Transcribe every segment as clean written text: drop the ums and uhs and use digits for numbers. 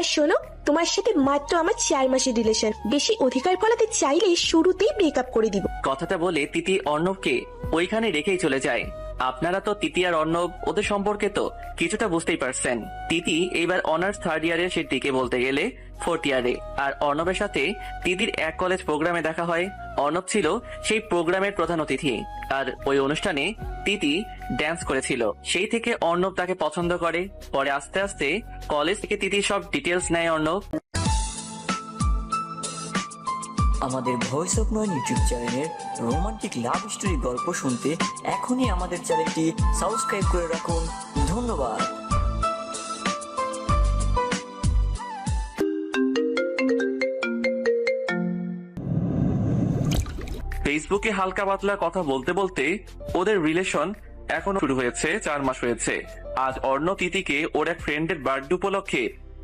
আর শোনো, তোমার সাথে মাত্র আমার 4 মাসের রিলেশন, বেশি অধিকার ফলাতে চাইলে শুরুতেই ব্রেকআপ করে দিব। কথাটা বলে তিতি অর্ণবকে ওইখানে রেখেই চলে যায়। আপনারা তো তিতি আর অর্ণব ওদের সম্পর্কে তো কিছুটা বুঝতেই পারছেন। তিতি এবার অনার্স 3rd ইয়ারের সে দিকে বলতে গেলে 4th ইয়ারে, আর অর্ণবের সাথে তিতির এক কলেজ প্রোগ্রামে দেখা হয়। অর্ণব ছিল সেই প্রোগ্রামের প্রধান অতিথি, আর ওই অনুষ্ঠানে তিতি ড্যান্স করেছিল। সেই থেকে অর্ণব তাকে পছন্দ করে। পরে আস্তে আস্তে কলেজ থেকে তিতির সব ডিটেলস নেয় অর্ণব। আমাদের ভয়েস অফ নয়ন ইউটিউব চ্যানেলের রোমান্টিক লাভ স্টোরি গল্প শুনতে এখনই আমাদের চ্যানেলটি সাবস্ক্রাইব করে রাখুন। ধন্যবাদ। ফেসবুকে হালকা পাতলা কথা বলতে বলতে ওদের রিলেশন এখনো শুরু হয়েছে, 4 মাস হয়েছে। আজ অর্ণব তিতিকে ওর এক ফ্রেন্ডের বার্থডে উপলক্ষে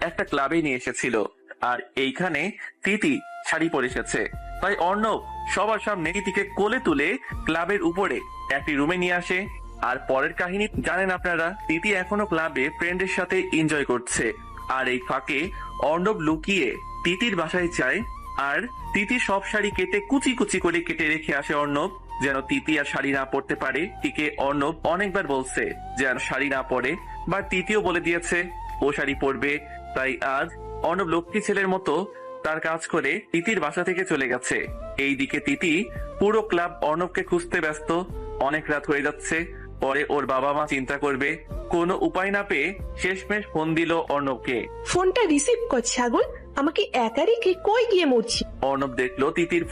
একটা ক্লাবে নিয়ে এসেছিল, আর এইখানে তিতি শাড়ি পরে এসেছে। তাই অর্ণব সবার সামনে তিতিকে কোলে তুলে ক্লাবের উপরে একটি রুমে নিয়ে আসে। আর পরের কাহিনী জানেন আপনারা, তিতি এখনো ক্লাবে ফ্রেন্ডের সাথে এনজয় করছে। আর এই ফাঁকে অর্ণব লুকিয়ে তিতির বাসায় যায়, আর তিতি সব শাড়ি কেটে কুচি কুচি করে কেটে রেখে আসে অর্ণব, যেন তিতি আর শাড়ি না পরতে পারে। তিকে অর্ণব অনেকবার বলছে যেন শাড়ি না পরে, বা তিতিও বলে দিয়েছে ও শাড়ি পরবে। তাই আজ অর্ণব লক্ষ্মী ছেলের মতো তার কাজ করে তিতির বাসা থেকে চলে গেছে। এইদিকে তিতি পুরো ক্লাব অর্ণবকে খুঁজতে ব্যস্ত। অনেক রাত হয়ে যাচ্ছে। পরে ওর বাবা মা চিন্তা করবে, কোনো উপায় না পেয়ে শেষমেশ ফোন দিল অর্ণবকে। ফোনটা রিসিভ কর ছাগল, আমাকে একা রেখে কই গিয়ে মরছি। অর্ণব দেখলো তিতির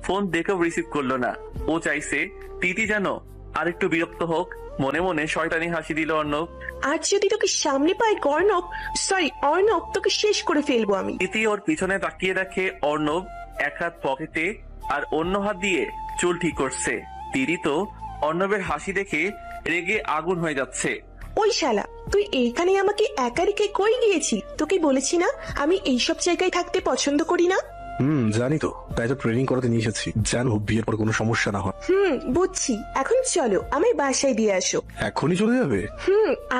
ফোন দেখেও রিসিভ করলো না। ও চাইছে তিতি যেন আরেকটু বিরক্ত হোক। মনে মনে শয়তানি হাসি দিল অর্ণব। আজ যদি তোকে সামনে পাই অর্ণব, তোকে শেষ করে ফেলবো আমি। তিতি ওর পিছনে তাকিয়ে দেখে অর্ণব এক হাত পকেটে আর অন্য হাত দিয়ে চুল ঠিক করছে। তিরি তো অর্ণবের হাসি দেখে রেগে আগুন হয়ে যাচ্ছে। ওই শালা, তুই এইখানে আমাকে একা রেখে কই গিয়েছি? তোকে বলেছি না আমি এইসব জায়গায় থাকতে পছন্দ করি না। জানি তো, তাই তো ট্রেনিং করাতে নিয়ে এসেছি, জানো বিয়ের পর কোনো সমস্যা না হয়। বুঝছি। এখন চলো আমায় বাসায় দিয়ে আসো। এখনই চলে যাবে?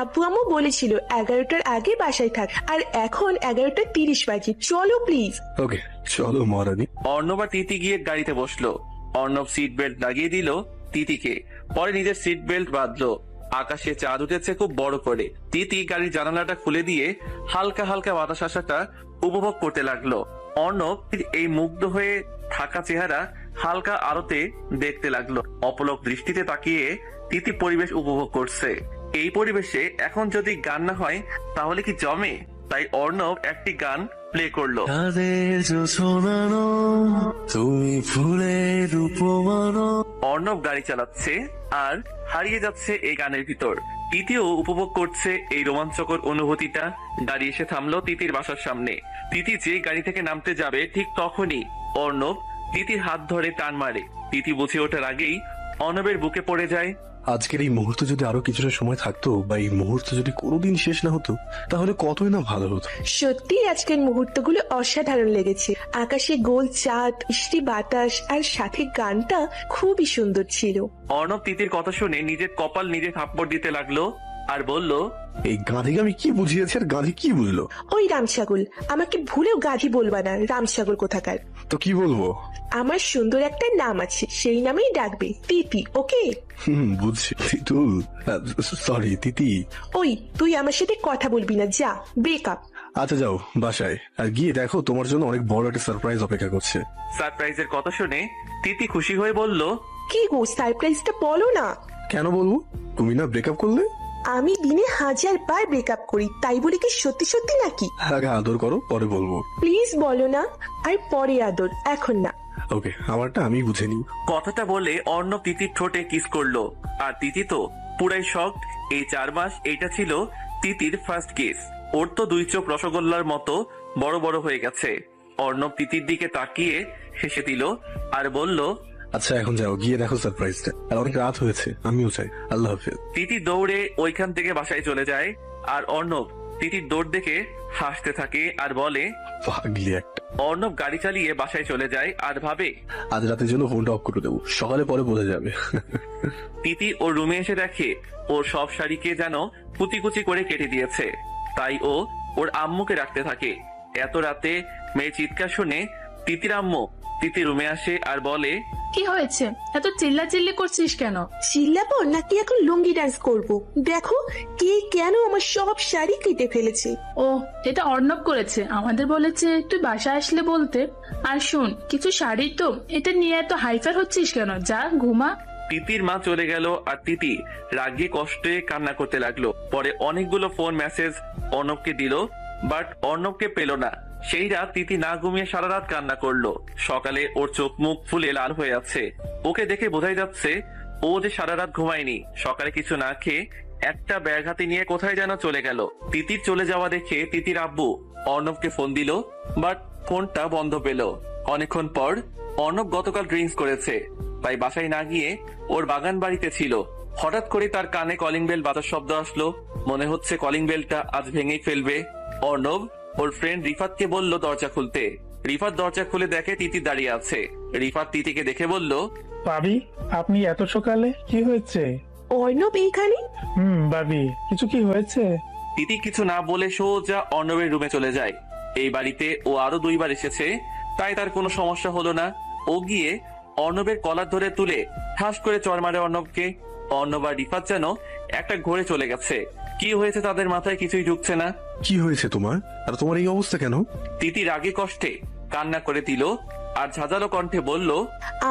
আব্বু আম্মু বলেছিল 11টার আগে বাসায় থাক, আর এখন 11:30 বাজে। চলো প্লিজ। ওকে চলো মহারানী। অর্ণব আর তিতি গিয়ে গাড়িতে বসলো। অর্ণব সিট বেল্ট লাগিয়ে দিল তিতিকে, পরে নিজের সিট বেল্ট বাঁধলো। আকাশে চাঁদ উঠেছে খুব বড় করে। তিতি গাড়ির জানালাটা খুলে দিয়ে হালকা হালকা বাতাস আসাটা উপভোগ করতে লাগলো। অর্ণব এই মুগ্ধ হয়ে থাকা চেহারা হালকা আলোতে দেখতে লাগলো। অপলক দৃষ্টিতে তাকিয়ে তিতি পরিবেশ উপভোগ করছে। এই পরিবেশে এখন যদি গান না হয় তাহলে কি জমে? তাই অর্ণব একটি গান প্লে করলো। তুমি ফুলের উপমানো। অর্ণব গাড়ি চালাচ্ছে আর হারিয়ে যাচ্ছে এই গানের ভিতর। তিতিও উপভোগ করছে এই রোমাঞ্চকর অনুভূতিটা। গাড়ি এসে থামলো তিতির বাসার সামনে। তিতি যে গাড়ি থেকে নামতে যাবে ঠিক তখনই অর্ণব তিতির হাত ধরে টান মারে। তিতি বুঝে ওঠার আগেই অর্ণবের বুকে পড়ে যায়। আজকের এই মুহূর্ত যদি আরো কিছুটা সময় থাকতো, বা এই মুহূর্ত যদি কোনোদিন শেষ না হতো, তাহলে কতই না ভালো হতো। সত্যি আজকের মুহূর্তগুলো অসাধারণ লেগেছে। আকাশে গোল চাঁদ, বৃষ্টি বাতাস, আর সাথে গানটা খুবই সুন্দর ছিল। অর্ণব তিতির কথা শুনে নিজের কপাল নিজে থাপ্পড় দিতে লাগলো আর বলল, এই গাধিকে আমি কি বুঝিয়েছি আর গাধি কি বুঝলো? ওই রামছাগল, আমাকে ভুলেও গাধি বলবা না। রামছাগল কোথাকার। তো কি বলবো? আমার সুন্দর একটা নাম আছে, সেই নামেই ডাকবে, তিতি। ওকে? বুঝছি। তিতুল, সরি তিতি। ওই তুই আমার সাথে কথা বলবি না, যা, ব্রেকআপ। আচ্ছা যাও বাসায়, আর গিয়ে দেখো তোমার জন্য অনেক বড় একটা সারপ্রাইজ অপেক্ষা করছে। সারপ্রাইজের কথা শুনে তিতি খুশি হয়ে বলল, কি গো, সারপ্রাইজটা বলো না। কেন বলবো? তুমি না ব্রেকআপ করলে? আমি দিনে 1000 বার ব্রেকআপ করি, তাই বলে কি সত্যি সত্যি নাকি? আগে আদর করো, পরে বলবো। প্লিজ বলো না। আর পরে আদর, এখন না। ওকে, আমারটা আমি বুঝে নিই। কথাটা বলে অর্ণব তিতির ঠোঁটে কিস করলো। আর তিতি তো পুরাই শকড। এই 4 মাস এইটা ছিল তিতির ফার্স্ট কিস। ওর তো 2 চোখ রসগোল্লার মতো বড় বড় হয়ে গেছে। অর্ণব তিতির দিকে তাকিয়ে হেসে দিল আর বলল, আচ্ছা এখন যাও, গিয়ে দেখো সারপ্রাইজটা। আর অনেক রাত হয়েছে, আমিও চাই। আল্লাহ হাফেজ। তিতি দৌড়ে ওইখান থেকে বাসায় চলে যায়। আর অর্ণব তিতির দৌড় দেখে হাসতে থাকে আর বলে, পাগলি একটা। অর্ণব গাড়ি চালিয়ে বাসায় চলে যায় আর ভাবে, আজ রাতের জন্য ফোনটা অফ করে দেবো, সকালে পরে বোঝা যাবে। তিতি ওর রুমে এসে দেখে ওর সব শাড়িকে যেন কুচি কুচি করে কেটে দিয়েছে। তাই ও ওর আম্মুকে ডাকতে থাকে। এত রাতে মেয়ে চিৎকার শুনে তিতির আম্মু তিতি রুমে আসে আর বলে, কি হয়েছে? এত চিল্লাচিল্লি করছিস কেন? চিল্লাবো নাকি এখন লুঙ্গি ডান্স করব? দেখো কে কেন আমার সব শাড়ি কেটে ফেলেছে। ও, এটা অর্ণব করেছে। আমাদের বলেছে তুই বাসায় আসলে বলতে। আর শোন, কিছু শাড়ি তো, এটা নিয়ে এত হাইফার হচ্ছিস কেন? যা ঘুমা। তিতির মা চলে গেল আর তিতি রাগে কষ্টে কান্না করতে লাগলো। পরে অনেকগুলো ফোন মেসেজ অর্ণবকে দিল, বাট অর্ণবকে পেল না। সেই রাত তিতি না ঘুমিয়ে সারা রাত কান্না করলো। সকালে ওর চোখ মুখ ফুলে লাল হয়ে আছে। ওকে দেখে বোঝাই যাচ্ছে ও যে সারা রাত ঘুমায়নি। সকালে কিছু না খেয়ে একটা ব্যাগ হাতে নিয়ে কোথায় যেন চলে গেল। তিতির চলে যাওয়া দেখে তিতির আব্বু অর্ণবকে ফোন দিল, বাট ফোনটা বন্ধ পেল। অনেকক্ষণ পর অর্ণব গতকাল ড্রিঙ্কস করেছে, তাই বাসায় না গিয়ে ওর বাগান বাড়িতে ছিল। হঠাৎ করে তার কানে কলিং বেল বাজার শব্দ আসলো। মনে হচ্ছে কলিং বেলটা আজ ভেঙেই ফেলবে। অর্ণব ওর ফ্রেন্ড রিফাতকে বলল দরজা খুলতে। রিফাত দরজা খুলে দেখে তিতি দাঁড়িয়ে আছে। রিফাত তিতিকে দেখে বলল, ভাবি, আপনি এত সকালে? কি হয়েছে? অর্ণব এইখানে? ভাবি, কিছু কি হয়েছে? তিতি কিছু না বলে সোজা অর্ণবের রুমে চলে যায়। এই বাড়িতে ও আরো 2 বার এসেছে, তাই তার কোনো সমস্যা হলো না। ও গিয়ে অর্ণবের কলার ধরে তুলে ঠাস করে চড় মারে অর্ণবকে। অর্ণব আর রিফাত যেন একটা ঘোরে চলে গেছে। কি হয়েছে তাদের মাথায় কিছুই ঢুকছে না। কি হয়েছে তোমার? আর তোমার এই অবস্থা কেন? তিতি রাগে কষ্টে কান্না করে দিল আর ঝাঁঝালো কণ্ঠে বলল,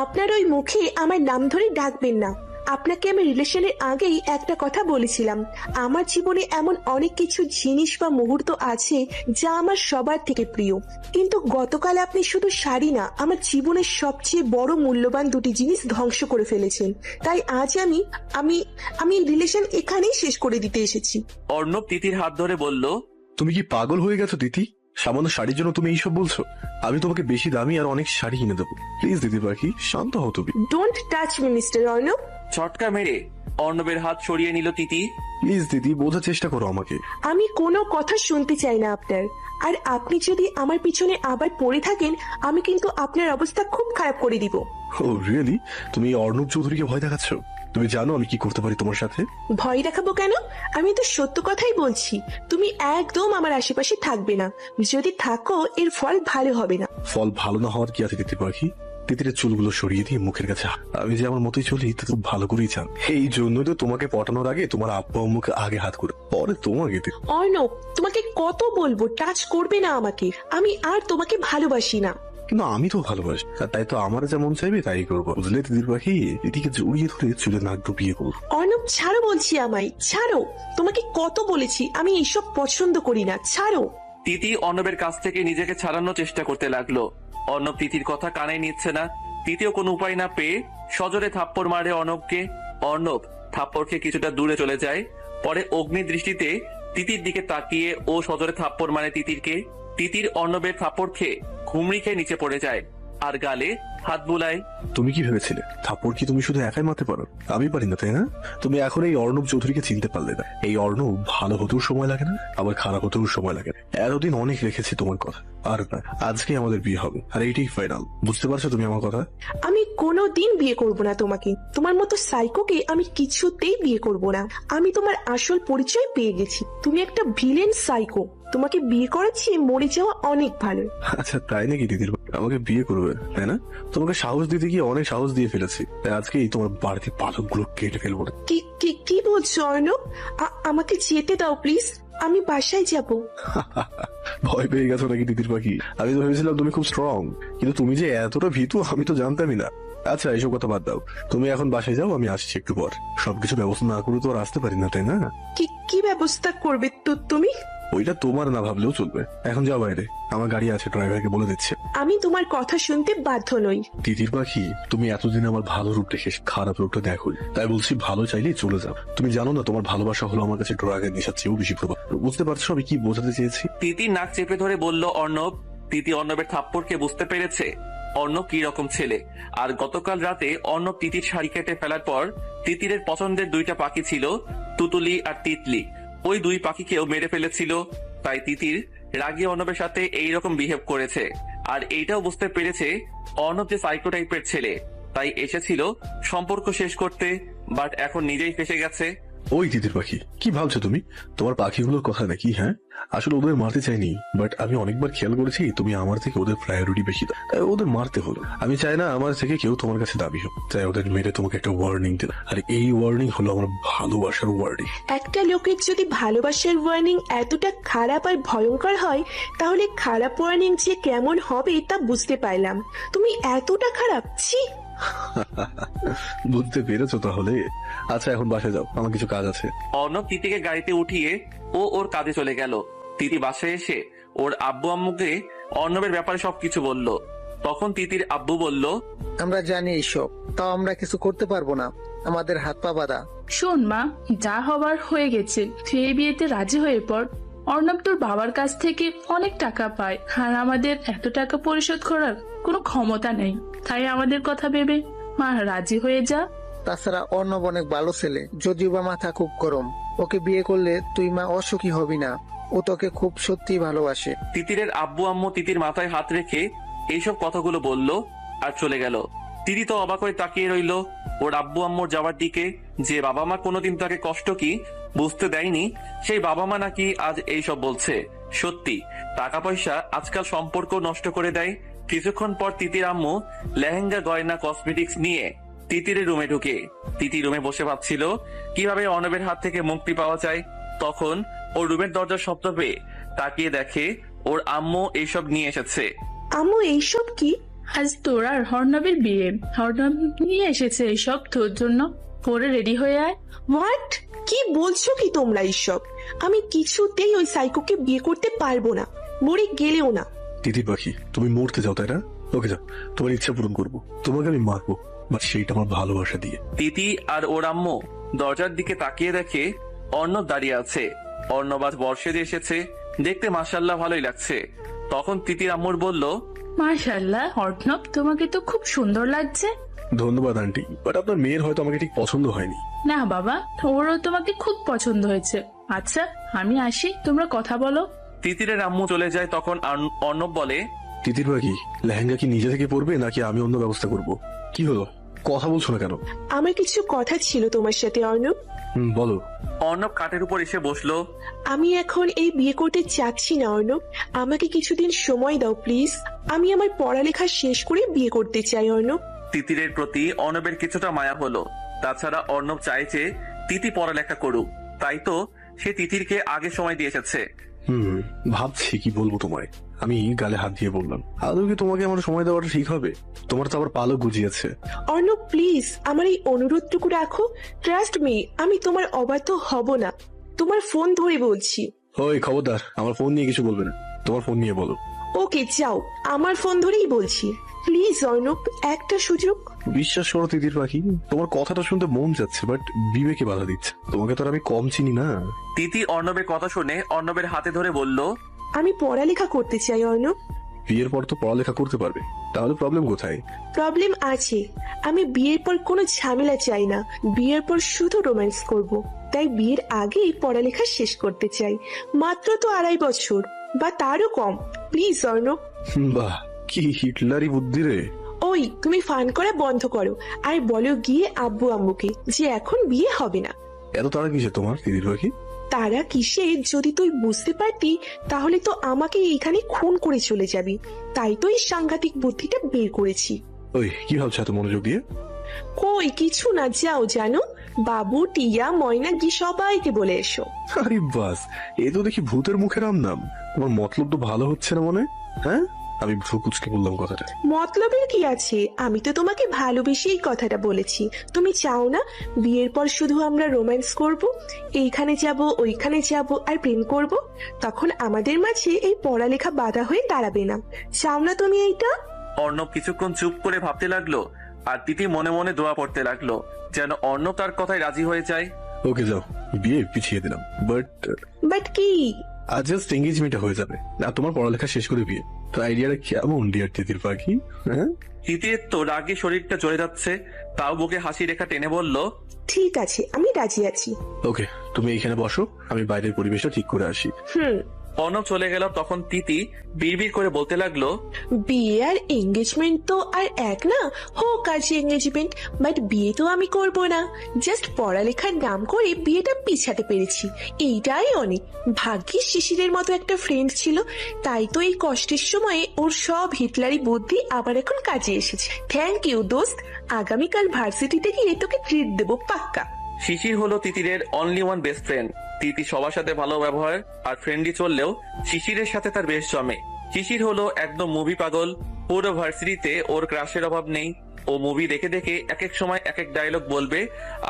আপনার ওই মুখে আমার নাম ধরে ডাকবেন না। আপনাকে আমি রিলেশনের আগেই একটা কথা বলেছিলাম, আমার জীবনে এমন অনেক কিছু জিনিস বা মুহূর্ত আছে যা আমার সবার থেকে প্রিয়। কিন্তু গতকাল আপনি শুধু শাড়ি না, আমার জীবনের সবচেয়ে বড় মূল্যবান 2টি জিনিস ধ্বংস করে ফেলেছেন। তাই আজ আমি রিলেশন এখানেই শেষ করে দিতে এসেছি। অর্ণব তিতির হাত ধরে বলল, তুমি কি পাগল হয়ে গেছো দিদি? সামান্য শাড়ির জন্য তুমি এইসব বলছো? আমি তোমাকে বেশি দামি আর অনেক শাড়ি কিনে দেবো। প্লিজ দিদি পাখি, শান্ত হও তুমি। Don't touch me mister Arnab. ছটকা মেরে অর্ণবের হাত সরিয়ে নিল তিতি। প্লিজ দিদি, বোঝার চেষ্টা করো আমাকে। আমি কোনো কথা শুনতে চাই না আপনার। আর আপনি যদি আমার পিছনে আবার পড়ে থাকেন, আমি কিন্তু আপনার অবস্থা খুব খারাপ করে দিব। ও রিয়েলি? তুমি অর্ণব চৌধুরীকে ভয় দেখাচ্ছ? তুমি জানো আমি কি করতে পারি তোমার সাথে? ভয় দেখাবো কেন? আমি তো সত্য কথাই বলছি। তুমি একদম আমার আশেপাশে থাকবে না। যদি থাকো এর ফল ভালো হবে না। ফল ভালো না হওয়ার কি আছে দিদি পাখি? তিতিরের চুলগুলো সরিয়ে দিয়ে মুখের কাছে আমি যে আমার মতোই চলি তা খুব ভালো করেই চান। এই জন্যই তো তোমাকে পটানোর আগে তোমার আব্বা আম্মুকে আগে হাত করে, পরে তোমাকে। অর্ণব, তোমাকে কত বলবো টাচ করবে না আমাকে। আমি আর তোমাকে ভালোবাসি না। কিন্তু আমি তো ভালোবাসি, আর তাই তো আমার যেমন চাইবে তাই করবো, বুঝলে দিদির পাখি? এদিকে জড়িয়ে ধরে চুলে নাক ডুবিয়ে করবো। অর্ণব ছাড়ো বলছি, আমায় ছাড়ো। তোমাকে কত বলেছি আমি এইসব পছন্দ করি না, ছাড়ো। তিতি অর্ণবের কাছ থেকে নিজেকে ছাড়ানোর চেষ্টা করতে লাগলো। অর্ণব তিতির কথা কানে নিচ্ছে না। তৃতীয় কোনো উপায় না পেয়ে সজোরে থাপ্পড় মারে অর্ণবকে। অর্ণব থাপ্পড় খেয়ে কিছুটা দূরে চলে যায়। পরে অগ্নি দৃষ্টিতে তিতির দিকে তাকিয়ে ও সজোরে থাপ্পড় মারে তিতিরকে। তিতির অর্ণবের থাপ্পড় খেয়ে ঘুমড়ি খেয়ে নিচে পড়ে যায় আর গালে হাত বুলায়। তুমি কি ভেবেছিলে থাপ্পড় কি তুমি শুধু একাই মারতে পারো? আমি পারি না, তাই না? তুমি এখন এই অর্ণব চৌধুরীকে চিনতে পারলে না। এই অর্ণব ভালো হতেও সময় লাগে না, আবার খারাপ হতেও সময় লাগে না। এতদিন অনেক রেখেছি তোমার কথা, আর না, আজকে আমাদের বিয়ে হবে, আর এইটাই ফাইনাল। বুঝতে পারছো তুমি আমার কথা? আমি কোনোদিন বিয়ে করব না তোমাকে। তোমার মতো সাইকোকে আমি কিছুতেই বিয়ে করব না। আমি তোমার আসল পরিচয় পেয়ে গেছি। তুমি একটা ভিলেন সাইকো। তোমাকে বিয়ে করাচ্ছি মরে যাওয়া অনেক ভালো। আচ্ছা তাই নাকি দিদির? আমাকে বিয়ে করবে তাই না? তোমাকে সাহস দিতে গিয়ে অনেক সাহস দিয়ে ফেলেছি, তাই আজকেই তোমার বাড়িতে পালকগুলো কেটে ফেলবো। কি কি কি বলছো অর্ণব? আমাকে যেতে দাও প্লিজ, আমি বাসায় যাব। ভয় পেয়ে গেছো নাকি দিদির পাখি? আমি তো ভেবেছিলাম তুমি খুব স্ট্রং, কিন্তু তুমি যে এতটা ভীতু আমি তো জানতামই না। আচ্ছা এইসব কথা বাদ দাও, তুমি এখন বাসায় যাও, আমি আসছি একটু পর। সবকিছু ব্যবস্থা না করে তো আর আসতে পারি না, তাই না? কি কি ব্যবস্থা করবে তো তুমি? ওইটা তোমার না ভাবলেও চলবে। এখন যাও বাইরে, আমার গাড়ি আছে, ড্রাইভারকে বলে দিচ্ছে। আমি তোমার কথা শুনতে বাধ্য নই। দিদির পাখি, তুমি এতদিন আমার ভালো রূপ দেখে খারাপ রূপটা দেখো, তাই বলছি ভালো চাইলেই চলে যাও। তুমি জানো না তোমার ভালোবাসা হলো আমার কাছে ড্রাগের নেশার চেয়েও বেশি প্রভাব। বুঝতে পারছো আমি কি বোঝাতে চেয়েছি? তিতির নাক চেপে ধরে বলল অর্ণব। তিতি অর্ণবের থাপ্পড়কে বুঝতে পেরেছে অর্ণব কি রকম ছেলে। আর গতকাল রাতে অর্ণব তিতির শাড়ি কেটে ফেলার পর তিতিরের পছন্দের 2টা পাখি ছিল, তুতুলি আর তিতলি। ওই 2 পাখিকেও মেরে ফেলেছিল। তাই তিতির রাগে অর্ণবের সাথে এইরকম বিহেভ করেছে। আর এইটাও বুঝতে পেরেছে অর্ণব যে সাইকো টাইপের ছেলে, তাই এসেছিল সম্পর্ক শেষ করতে। বাট এখন নিজেই ফেসে গেছে। ওই তিতির পাখি, কি ভাবছো তুমি? তোমার পাখিগুলোর কথা নাকি? হ্যাঁ, আসলে ওদের মারতে চাইনি, বাট আমি অনেকবার খেয়াল করেছি তুমি আমার থেকে ওদের প্রায়োরিটি বেশি দাও, তাই ওদের মারতে হলো। আমি চাই না আমার থেকে কেউ তোমার কাছে দাবি হোক, তাই ওদের মেরে তোমাকে একটা ওয়ার্নিং দিলাম। আর এই ওয়ার্নিং হলো আমার ভালোবাসার ওয়ার্নিং। একটা লোকের যদি ভালোবাসার ওয়ার্নিং এতটা খারাপ আর ভয়ঙ্কর হয়, তাহলে খারাপ ওয়ার্নিং যে কেমন হবে তা বুঝতে পারলাম। তুমি এতটা খারাপ? ছি। বুঝতে পেরেছো তাহলে? আচ্ছা এখন বাসায় যাও, আমার কিছু কাজ আছে। অর্ণব তিতিকে গাড়িতে উঠিয়ে ওর কাজে চলে গেল। তিতি বাসায় এসে ওর আব্বু আম্মুকে অর্ণবের ব্যাপারে সবকিছু বলল। তখন তিতির আব্বু বলল, আমরা জানি এইসব, তাও আমরা কিছু করতে পারবো না, আমাদের হাত পা বাঁধা। শোন মা, যা হবার হয়ে গেছে, তুই এই বিয়েতে রাজি হয়ে পড়। অর্ণব তোর বাবার কাছ থেকে অনেক টাকা পায়, আর আমাদের এত টাকা পরিশোধ করার কোনো ক্ষমতা নেই। তাই আমাদের কথা ভেবে মা রাজি হয়ে যা। তাছাড়া অর্ণব অনেক ভালো ছেলে, যদিও বা মাথা খুব গরম। ওকে বিয়ে করলে তুই মা অসুখী হবি না, ও তোকে খুব সত্যি ভালোবাসে। তিতিরের আব্বু আম্মু তিতির মাথায় হাত রেখে এইসব কথাগুলো বলল আর চলে গেল। তিতি তো অবাক হয়ে তাকিয়ে রইল ওর আব্বু আম্মুর যাওয়ার দিকে। যে বাবা মা কোনোদিন তাকে কষ্ট কি বুঝতে দেয়নি, সেই বাবা মা নাকি আজ এইসব বলছে। সত্যি, টাকা পয়সা আজকাল সম্পর্ক নষ্ট করে দেয়। কিছুক্ষণ পর তিতির আম্মু লেহেঙ্গা, গয়না, কসমেটিক্স নিয়ে তিতিরের রুমে ঢুকে। তিতি রুমে বসে ভাবছিল কিভাবে অর্ণবের হাত থেকে মুক্তি পাওয়া যায়। তখন ওর রুমের দরজার শব্দ পেয়ে তাকিয়ে দেখে ওর আম্মু এইসব নিয়ে এসেছে। আম্মু, এইসব কি? আজ তোর আর অর্ণবের বিয়ে, অর্ণব নিয়ে এসেছে এইসব তোর জন্য। পরে রেডি হয়ে আয়। হোয়াট? কি বলছো কি তোমরা এইসব? আমি কিছুতেই ওই সাইকোকে বিয়ে করতে পারবো না, মরে গেলেও না। তিতির পাখি, তুমি মরতে যাও তাই না? ওকে যাও, তোমার ইচ্ছা পূরণ করবো, তোমাকে আমি মারবো, বাট সেইটা আমার ভালোবাসা দিয়ে। তিতি আর ওর আম্মু দরজার দিকে তাকিয়ে দেখে অর্ণব দাঁড়িয়ে আছে। অর্ণব আজ বর্ষে যে এসেছে, দেখতে মাশাআল্লাহ ভালোই লাগছে। তখন তিতির আম্মুর বলল, মাশাআল্লাহ অর্ণব, তোমাকে তো খুব সুন্দর লাগছে। ধন্যবাদ আন্টি, বাট আপনার মেয়ের হয়তো আমাকে ঠিক পছন্দ হয়নি। না বাবা, ওরও তোমাকে খুব পছন্দ হয়েছে। আচ্ছা আমি আসি, তোমরা কথা বলো। তিতিরের আম্মু চলে যায়। তখন অর্ণব বলে, তিতির পাখি, লেহেঙ্গা কি নিজে থেকে পরবে নাকি আমি অন্য ব্যবস্থা করব? কি হলো, কথা বলছো না কেন? আমার কিছু কথা ছিল তোমার সাথে অর্ণব। বলো। অর্ণব খাটের উপর এসে বসলো। আমি এখন এই বিয়ে করতে চাচ্ছি না অর্ণব, আমাকে কিছুদিন সময় দাও প্লিজ। আমি আমার পড়ালেখা শেষ করে বিয়ে করতে চাই অর্ণব। তিতিরের প্রতি অর্ণবের কিছুটা মায়া হলো। তাছাড়া অর্ণব চায় যে তিতি পড়ালেখা করুক, তাই তো সে তিতিরকে আগে সময় দিয়ে এসেছে। ভাবছি কি বলবো তোমায়। আমি গালে হাত দিয়ে বললাম, আদৌ কি তোমাকে আমার সময় দেওয়াটা ঠিক হবে? তোমার তো আবার পালক গুজিয়েছে। অর্ণব প্লিজ, আমার এই অনুরোধটুকু রাখো। ট্রাস্ট মি, আমি তোমার অবাধ্য হব না। তোমার ফোন ধরে বলছি। ওই খবরদার, আমার ফোন নিয়ে কিছু বলবে না, তোমার ফোন নিয়ে বলো। ওকে যাও, আমার ফোন ধরেই বলছি। প্লিজ অর্ণব, একটা সুযোগ। বিশ্বাস করো তিতির পাখি, তোমার কথাটা শুনতে মন যাচ্ছে, বাট বিবেকে বাধা দিচ্ছে। তোমাকে তো আর আমি কম চিনি না। তিতি অর্ণবের কথা শুনে অর্ণবের হাতে ধরে বলল, আমি পড়ালেখা করতে চাই অর্ণব। বিয়ের পর তো পড়ালেখা করতে পারবে, তাহলে প্রবলেম কোথায়? প্রবলেম আছে, আমি বিয়ের পর কোনো ঝামেলা চাই না। বিয়ের পর শুধু রোম্যান্স করব, তাই বিয়ের আগেই পড়ালেখা শেষ করতে চাই। মাত্র তো 2.5 বছর বা তারও কম। প্লিজ অর্ণব। বাহ, কি হিটলারি বুদ্ধি রে। ওই তুমি ফান করা বন্ধ করো আর বলো গিয়ে আব্বু আম্মুকে যে এখন বিয়ে হবে না। এত তাড়া কিসে তোমার তিতির পাখি? তারা কিসে, যদি তুই বুঝতে পারতি তাহলে তো আমাকে এইখানে খুন করে চলে যাবি। তাই তো এই সাংঘাতিক বুদ্ধিটা বের করেছি। ওই কি ভাবছো এত মনোযোগ দিয়ে? কই কিছু না, যাও জানো, বাবু, টিয়া, ময়না গিয়ে সবাইকে বলে এসো। আরে বাস, এ তো দেখি ভূতের মুখের নাম। তোমার মতলব তো ভালো হচ্ছে না মনে। হ্যাঁ, আমি ভ্রু কুচকে বললাম কথাটা। মতলবের কি আছে, আমি তো তোমাকে ভালোবেসে এই কথাটা বলেছি। তুমি চাও না বিয়ের পর শুধু আমরা রোম্যান্স করব, এইখানে যাব ওইখানে যাব আর প্রেম করব? তখন আমাদের মাঝে এই পড়ালেখা বাধা হয়ে দাঁড়াবে না। চাও না তুমি এইটা? অর্ণব কিছুক্ষণ চুপ করে ভাবতে লাগলো আর তিতি মনে মনে দোয়া পড়তে লাগলো যেন অর্ণব তার কথায় রাজি হয়ে যায়। ওকে যাও, বিয়ে পিছিয়ে দিলাম, বাট কি? আজ জাস্ট এঙ্গেজমেন্টটা হয়ে যাবে আর তোমার পড়ালেখা শেষ করে বিয়ে। তো আইডিয়াটা কেমন ডিয়ার তিতির পাখি? হ্যাঁ, তিতির তো রাগে শরীরটা জ্বলে যাচ্ছে, তাও বুকে হাসি রেখা টেনে বলল, ঠিক আছে, আমি রাজি আছি। ওকে, তুমি এইখানে বসো, আমি বাইরের পরিবেশটা ঠিক করে আসি। অর্ণব চলে গেল তখন তিতি বিড়বিড় করে বলতে লাগলো, বিয়ে আর এঙ্গেজমেন্ট তো আর এক না, হোক আজ এঙ্গেজমেন্ট, বাট বিয়ে তো আমি করব না। জাস্ট পড়ালেখার নাম করে বিয়েটা পিছাতে পেরেছি, এইটাই অনেক। ভাগ্যিস শিশিরের মতো একটা ফ্রেন্ড ছিল, তাই তো এই কষ্টের সময়ে ওর সব হিটলারি বুদ্ধি আবার এখন কাজে এসেছে। থ্যাংক ইউ দোস্ত, আগামীকাল ভার্সিটিতে গিয়ে তোকে ট্রিট দেবো পাক্কা। শিশির হলো তিতিরের অনলি ওয়ান বেস্ট ফ্রেন্ড। তিতি সবার সাথে ভালো ব্যবহার আর ফ্রেন্ডলি চললেও শিশিরের সাথে তার বেশ জমে। শিশির হলো একদম মুভি পাগল, পুরো ভার্সিটিতে ওর ক্রাশের অভাব নেই। ও মুভি দেখে দেখে এক এক সময় এক এক ডায়লগ বলবে,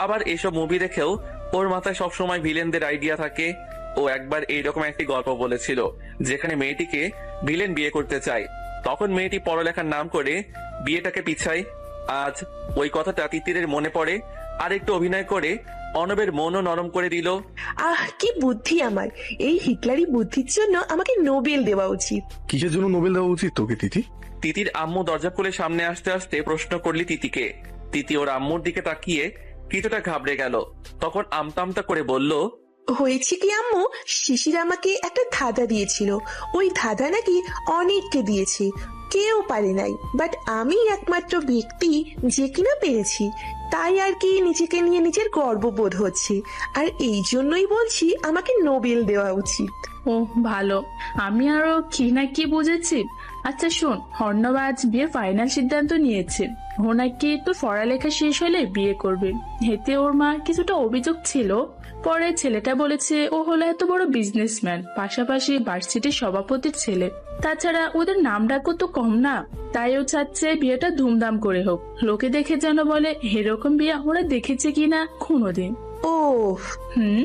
আবার এসব মুভি দেখেও ওর মাথায় সবসময় ভিলেনদের আইডিয়া থাকে। ও একবার এইরকম একটি গল্প বলেছিল যেখানে মেয়েটিকে ভিলেন বিয়ে করতে চায়, তখন মেয়েটি পড়ালেখার নাম করে বিয়েটাকে পিছায়। আজ ওই কথাটা তিতিরের মনে পড়ে আর একটু অভিনয় করে অর্ণবের মনও নরম করে দিল। আহ কি বুদ্ধি আমার! এই হিটলারি বুদ্ধির জন্য আমাকে নোবেল দেওয়া উচিত। কিসের জন্য নোবেল দেওয়া উচিত তোকে তিথি? তিতির আম্মু দরজা খুলে সামনে আসতে আসতে প্রশ্ন করলি তিতিকে। তিতি ওর আম্মুর দিকে তাকিয়ে কিছুটা ঘাবড়ে গেল, তখন আমতা আমতা করে বলল, হয়েছে কি আম্মু, শিশির আমাকে একটা ধাঁধা দিয়েছিল, ওই ধাঁধা নাকি অনেককে দিয়েছে, কেউ পারে নাই, বাট আমি একমাত্র ব্যক্তি যে কিনা পেরেছি। তাই আর কি নিজেকে নিয়ে নিজের গর্ববোধ হচ্ছে, আর এই জন্যই বলছি আমাকে নোবেল দেওয়া উচিত। ও ভালো, আমি আরো কি না কি বুঝেছি। আচ্ছা শোন, অর্ণব আজ বিয়ের ফাইনাল সিদ্ধান্ত নিয়েছে। ও নাকি তোর পড়ালেখা শেষ হলে বিয়ে করবে। এতে ওর মা কিছুটা অভিযোগ ছিল, পরে ছেলেটা বলেছে ও হলো এত বড় বিজনেসম্যান, পাশাপাশি ভার্সিটির সভাপতির ছেলে, তাছাড়া ওদের নাম ডাকও তো কম না। তাই ও চাচ্ছে বিয়েটা ধুমধাম করে হোক, লোকে দেখে যেন বলে এরকম বিয়ে ওরা দেখেছে কিনা কোনোদিন। ও হুম,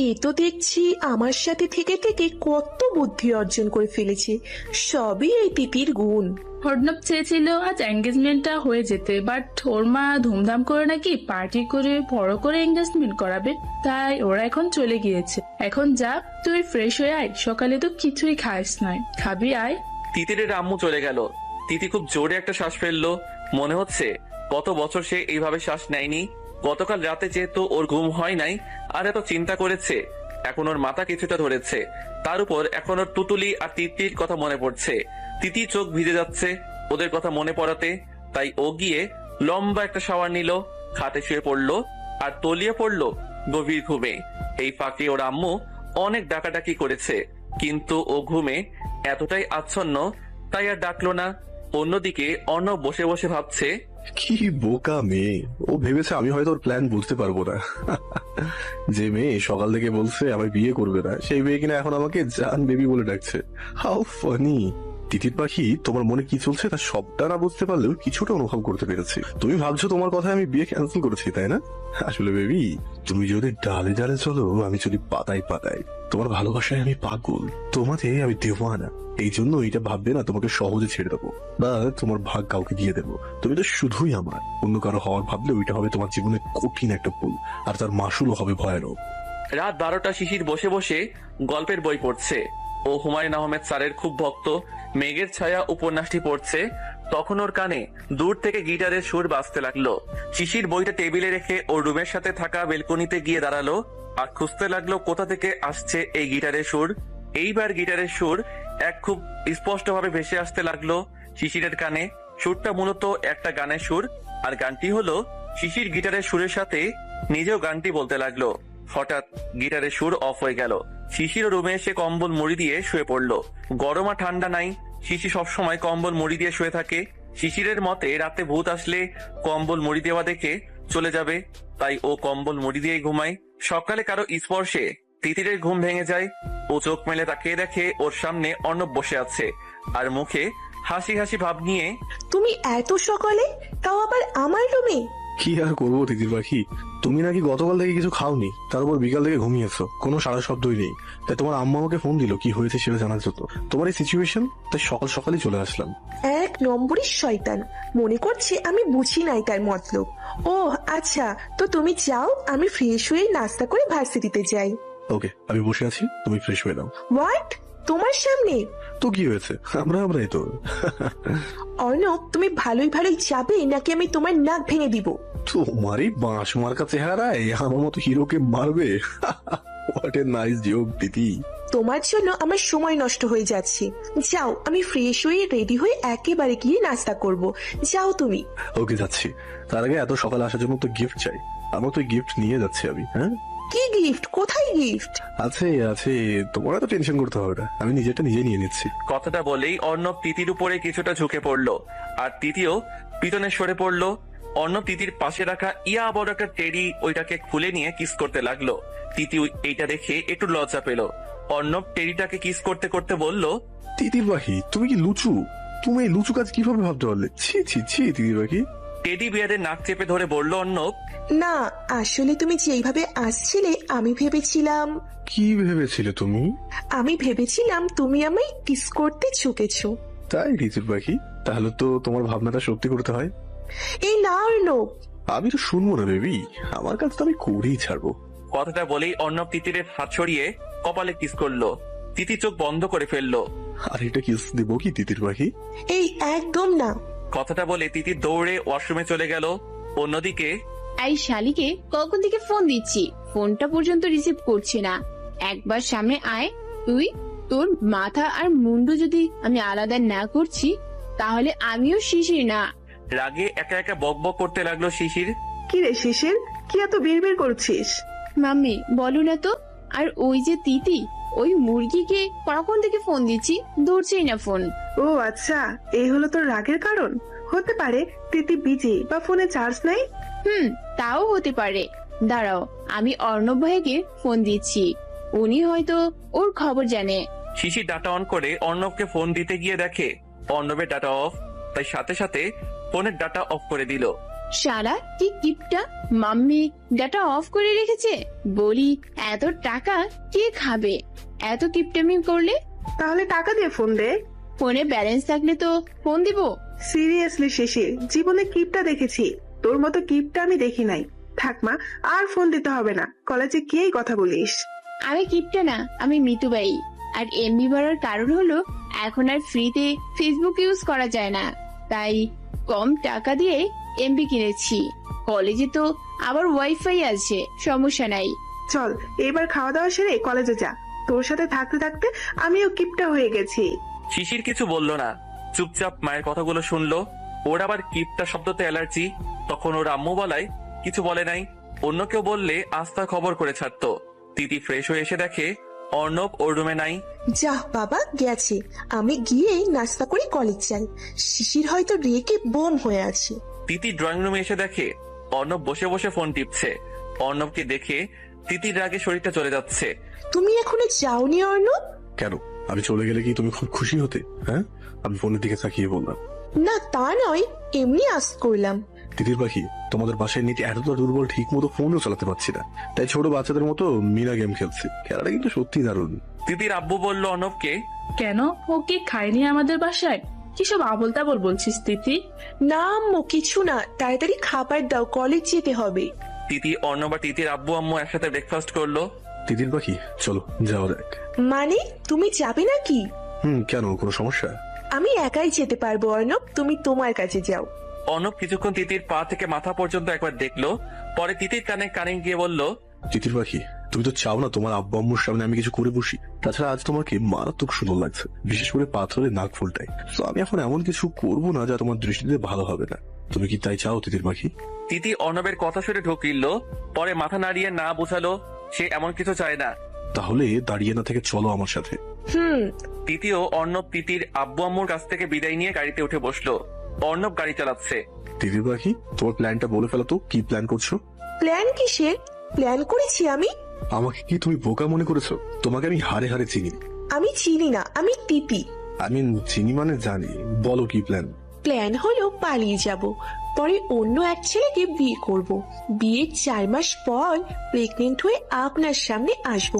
এ তো দেখছি আমার সাথে থেকে থেকে কত বুদ্ধি অর্জন করে ফেলেছে, সবই এই তিতির গুণ। অর্ণব চেয়েছিল আজ এঙ্গেজমেন্টটা হয়ে যেতে, বাট ওর মা ধুমধাম করে নাকি পার্টি করে বড় করে এঙ্গেজমেন্ট করাবে, তাই ওরা এখন চলে গিয়েছে। এখন যা, তুই ফ্রেশ হয়ে আয়, সকালে তো কিছুই খাস নাই, খাবি আয়। তিতিরের আম্মু চলে গেল। তিতি খুব জোরে একটা শ্বাস ফেললো, মনে হচ্ছে কত বছর সে এইভাবে শ্বাস নেয়নি। গতকাল রাতে যেহেতু ওর ঘুম হয় নাই আর এত চিন্তা করেছে, এখন ওর মাথা কিছুটা ধরেছে, তার উপর এখন ওর তুতুলি আর তিতির কথা মনে পড়ছে। তিতি চোখ ভিজে যাচ্ছে ওদের কথা মনে পড়াতে, তাই ও গিয়ে লম্বা একটা শাওয়ার নিল, খাটে শুয়ে পড়লো আর তলিয়ে পড়লো গভীর ঘুমে। এই ফাঁকে ওর আম্মু অনেক ডাকাডাকি করেছে, কিন্তু ও ঘুমে এতটাই আচ্ছন্ন তাই আর ডাকলো না। অন্যদিকে অর্ণব বসে বসে ভাবছে, কি বোকা মেয়ে, ও ভেবেছে আমি হয়তো ওর প্ল্যান বুঝতে পারবো না। যে মেয়ে সকাল থেকে বলছে আমায় বিয়ে করবে না, সেই মেয়ে কিনা এখন আমাকে জান বেবি বলে ডাকছে। How funny! তিতির পাখি, তোমার মনে কি চলছে তা সবটা না বুঝতে পারলেও কিছুটা অনুভব করতে পেরেছি। তুমি ভাবছো তোমার কথায় আমি বিয়ে ক্যান্সেল করেছি, তাই না? আসলে বেবি, তুমি যদি ডালে ডালে চলো, আমি যদি পাতায় পাতায়। তোমার ভালোবাসায় আমি পাগল, তোমাতে আমি দেওয়ানা। এই জন্য এটা ভাববে না তোমাকে সহজে ছেড়ে দেবো বা তোমার ভাগ কাউকে দিয়ে দেবো। তুমি তো শুধুই আমার, অন্য কারো হওয়ার ভাবলে ওইটা হবে তোমার জীবনে কঠিন একটা ভুল, আর তার মাসুলও হবে ভয়ানক। রাত 12টা শিশির বসে বসে গল্পের বই পড়ছে। ও হুমায়ুন আহমেদ স্যারের খুব ভক্ত। মেঘের ছায়া উপন্যাসটি পড়ছে, তখন ওর কানে দূর থেকে গিটারের সুর বাজতে লাগলো। শিশির বইটা টেবিলে রেখে ওর রুমের সাথে থাকা বেলকনিতে গিয়ে দাঁড়ালো আর খুঁজতে লাগলো কোথা থেকে আসছে এই গিটারের সুর। এইবার গিটারের সুর এক খুব স্পষ্টভাবে ভেসে আসতে লাগলো শিশিরের কানে। সুরটা মূলত একটা গানের সুর, আর গানটি হলো শিশির গিটারের সুরের সাথে নিজেও গানটি বলতে লাগলো। হঠাৎ গিটারের সুর অফ হয়ে গেল। শিশির রুমে এসে কম্বল মুড়ি দিয়ে শুয়ে পড়লো। গরম আর ঠান্ডা নাই, শিশির সবসময় কম্বল মুড়ি দিয়ে শুয়ে থাকে। শিশিরের মতে রাতে ভূত আসলে কম্বল মুড়ি দেওয়া দেখে চলে যাবে, তাই ও কম্বল মুড়ি দিয়েই ঘুমায়। সকালে কারো স্পর্শে তিতিরের ঘুম ভেঙে যায়। ও চোখ মেলে তাকিয়ে দেখে ওর সামনে অর্ণব বসে আছে আর মুখে হাসি হাসি ভাব নিয়ে। তুমি এত সকালে, তাও আবার আমার রুমে? কি আর করবো তিতির পাখি, তুমি নাকি গতকাল থেকে কিছু খাওনি, তার উপর বিকাল থেকে ঘুমিয়েছো, কোনো সারা শব্দই নেই। তাই তোমার আম্মা আমাকে ফোন দিল কি হয়েছে সেটা জানার জন্য। তোমার এই সিচুয়েশন, তাই সকাল সকালই চলে আসলাম। এক নম্বরের শয়তান, মনে করছে আমি বুঝি নাই তার মতলব। ও আচ্ছা, তো তুমি যাও, আমি ফ্রেশ হয়ে নাস্তা করে ভার্সিটিতে যাই। ওকে, আমি বসে আছি, তুমি ফ্রেশ হয়ে নাও। হোয়াট? তোমার সামনে? তো কি হয়েছে, আমরাই তো। অর্ণব, তুমি ভালোই ভালোই যাবে নাকি আমি তোমার নাক ভেঙে দিব? তোমার এই বাঁশ মার্কা চেহারায় আমার মতো হিরোকে মারবে? হোয়াট এ নাইস জোক দিদি। তোমার জন্য আমার সময় নষ্ট হয়ে যাচ্ছে। যাও, আমি ফ্রেশ হয়ে রেডি হয়ে একেবারে গিয়ে নাস্তা করব। যাও তুমি। ওকে, যাচ্ছি। তার আগে এত সকালে আসার জন্য তো গিফট চাই। আমার তো গিফট নিয়ে যাচ্ছি আমি। হ্যাঁ, কি গিফট? কোথায় গিফট? আছে আছে, তোমার এত টেনশন করতে হবে না, আমি নিজেরটা নিজে নিয়ে নিচ্ছি। কথাটা বলেই অর্ণব তিতির উপরে কিছুটা ঝুঁকে পড়লো, আর তিতিও পিছনে সরে পড়লো। অর্ণব তিতির পাশে রাখা ইয়া বড় একটা টেডি ওইটাকে খুলে নিয়ে কিস করতে লাগলো। তিতি এইটা দেখে একটু লজ্জা পেল। অর্ণব টেডিটাকে কিস করতে করতে বলল, তিতির পাখি, তুমি কি লুচু? তুমি এই লুচু কাজ কিভাবে ভাবতে পারলে? ছি ছি ছি, তিতির পাখি। টেডি বিয়ারের নাক চেপে ধরে বলল অর্ণব, না, আসলে তুমি যেইভাবে আসছিলে আমি ভেবেছিলাম কি ভেবেছিলে তুমি? আমি ভেবেছিলাম তুমি আমায় কিস করতে ঝুঁকেছো। তাই তিতির পাখি? তাহলে তো তোমার ভাবনাটা সত্যি করতে হয়। এই না অর্ণব। আমি তো শুনবো না বেবি, আমার কাজ তো আমি করেই ছাড়বো। কথাটা বলেই অর্ণব তিতিরের হাত সরিয়ে কপালে কিস করলো। তিতি চোখ বন্ধ করে ফেললো। আর এটা কিস দেবো কি তিতির পাখি? এই একদম না। কথাটা বলে তিতি দৌড়ে ওয়াশরুমে চলে গেল। অন্যদিকে এই শালিকে কখন থেকে ফোন দিচ্ছি, ফোনটা পর্যন্ত রিসিভ করছে না। একবার সামনে আয় তুই। তোর মাথা আর মুন্ডু যদি আমি আলাদা না করছি তাহলে আমিও শিশির না। রাগে একা একা বকবক করতে লাগলো শিশির। কি রে শিশির, কি এত বিড়বিড় করছিস? মাম্মি বলো না তো। আর ওই যে তিতি, ওই মুরগিকে কখন থেকে ফোন দিচ্ছি, ধরছেই না ফোন। ও আচ্ছা, এই হলো তোর রাগের কারণ। হতে পারে তিতি বিজি বা ফোনে চার্জ নাই। তাও হতে পারে। দাঁড়াও, আমি অর্ণব ভাইকে ফোন দিচ্ছি, উনি হয়তো ওর খবর জানে। শিশির ডাটা অন করে অর্ণবকে ফোন দিতে গিয়ে দেখে অর্ণবের ডাটা অফ, তাই সাথে সাথে ফোনের ডাটা অফ করে দিল। শালা কি কিপটা, মাম্মি ডাটা অফ করে রেখেছে। বলি এত টাকা কে খাবে এত কিপটামি করলে? তাহলে টাকা দিয়ে ফোন দে। ফোনে ব্যালেন্স থাকলে তো ফোন দিব। সিরিয়াসলি শিশির, জীবনে কিপটা দেখেছি, তোর মতো কিপটা আমি দেখি নাই। থাক মা, আর ফোন দিতে হবে না, কলেজে গিয়েই কথা বলিস। আমি কিপটা না, আমি মিতুবাই। আর এমবি বাড়ার কারণ হলো এখন আর ফ্রিতে ফেসবুক ইউজ করা যায় না, তাই কম টাকা দিয়ে এমবি কিনেছি। কলেজে তো আবার ওয়াইফাই আছে, সমস্যা নাই। চল এবার খাওয়া দাওয়া সেরে কলেজে যা। তোর সাথে থাকতে থাকতে আমিও কিপটা হয়ে গেছি। শিশির কিছু বলল না, চুপচাপ মায়ের কথাগুলো শুনলো। ওর আবার কিপটা শব্দতে অ্যালার্জি, তখন ওর আম্মু বলায় কিছু বলে নাই। অন্য কেউ বললে আস্থা খবর করে ছাড়তো। তিতি ফ্রেশ হয়ে এসে দেখে অর্ণব ওর রুমে নাই। যাহ বাবা, গেছে। আমি গিয়ে নাস্তা করে কলেজ যাই। শিশির হয়তো রেগে বোম হয়ে আছে। তিতি ড্রয়িং রুমে এসে দেখে অর্ণব বসে বসে ফোন টিপছে। অর্ণবকে দেখে তিতির রাগে শরীরটা চলে যাচ্ছে। তুমি এখনো যাওনি অর্ণব? কেন, আমি চলে গেলে কি তুমি খুব খুশি হতে? হ্যাঁ, আমি ফোনের দিকে তাকিয়ে বললাম। না তা নয়, এমনি আস করলাম। তিতির পাখি, তোমাদের বাসায় নেট এতটা দুর্বল, ঠিক মতো ফোনও চালাতে পারছি না, তাই ছোট বাচ্চাদের মতো মিনা গেম খেলছি। খেলাটা কিন্তু সত্যি দারুণ। তিতির আব্বু বলল অর্ণবকে, কেন, ও কি খায়নি আমাদের বাসায়? কিসব আবল তাবল বলছিস তিতি? না আম্মু, কিছু না, তাড়াতাড়ি খাবার দাও, কলেজ যেতে হবে। তিতি অর্ণব আর তিতির আব্বু আম্মু একসাথে ব্রেকফাস্ট করলো। তিতির পাখি, চলো যাওয়া যাক। মানে তুমি যাবে নাকি? কেন, কোনো সমস্যা? আমি একাই যেতে পারবো অর্ণব, তুমি তোমার কাছে যাও। অর্ণব কিছুক্ষণ তিতির পা থেকে মাথা পর্যন্ত একবার দেখলো, পরে তিতির কানে কানে গিয়ে বলল, তিতির পাখি, তুমি তো চাও না তোমার আব্বু আম্মুর সামনে আমি কিছু করে বসি। তাছাড়া আজ তোমাকে মারাত্মক সুন্দর লাগছে, বিশেষ করে পাথরের নাক ফুলটাই। তো আমি এখন এমন কিছু করবো না যা তোমার দৃষ্টিতে ভালো হবে না। তুমি কি তাই চাও তিতির পাখি? তিতি অর্ণবের কথা শুনে ঢোকিল, পরে মাথা নাড়িয়ে না বোঝালো সে এমন কিছু চায় না। তাহলে দাঁড়িয়ে না থেকে চলো আমার সাথে। তৃতীয় অর্ণব তিতির আব্বু আম্মুর কাছ থেকে বিদায় নিয়ে গাড়িতে উঠে বসলো। অর্ণব গাড়ি চালাচ্ছে। তিতির পাখি, তোমার প্ল্যানটা বলে ফেলো তো, কি প্ল্যান করছো? প্ল্যান কিসের? প্ল্যান করেছি আমি। আমাকে কি তুমি বোকা মনে করেছো? তোমাকে আমি হারে হারে চিনি। আমি চিনি না, আমি তিতি। আমি চিনি মানে জানি, বলো কি প্ল্যান? প্ল্যান হলো পালিয়ে যাব, পরে অন্য এক ছেলেকে বিয়ে করব। বিয়ের 4 মাস পর প্রেগনেন্ট হয়ে আপনার সামনে আসব।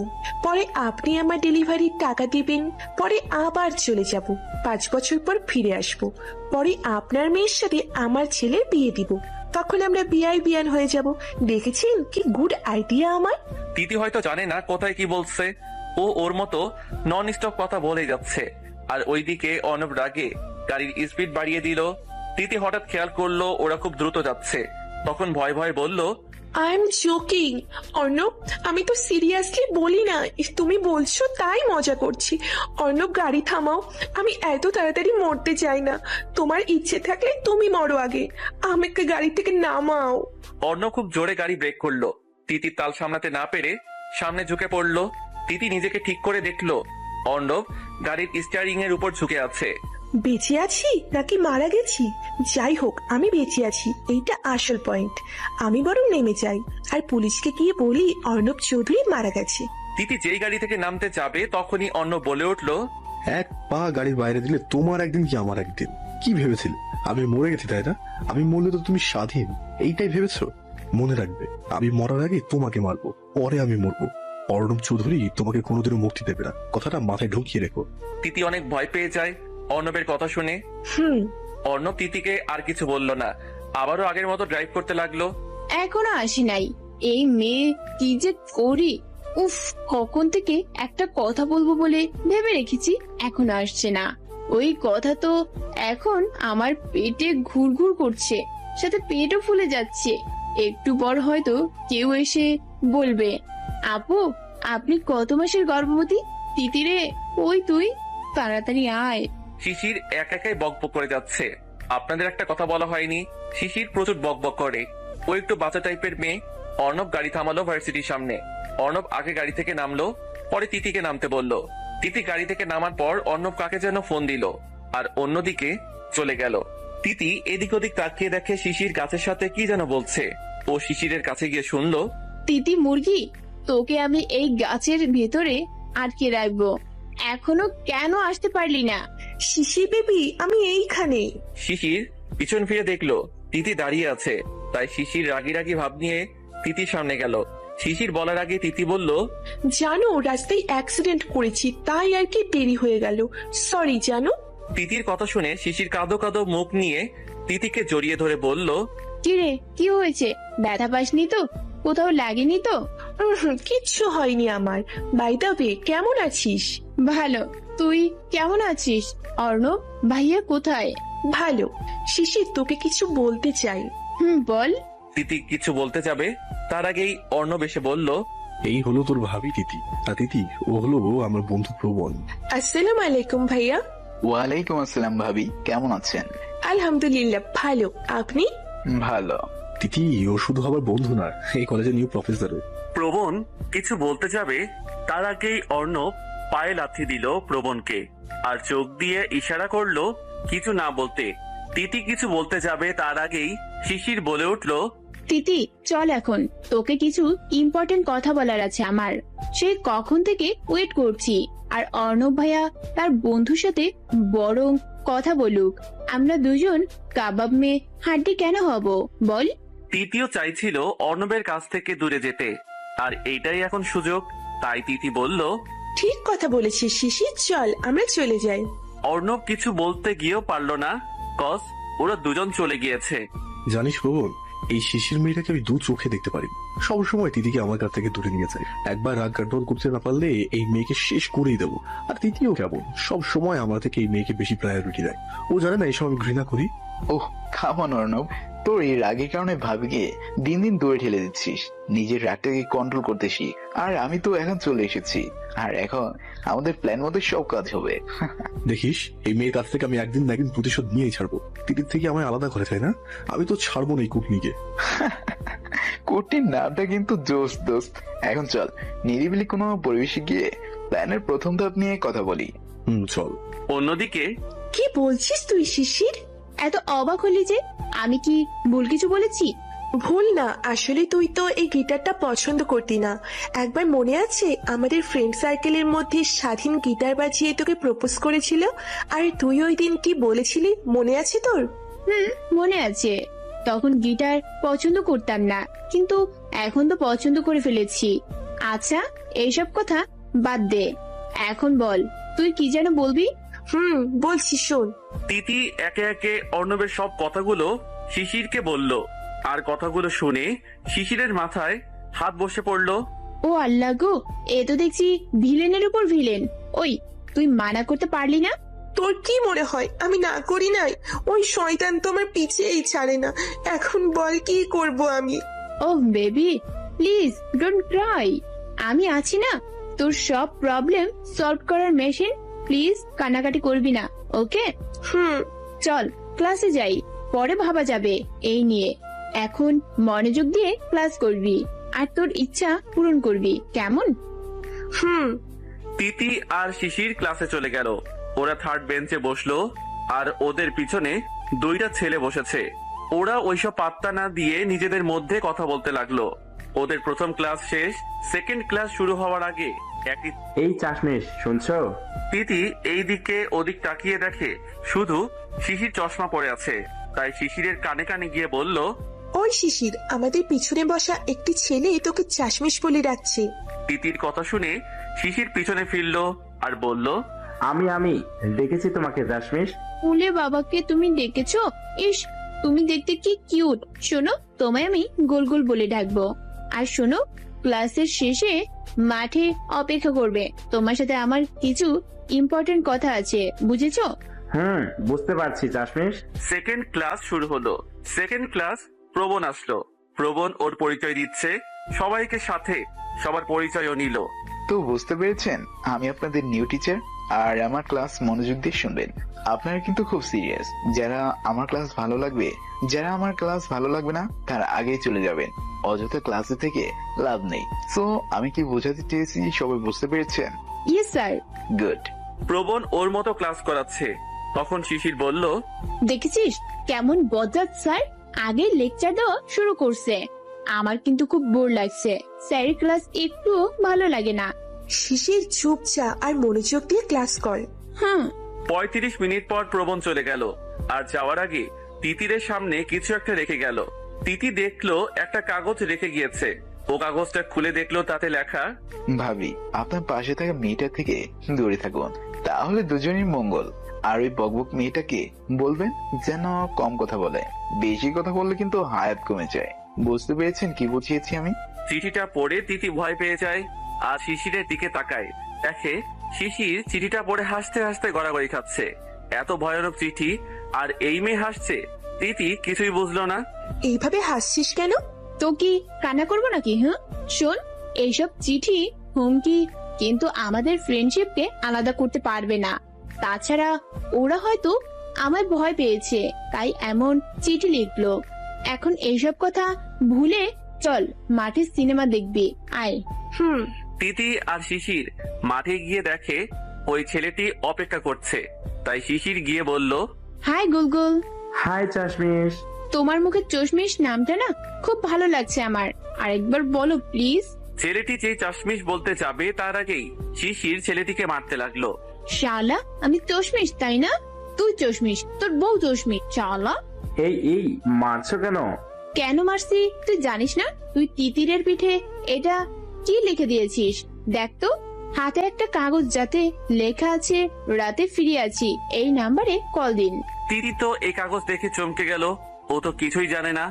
পরে আপনি আমার ডেলিভারির টাকা দিবেন। পরে আবার চলে যাব, 5 বছর পর ফিরে আসব। পরে আপনার মেয়ের সাথে আমার ছেলের বিয়ে দিব। তখন আমরা বিয়ায় বিয়ান হয়ে যাব। দেখেছেন কি গুড আইডিয়া আমার? তিতি হয়তো জানে না কোথায় কি বলছে। ও ওর মতো নন স্টপ কথা বলে যাচ্ছে, আর ওইদিকে অর্ণব রাগে গাড়ির স্পিড বাড়িয়ে দিল। তিতি হঠাৎ খেয়াল করলো ওরা খুব দ্রুত যাচ্ছে, তখন ভয় ভয় বলল, আই এম জোকিং। অর্ণব, আমি তো সিরিয়াসলি বলি না, তুমি বলছো তাই মজা করছি। অর্ণব, গাড়ি থামাও, আমি এত তাড়াতাড়ি মরতে চাই না। তোমার ইচ্ছে থাকলে তুমি মরো আগে, আমাকে গাড়ি থেকে নামাও। অর্ণব খুব জোরে গাড়ি ব্রেক করলো। তিতির তাল সামলাতে না পেরে সামনে ঝুঁকে পড়লো। তিতি নিজেকে ঠিক করে দেখলো অর্ণব গাড়ির স্টিয়ারিং এর উপর ঝুঁকে আছে। বেঁচে আছি নাকি মারা গেছি? যাই হোক, আমি বেঁচে আছি, এইটা আসল পয়েন্ট। আমি বরং নেমে যাই আর পুলিশকে গিয়ে বলি অর্ণব চৌধুরী মারা গেছে। তিতি যেই গাড়ি থেকে নামতে যাবে তখনই অর্ণব বলে উঠলো, এক পা গাড়ির বাইরে দিলে তোমার একদিন কি আমার একদিন। কি ভেবেছিলে আমি মরে গেছি তাই না? আমি মরলে তো তুমি স্বাধীন, এইটাই ভেবেছো? মনে রাখবে, আমি মরার আগে তোমাকে মারবো, পরে আমি মরবো। অর্ণব চৌধুরী তোমাকে কোনোদিনও মুক্তি দেবে না, কথাটা মাথায় ঢুকিয়ে রেখো। তিতি অনেক ভয় পেয়ে যায় অর্ণবের কথা শুনে। অর্ণব তিতিকে আর কিছু বলল না, আবারও আগের মতো ড্রাইভ করতে লাগলো। এখনো আসি নাই, এই মেয়ে কি যে করি। উফ, কখন থেকে একটা কথা বলবো বলে ভেবে রেখেছি, এখনো আসছে না। ওই কথা তো এখন আমার পেটে ঘুরঘুর করছে, সাথে পেটও ফুলে যাচ্ছে। একটু পর হয়তো কেউ এসে বলবে, আপু আপনি কত মাসের গর্ভবতী? তিতিরে, ওই তুই তাড়াতাড়ি আয়। শিশির এক একাই বকবক করে যাচ্ছে। আপনাদের একটা কথা বলা হয়নি, শিশির প্রচুর বকবক করে। ও একটু বাচ্চা টাইপের মেয়ে। অর্ণব গাড়ি থামালো ভার্সিটির সামনে। অর্ণব আগে গাড়ি থেকে নামলো, পরে তিতিকে নামতে বললো। তিতি গাড়ি থেকে নামার পর অর্ণব কাকে যেন ফোন দিল আর অন্যদিকে চলে গেল। তিতি এদিক ওদিক তাকিয়ে দেখে শিশির গাছের সাথে কি যেন বলছে। ও শিশিরের কাছে গিয়ে শুনলো, তিতি মুরগি, তোকে আমি এই গাছের ভেতরে আটকে রাখবো, এখনো কেন আসতে পারলি না? শিশির বেবি, আমি এইখানে। শিশির পিছন ফিরে দেখলো তিতি দাঁড়িয়ে আছে। তাই শিশির রাগি রাগি ভাব নিয়ে তিতির সামনে গেল। শিশির বলার আগে তিতি বলল, জানো রাস্তায় অ্যাক্সিডেন্ট করেছি, তাই আর কি দেরি হয়ে গেল, সরি জানো। তিতির কথা শুনে শিশির কাঁদো কাঁদো মুখ নিয়ে তিতিকে জড়িয়ে ধরে বলল, কিরে, কি হয়েছে? ব্যথা পাসনি তো? কোথাও লাগেনি তো? কিচ্ছু হয়নি আমার। বাই দ্য ওয়ে, কেমন আছিস? ভালো, তুই কেমন আছিস? অর্ণব ভাইয়া কোথায়? ভালো। শিশির, তোকে কিছু বলতে চাই। বল। তিতি কিছু বলতে যাবে তার আগেই অর্ণব এসে বলল, এই হলো তোর ভাবি তিতি। আর তিতি, ও হলো আমার বন্ধু প্রবণ। আসসালামু আলাইকুম ভাইয়া। ওয়ালাইকুম আসসালাম ভাবি, কেমন আছেন? আলহামদুলিল্লাহ ভালো, আপনি? ভালো। তিতি ও শুধু আমার বন্ধু না, এই কলেজের নিউ প্রফেসর। প্রবণ কিছু বলতে যাবে তার আগেই অর্ণব পায়ে লাথি দিল প্রবণকে আর চোখ দিয়ে ইশারা করলো কিছু না বলতে। তিতি কিছু বলতে যাবে তার আগেই শিশির বলে উঠল, তিতি চল এখন, তোকে কিছু ইম্পর্টেন্ট কথা বলার আছে আমার। সেই কখন থেকে ওয়েট করছি। আর অর্ণব ভাইয়া তার বন্ধুর সাথে বরং কথা বলুক, আমরা দুজন কাবাব মেয়ে হাড্ডি কেন হব বল? তিতিও চাইছিল অর্ণবের কাছ থেকে দূরে যেতে, আর এইটাই এখন সুযোগ। তাই তিতি বলল, ঠিক কথা বলেছিস শিশির, চল আমরা চলে যাই। অর্ণব কিছু বলতে গিয়েও পারল না, কজ ওরা দুজন চলে গিয়েছে। জানিস প্রবণ, এই শিশির মেয়েটাকে আমি দু চোখে দেখতে পারি। সবসময় তিতিকে আমার কাছ থেকে দূরে নিয়ে যায়। একবার রাগ কন্ট্রোল করতে না পারলে এই মেয়েকে শেষ করেই দেবো। আর তিতিও কেমন, সব সময় আমার থেকে এই মেয়েকে বেশি প্রায়োরিটি দেয়। ও জানে না এইসব আমি ঘৃণা করি। ওহ কামন অর্ণব, তোর এই রাগের কারণে ভাবিকে দিন দিন দূরে ঠেলে দিচ্ছিস। নিজের রাগটাকে কন্ট্রোল করতে শিখ। আর আমি তো এখন চলে এসেছি, আর এখন আমাদের প্ল্যান মতো সব কাজ হবে। দেখিস, এই মেয়ের কাছ থেকে আমি একদিন না একদিন প্রতিশোধ নিয়েই ছাড়বো। তিতির থেকে আমায় আলাদা করে, তাই না? আমি তো ছাড়বো না এই কুটনিকে। কোটির নামটা কিন্তু জোস দোস্ত। এখন চল নিরিবিলি কোনো পরিবেশে গিয়ে প্ল্যানের প্রথম ধাপ নিয়ে কথা বলি। চল। অন্যদিকে, কি বলছিস তুই শিশির? এত অবাক হলি যে? আমি কি ভুল কিছু বলেছি? ভুল না, আসলে তুই তো এই গিটারটা পছন্দ করতি না। একবার মনে আছে আমাদের ফ্রেন্ড সার্কেলের মধ্যে স্বাধীন গিটার বাজিয়ে তোকে প্রপোজ করেছিল, আর তুই ওই দিন কি বলেছিলি মনে আছে তোর? মনে আছে। তখন গিটার পছন্দ করতাম না, কিন্তু এখন তো পছন্দ করে ফেলেছি। আচ্ছা, এইসব কথা বাদ দে, এখন বল তুই কি যেন বলবি? বলছি শোন। তিতি একে একে অর্ণবের সব কথাগুলো শিশিরকে বলল। আর কথাগুলো শুনে শিশিরের মাথায় হাত বসে পড়লো। ও আল্লাহ গো, এ তো দেখছি ভিলেনের উপর ভিলেন। ওই তুই মানা করতে পারলি না? তোর কি মনে হয় আমি না করি নাই? ওই শয়তান তো আমার পিছেই ছাড়ে না। এখন বল কি করব আমি? ও বেবি, প্লিজ ডোন্ট ক্রাই। আমি আছি না, তোর সব প্রবলেম সলভ করার মেশিন। প্লিজ কান্নাকাটি করবি না, ওকে? চল ক্লাসে যাই, পরে ভাবা যাবে এই নিয়ে। এখন মনোযোগ দিয়ে ক্লাস করবি আর তোর ইচ্ছা পূরণ করবি, কেমন? তিতি আর শিশির ক্লাসে চলে গেল। ওরা থার্ড বেঞ্চে বসলো আর ওদের পিছনে দুইটা ছেলে বসেছে। ওরা ওইসব পাত্তা না দিয়ে নিজেদের মধ্যে কথা বলতে লাগলো। ওদের প্রথম ক্লাস শেষ, সেকেন্ড ক্লাস শুরু হওয়ার আগে একই এই চাশমিশ, শুনছো? তিতি এই দিকে ওদিক তাকিয়ে দেখে শুধু শিশির চশমা পরে আছে। তাই শিশিরের কানে কানে গিয়ে বলল, ওই শিশির, আমাদের পিছনে বসা একটি ছেলে তোকে চাশমিশ বলে ডাকছে। তিতির কথা শুনে শিশির পিছনে ফিরলো আর বলল, আমি দেখেছি তোমাকে চাশমিশ। উলে বাবাকে তুমি ডেকেছো? ইস, তুমি দেখতে কি কিউট। শোনো, তোমায় আমি গোল গোল বলে ডাকবো। আর শোনো, ক্লাসের শেষে মাঠে অপেক্ষা করবে। তোমার সাথে আমার কিছু ইম্পর্টেন্ট কথা আছে, বুঝেছো? বুঝতে পারছি চাশমিশ। সেকেন্ড ক্লাস শুরু হলো। সেকেন্ড ক্লাস প্রবণ আসলো। প্রবণ ওর পরিচয় দিচ্ছে সবাইকে, সাথে সবার পরিচয়ও নিল। তো বুঝতে পেরেছেন, আমি আপনাদের নিউ টিচার আর আমার ক্লাস মনোযোগ দিয়ে শুনবেন। আপনারা কিন্তু খুব সিরিয়াস। যারা আমার ক্লাস ভালো লাগবে, যারা আমার ক্লাস ভালো লাগবে না, তারা আগেই চলে যাবেন। অযথা ক্লাসে থেকে লাভ নেই। সো আমি কি বোঝাতে চেয়েছি সবাই বুঝতে পেরেছেন? Yes sir. গুড। প্রবণ ওর মতো ক্লাস করাচ্ছে। তখন শিশির বলল, দেখেছিস কেমন বদলাত স্যার, আগে লেকচার দেওয়া শুরু করছে। আমার কিন্তু খুব বোর লাগছে, স্যারের ক্লাস একটু ভালো লাগে না। শিশির চুপচাপ আর মনোযোগ দিয়ে ক্লাস কর। 35 মিনিট পর প্রবণ চলে গেল। আর যাওয়ার আগে তিতিরের সামনে কিছু একটা রেখে গেল। তিতি দেখলো একটা কাগজ রেখে গিয়েছে। ও কাগজটা খুলে দেখলো তাতে লেখা, ভাবি, আপনার পাশে থাকা মেয়েটা থেকে দূরে থাকুন, তাহলে দুজনের মঙ্গল। আর ওই বকবক মেয়েটাকে বলবেন যেন কম কথা বলে। বেশি কথা বললে কিন্তু হায়াত কমে যায়। বুঝতে পেরেছেন কি বুঝিয়েছি আমি? চিঠিটা পড়ে তিতি ভয় পেয়ে যায় আর শিশিরের দিকে তাকায়। দেখে শিশির চিঠিটা পড়ে হাসতে হাসতে গড়াগড়ি খাচ্ছে। এত ভয়ানক চিঠি আর এই মেয়ে হাসছে। তিতি কিছুই বুঝলো না। এইভাবে হাসছিস কেন? তো কি কান্না করবো নাকি? শোন, এইসব চিঠি হুমকি কিন্তু আমাদের ফ্রেন্ডশিপকে আলাদা করতে পারবে না। তাছাড়া ওরা হয়তো আমার ভয় পেয়েছে, তাই এমন চিঠি লিখলো। এখন এইসব কথা ভুলে চল মাঠে সিনেমা দেখবি, আয়। তিতি আর শিশির মাঠে গিয়ে দেখে ওই ছেলেটি অপেক্ষা করছে। তাই শিশির গিয়ে বলল, হাই গুলগুল। হাই চাশমিশ। তোমার মুখে চশমিশ নামটা না খুব ভালো লাগছে আমার, আরেকবার বলো প্লিজ। ছেলেটি যে চাশমিশ বলতে যাবে তার আগেই শিশির ছেলেটিকে মারতে লাগলো। শালা, আমি চশমিশ তাই না? তুই চশমিশ, তোর বউ চশমিশ, শালা। এই মারছো কেন? কেন মারছি তুই জানিস না? তুই তিতিরের পিঠে এটা কি লিখে দিয়েছিস? দেখ তো, হাতে একটা কাগজ যাতে লেখা আছে রাতে ফিরে আছি, এই নাম্বারে কল দিন। তিতি তো এই কাগজ দেখে চমকে গেল। ও তো কিছুই জানে না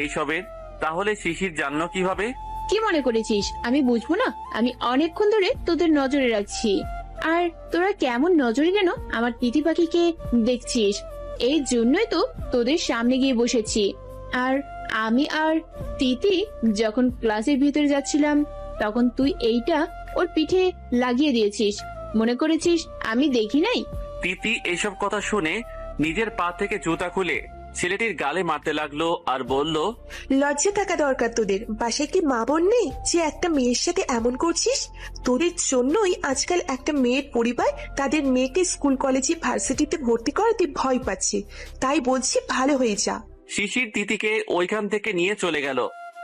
এইসবের। তাহলে শিশির জানলো কিভাবে? কি মনে করেছিস আমি বুঝবো না? আমি অনেকক্ষণ ধরে তোদের নজরে রাখছি, আর তোরা কেমন নজরে যেন আমার তিতি পাখিকে দেখছিস। এই জন্যই তো তোদের সামনে গিয়ে বসেছি। আর আমি আর তিতি যখন ক্লাসের ভিতরে যাচ্ছিলাম, তখন তুই এইটা ওর পিঠে লাগিয়ে দিয়েছিস। মনে করেছিস আমি দেখি নাই? তিতি এইসব কথা শুনে নিজের পা থেকে জুতা খুলে ছেলেটির গালে মারতে লাগলো আর বলল, লজ্জা থাকা দরকার তোদের। বাসায় কি মা বোন নেই যে একটা মেয়ের সাথে এমন করছিস? তোদের জন্যই আজকাল একটা মেয়ের পরিবার তাদের মেয়েকে স্কুল কলেজে ভার্সিটিতে ভর্তি করাতে ভয় পাচ্ছে। তাই বলছি ভালো হয়ে যা। শিশির তিতিকে ওইখান থেকে নিয়ে চলে গেল।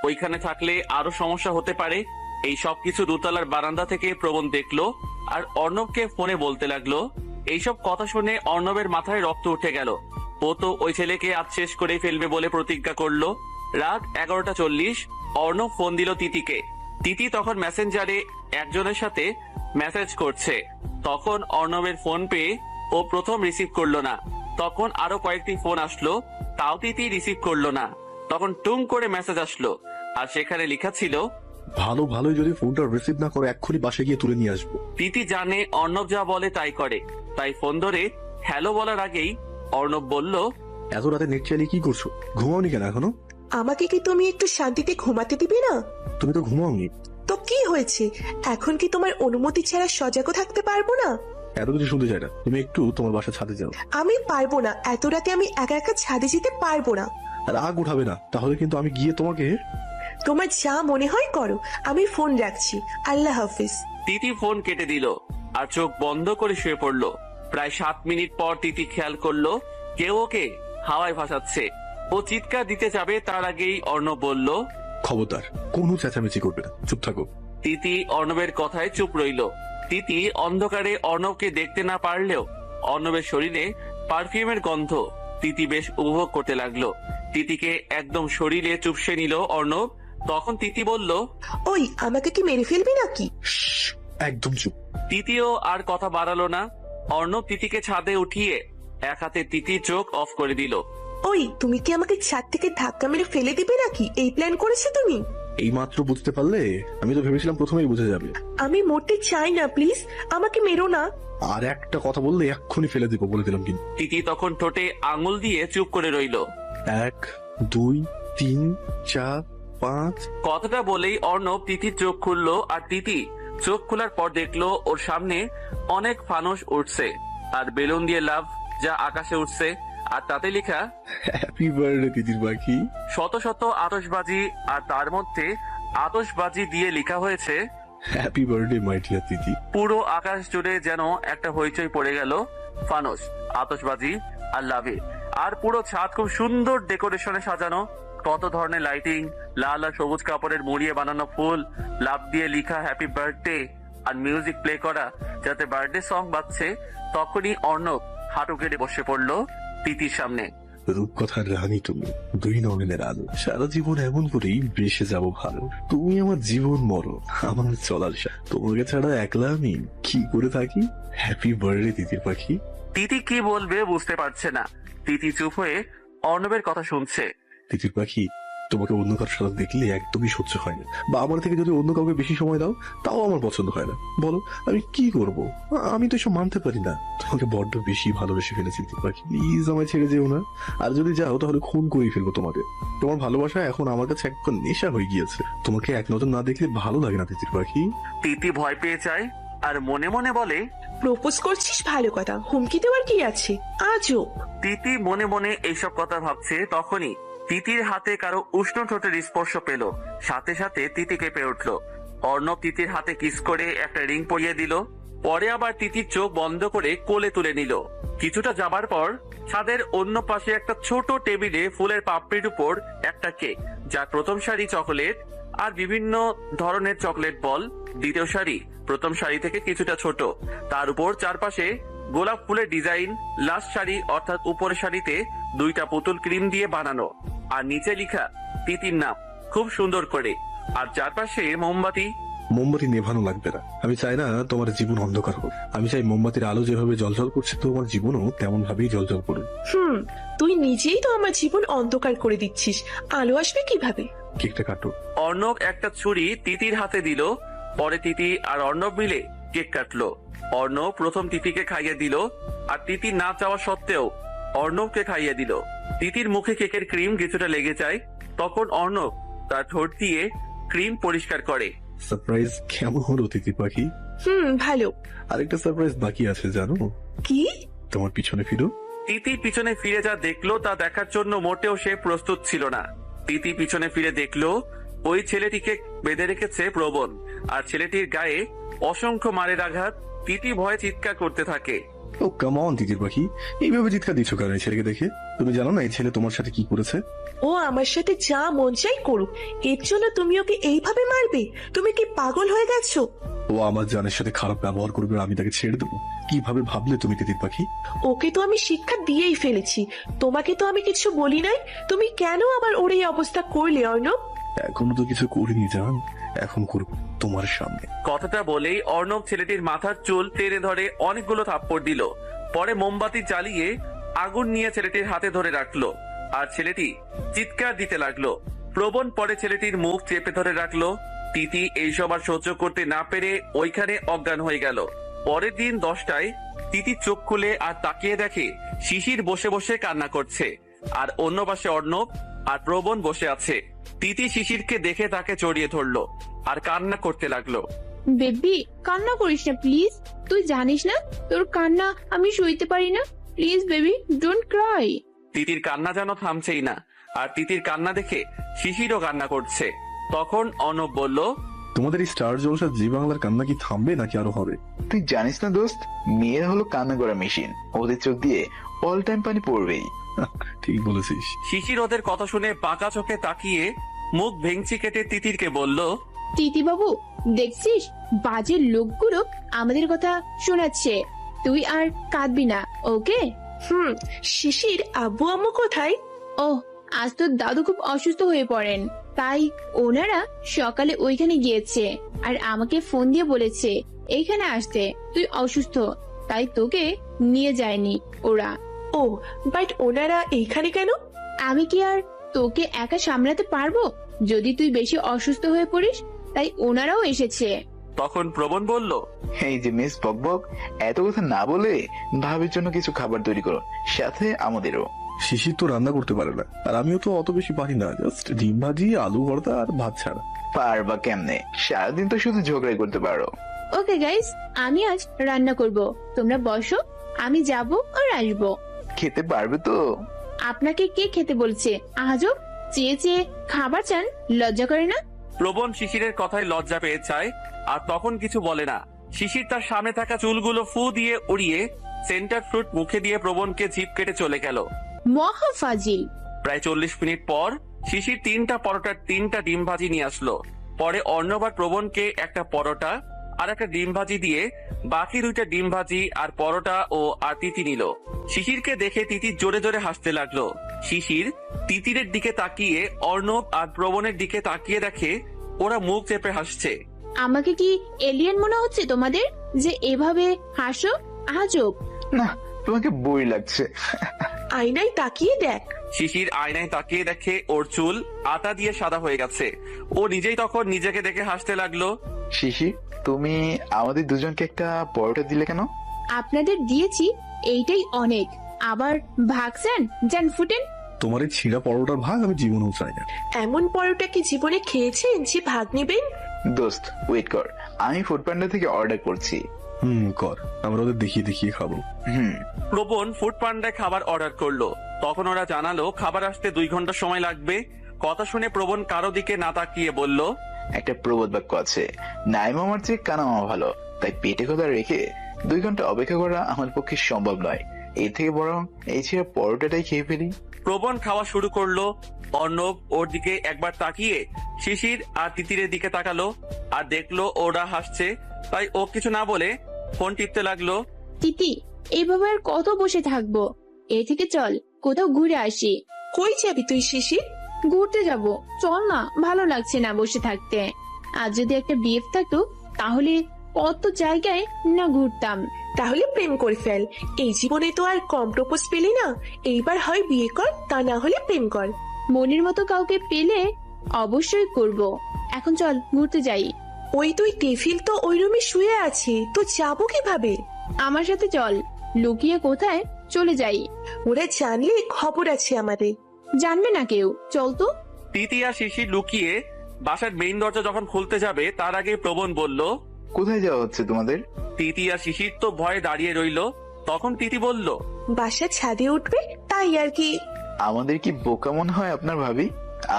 ওইখানে থাকলে আরো সমস্যা হতে পারে। এই সবকিছু দোতলার বারান্দা থেকে প্রবণ দেখলো আর অর্ণবকে ফোনে বলতে লাগলো। এইসব কথা শুনে অর্ণবের মাথায় রক্ত উঠে গেল। ও তো ওই ছেলেকে আজ শেষ করে ফেলবে বলে প্রতিজ্ঞা করলো। রাত 11:40 অর্ণব ফোন দিল তিতিকে। তিতি তখন মেসেঞ্জারে একজনের সাথে মেসেজ করছে। তখন অর্ণবের ফোন পেয়ে ও প্রথম রিসিভ করলো না। তখন আরো কয়েকটি ফোন আসলো, তাও তিতি রিসিভ করলো না। তখন টুং করে মেসেজ আসলো আর সেখানে লেখা ছিল, ভালোই যদি ফোনটা রিসিভ না করে এক্ষুনি বাসে গিয়ে তুলে নিয়ে আসবো। তিতি জানে অর্ণব যা বলে তাই করে, তাই ফোন ধরে হ্যালো বলার আগেই অর্ণব বলল, এত রাতে নেট চালিয়ে কি করছো? ঘুমাওনি কেন এখনো? আমাকে কি তুমি একটু শান্তিতে ঘুমাতে দিবে না? তুমি তো ঘুমাওনি। তো কি হয়েছে, এখন কি তোমার অনুমতি ছাড়া সজাগও থাকতে পারবো না? এত কিছু শুনতে চাই না, তুমি একটু তোমার বাসা ছাদে যাও। আমি পারবো না, এত রাতে আমি একা একা ছাদে যেতে পারবো না। রাগ উঠাবে না, তাহলে কিন্তু আমি গিয়ে তোমাকে। তোমার যা মনে হয় করো, আমি ফোন রাখছি, আল্লাহ হাফিজ। তিতি ফোন কেটে দিল আর চোখ বন্ধ করে শুয়ে পড়লো। প্রায় 7 মিনিট পর তিতি খেয়াল করলো কেউ ওকে হাওয়ায় ভাসাচ্ছে। ও চিৎকার দিতে যাবে তার আগেই অর্ণব বলল, খবরদার, কোনো চেঁচামেচি করবে না, চুপ থাকো। তিতি অর্ণবের কথায় চুপ রইল। তিতি অন্ধকারে অর্ণবকে দেখতে না পারলেও অর্ণবের শরীরে পারফিউমের গন্ধ তিতি বেশ উপভোগ করতে লাগলো। তিতিকে একদম শরীরে চুপসে নিল অর্ণব। তখন তিতি বলল, ওই আমাকে কি মেরে ফেলবি নাকি? একদম চুপ। তিতিও আর কথা বাড়ালো না। অর্ণব তিতিকে ছাদে উঠিয়ে এক হাতে তিতির চোখ অফ করে দিল। ওই তুমি কি আমাকে ছাদ থেকে ধাক্কা মেরে ফেলে দিবে নাকি? এই প্ল্যান করেছো তুমি? এই মাত্র বুঝতে পারলে? আমি তো ভেবেছিলাম প্রথমেই বুঝে যাবে। আমি মরতে চাই না, প্লিজ আমাকে মেরো না। আর একটা কথা বললে এক্ষুনি ফেলে দিব, বলে দিলাম কিন্তু। তিতি তখন ঠোঁটে আঙুল দিয়ে চুপ করে রইল। 1 2 3 4 5। কথাটা বলেই অর্ণব তিতির চোখ খুললো। আর তিতি চোখ খোলার পর দেখলো ওর সামনে অনেক ফানুস উঠছে আর বেলুন দিয়ে লাভ যা আকাশে উঠছে, আর তাতে লেখা হ্যাপি বার্থডে তিতির পাখি। শত শত আতশবাজি, আর তার মধ্যে আতশবাজি দিয়ে লেখা হয়েছে হ্যাপি বার্থডে মাই ডিয়ার তিতি। পুরো আকাশ জুড়ে যেন একটা হইচই পড়ে গেল। ফানুস, আতশবাজি আর লাভে। আর পুরো ছাদ খুব সুন্দর ডেকোরেশনে সাজানো, কত ধরনের লাইটিং, লাল আর সবুজ কাপড়ের মুড়িয়ে বানানো ফুল, লাভ দিয়ে লেখা হ্যাপি বার্থডে আর মিউজিক প্লে করা যাতে বার্থডে সং বাজছে। তখনই অর্ণব হাঁটু কেটে বসে পড়লো তিতির সামনে। রূপকথার রানী তুমি, 2 নয়নের আলো, সারা জীবন এমন করেই বেসে যাব ভালো। তুমি আমার জীবন মরণ, আমার চলার তোমাকে ছাড়া একলা আমি কি করে থাকি। হ্যাপি বার্থডে তিতির পাখি। তিতি কি বলবে বুঝতে পারছে না। তিতি চুপ হয়ে অর্ণবের কথা শুনছে। তিতির পাখি, তোমাকে অন্য কারোর সাথে দেখলে একদমই সহ্য হয় না, বা আমার থেকে যদি অন্য কাউকে বেশি সময় দাও তাও আমার পছন্দ হয় না। বলো আমি কি করব? আমি তো এসব মানতে পারি না। তোমাকে বড্ড বেশি ভালোবেসে ফেলেছি তিতির পাখি, প্লিজ আমায় ছেড়ে যেও না। আর যদি যাও তাহলে খুন করেই ফেলবো তোমাকে। তোমার ভালোবাসা এখন আমার কাছে একবার নেশা হয়ে গিয়েছে। তোমাকে এক নজর না দেখলে ভালো লাগে না তিতির পাখি। তিতি ভয় পেয়ে যায় আর মনে মনে বলে, প্রপোজ করছিস ভালো কথা, হুমকি দেওয়ার কি আছে? আজও তিতি মনে মনে এইসব কথা ভাবছে। তখনই তিতির হাতে কারো উষ্ণ ঠোঁটের স্পর্শ পেল। সাথে সাথে তিতি কেঁপে উঠলো। অর্ণব তিতির হাতে কিস করে একটা রিং পরিয়ে দিল। পরে আবার তিতির চোখ বন্ধ করে কোলে তুলে নিল। কিছুটা যাবার পর ছাদের অন্য পাশে একটা ছোট টেবিলে ফুলের পাপড়ির উপর একটা কেক, যার প্রথম সারি চকোলেট আর বিভিন্ন ধরনের চকলেট বল, দ্বিতীয় সারি প্রথম সারি থেকে কিছুটা ছোট, তার উপর চারপাশে গোলাপ ফুলের ডিজাইন, লাস্ট সারি অর্থাৎ উপরের সারিতে 2টা পুতুল ক্রিম দিয়ে বানানো, আর নিচে লেখা তিতির নাম খুব সুন্দর করে, আর চারপাশে মোমবাতি। মোমবাতি নেভানো লাগবে না। আমি চাই না তোমার জীবন অন্ধকার হোক। আমি চাই মোমবাতির আলো যেভাবে জ্বলজ্বল করছে তোমার জীবনও তেমন ভাবেই জ্বলজ্বল করুন। তুই নিজেই তো আমার জীবন অন্ধকার করে দিচ্ছিস, আলো আসবে কিভাবে? কেকটা কাটো। অর্ণব একটা ছুরি তিতির হাতে দিল। পরে তিতি আর অর্ণব মিলে কেক কাটলো। অর্ণব প্রথম তিতিকে খাইয়ে দিল, আর তিতি না চাওয়া সত্ত্বেও অর্ণবকে খাইয়ে দিল। তিতির মুখে কেকের ক্রিম কিছুটা লেগে যায়। তখন অর্ণব তার ঠোঁট দিয়ে ক্রিম পরিষ্কার করে। সারপ্রাইজ কেমন হলো তিতির পাখি? ভালো। আরেকটা সারপ্রাইজ বাকি আছে জানো? কি? তোমার পিছনে ফিরো। তিতি পিছনে ফিরে যা দেখলো তা দেখার জন্য মোটেও সে প্রস্তুত ছিল না। তিতি পিছনে ফিরে দেখলো ওই ছেলেটিকে বেঁধে রেখেছে প্রবণ, আর ছেলেটির গায়ে অসংখ্য মারের আঘাত। তিতি ভয়ে চিৎকার করতে থাকে। ও কাম অন তিতির পাখি, এইভাবে চিৎকার দিচ্ছ কেন এই ছেলেকে দেখে? তুমি জানো না এই ছেলে তোমার সাথে কি করেছে? ও আমার সাথে যা মন চাই করুক, এর জন্য তুমি ওকে এইভাবে মারবে? তুমি কি পাগল হয়ে গেছো? ও আমার জানের সাথে খারাপ ব্যবহার করবে আর আমি তাকে ছেড়ে দেবো? কিভাবে ভাবলে তুমি তিতির পাখি? ওকে তো আমি শিক্ষা দিয়েই ফেলেছি, তোমাকে তো আমি কিছু বলি নাই। তুমি কেন আবার ওর এই অবস্থা করলে অর্ণব? এখনো তো কিছু করিনি জান, এখন করবো তোমার সামনে। কথাটা বলেই অর্ণব ছেলেটির মাথার চুল টেনে ধরে অনেকগুলো থাপ্পড় দিল। পরে মোমবাতি জ্বালিয়ে আগুন নিয়ে ছেলেটির হাতে ধরে রাখলো, আর ছেলেটি চিৎকার দিতে লাগলো। প্রবণ পরে ছেলেটির মুখ চেপে ধরে রাখলো। তিতি এইসব আর সহ্য করতে না পেরে ওইখানে অজ্ঞান হয়ে গেল। পরের দিন 10টায় তিতি চোখ খুলে আর তাকিয়ে দেখে শিশির বসে বসে কান্না করছে, আর অন্য পাশে অর্ণব আর প্রবণ বসে আছে। তিতি শিশিরকে দেখে তাকে জড়িয়ে ধরলো আর কান্না করতে লাগলো। বেবি কান্না করিস না প্লিজ, তুই জানিস না তোর কান্না আমি সইতে পারি না। Please baby don't cry. Titir কান্না যেন থামছেই না, আর তিতির কান্না দেখে শিশিরও কান্না করছে। তখন অর্ণব বলল, তোমাদের এই স্টার জলসা জি বাংলার কান্না কি থামবে নাকি আরো হবে? তুই জানিস না দোস্ত, মেয়েরা হলো কান্না করা মেশিন, ওদের চোখ দিয়ে অল টাইম পানি পড়বেই। ঠিক বলেছিস। শিশির ওদের কথা শুনে পাকা চোখে তাকিয়ে মুখ ভেঙচি কেটে তিতিরকে বলল, তিতি বাবু দেখছিস বাজে লোকগুলো আমাদের কথা শোনাচ্ছে, তুই আর কাঁদবি না, ওকে? শিশির আব্বু আম্মু কোথায়? ও আজ তোর দাদু খুব অসুস্থ হয়ে পড়েন, তাই ওনারা সকালে ওইখানে গিয়েছে আর আমাকে ফোন দিয়ে বলেছে এইখানে আসতে, তুই অসুস্থ তাই তোকে নিয়ে যায়নি ওরা। ও বাট ওনারা এইখানে কেন? আমি কি আর তোকে একা সামলাতে পারবো যদি তুই বেশি অসুস্থ হয়ে পড়িস, তাই ওনারাও এসেছে। তখন প্রবণ বলল, এই যে মিস বকবক, এত কথা না বলে ভাবির জন্য কিছু খাবার তৈরি করো, সাথে আমাদেরও। শিশির তো রান্না করতে পারে না, আর আমিও তো অত বেশি পারি না, জাস্ট ডিম ভাজি, আলু ভর্তা আর ভাত ছাড়া। পারবা কেমনে? সারাদিন তো শুধু ঝগড়াই করতে পারো। ওকে গাইস, আমি আজ রান্না করব, তোমরা বসো, আমি যাব আর আসবো। খেতে পারবে তো? আপনাকে কে খেতে বলছে? আজব, চেয়ে চেয়ে খাবার চান, লজ্জা করে না? প্রবণ শিশিরের কথায় লজ্জা পেয়ে যায় আর তখন কিছু বলে না। শিশির তার সামনে থাকা চুলগুলো ফু দিয়ে উড়িয়ে সেন্টার ফ্রুট মুখে দিয়ে প্রবণকে জিভ কেটে চলে গেল। মহা ফাজিল। প্রায় 40 মিনিট পর শিশির 3টা পরোটার 3টা ডিম ভাজি নিয়ে আসলো। পরে অর্ণব আর প্রবণকে একটা পরোটা আর একটা ডিম ভাজি দিয়ে বাকি 2টা ডিম ভাজি আর পরোটা ও আর তিতি নিল। শিশিরকে দেখে তিতি জোরে জোরে হাসতে লাগলো। শিশির তিতিরের দিকে তাকিয়ে অর্ণব আর প্রবণের দিকে তাকিয়ে দেখে ওরা মুখ চেপে হাসছে। আমাকে কি এলিয়েন মনে হচ্ছে তোমাদের যে এভাবে হাসো? আজব। না, তোমাকে বই লাগছে। আয়নায় তাকিয়ে দেখ। শিশির আয়নায় তাকিয়ে দেখে ওর চুল আটা দিয়ে সাদা হয়ে গেছে। ও নিজেই তখন নিজেকে দেখে হাসতে লাগলো। শিশির, তুমি আমাদের দুজনকে একটা পরোটা দিলে কেন? আপনাদের দিয়েছি এইটাই অনেক, আবার ভাগছেন, যান ফুটেন। তোমার এই ছিঁড়া পরোটার ভাগ আমি জীবনেও চাই না। এমন পরোটা কি জীবনে খেয়েছেন যে ভাগ নেবেন? দোস্ত ওয়েট কর, আমি ফুড প্যান্ডা থেকে অর্ডার করছি। কর, আমরা ওদের দেখিয়ে দেখিয়ে খাবো। প্রবণ ফুড পান্ডায় খাবার অর্ডার করলো। তখন ওরা জানালো খাবার আসতে 2 ঘন্টা সময় লাগবে। কথা শুনে প্রবণ কারো দিকে না তাকিয়ে বলল, একটা প্রবাদ বাক্য আছে, নাই মামার চেয়ে কানা মামা ভালো, তাই পেটে কথা রেখে 2 ঘন্টা অপেক্ষা করা আমার পক্ষে সম্ভব নয়। এর থেকে বরং এই ছেড়ে পরোটাটাই খেয়ে ফেলি। প্রবণ খাওয়া শুরু করলো। অর্ণব ওর দিকে একবার তাকিয়ে শিশির আর তিতিরের দিকে তাকালো আর দেখলো ওরা হাসছে, তাই ও কিছু না বলে ফোন টিপতে লাগলো। তিতি, এইভাবে আর কত বসে থাকবো? এ থেকে চল কোথাও ঘুরে আসি। কই যাবি তুই শিশির? ঘুরতে যাব, চল না, ভালো লাগছে না বসে থাকতে। আজ যদি একটা বিয়ে থাকতো তাহলে কত জায়গায় না ঘুরতাম। তাহলে প্রেম করে ফেল, এই জীবনে তো আর কম প্রপোজ পেলি না। এইবার হয় বিয়ে কর, তা না হলে প্রেম কর। মনের মতো কাউকে পেলে অবশ্যই করব। এখন চল ঘুরতে যাই। ওই তুই টেফিল তো ওই রুমে শুয়ে আছে, তো যাবো কিভাবে? আমার সাথে চল, লুকিয়ে কোথায় চলে যাই। ওরা জানলে খবর আছে আমাদের। জানবে না কেউ, চল তো। তিতি আর শিশির লুকিয়ে বাসার মেইন দরজা যখন খুলতে যাবে তার আগে প্রবণ বলল, কোথায় যাওয়া হচ্ছে তোমাদের? তিতি আর শিশির তো ভয়ে দাঁড়িয়ে রইলো। তখন তিতি বলল, বাসা ছাদে উঠবে, তাই আর কি। আমাদের কি বোকা মনে হয় আপনার ভাবি?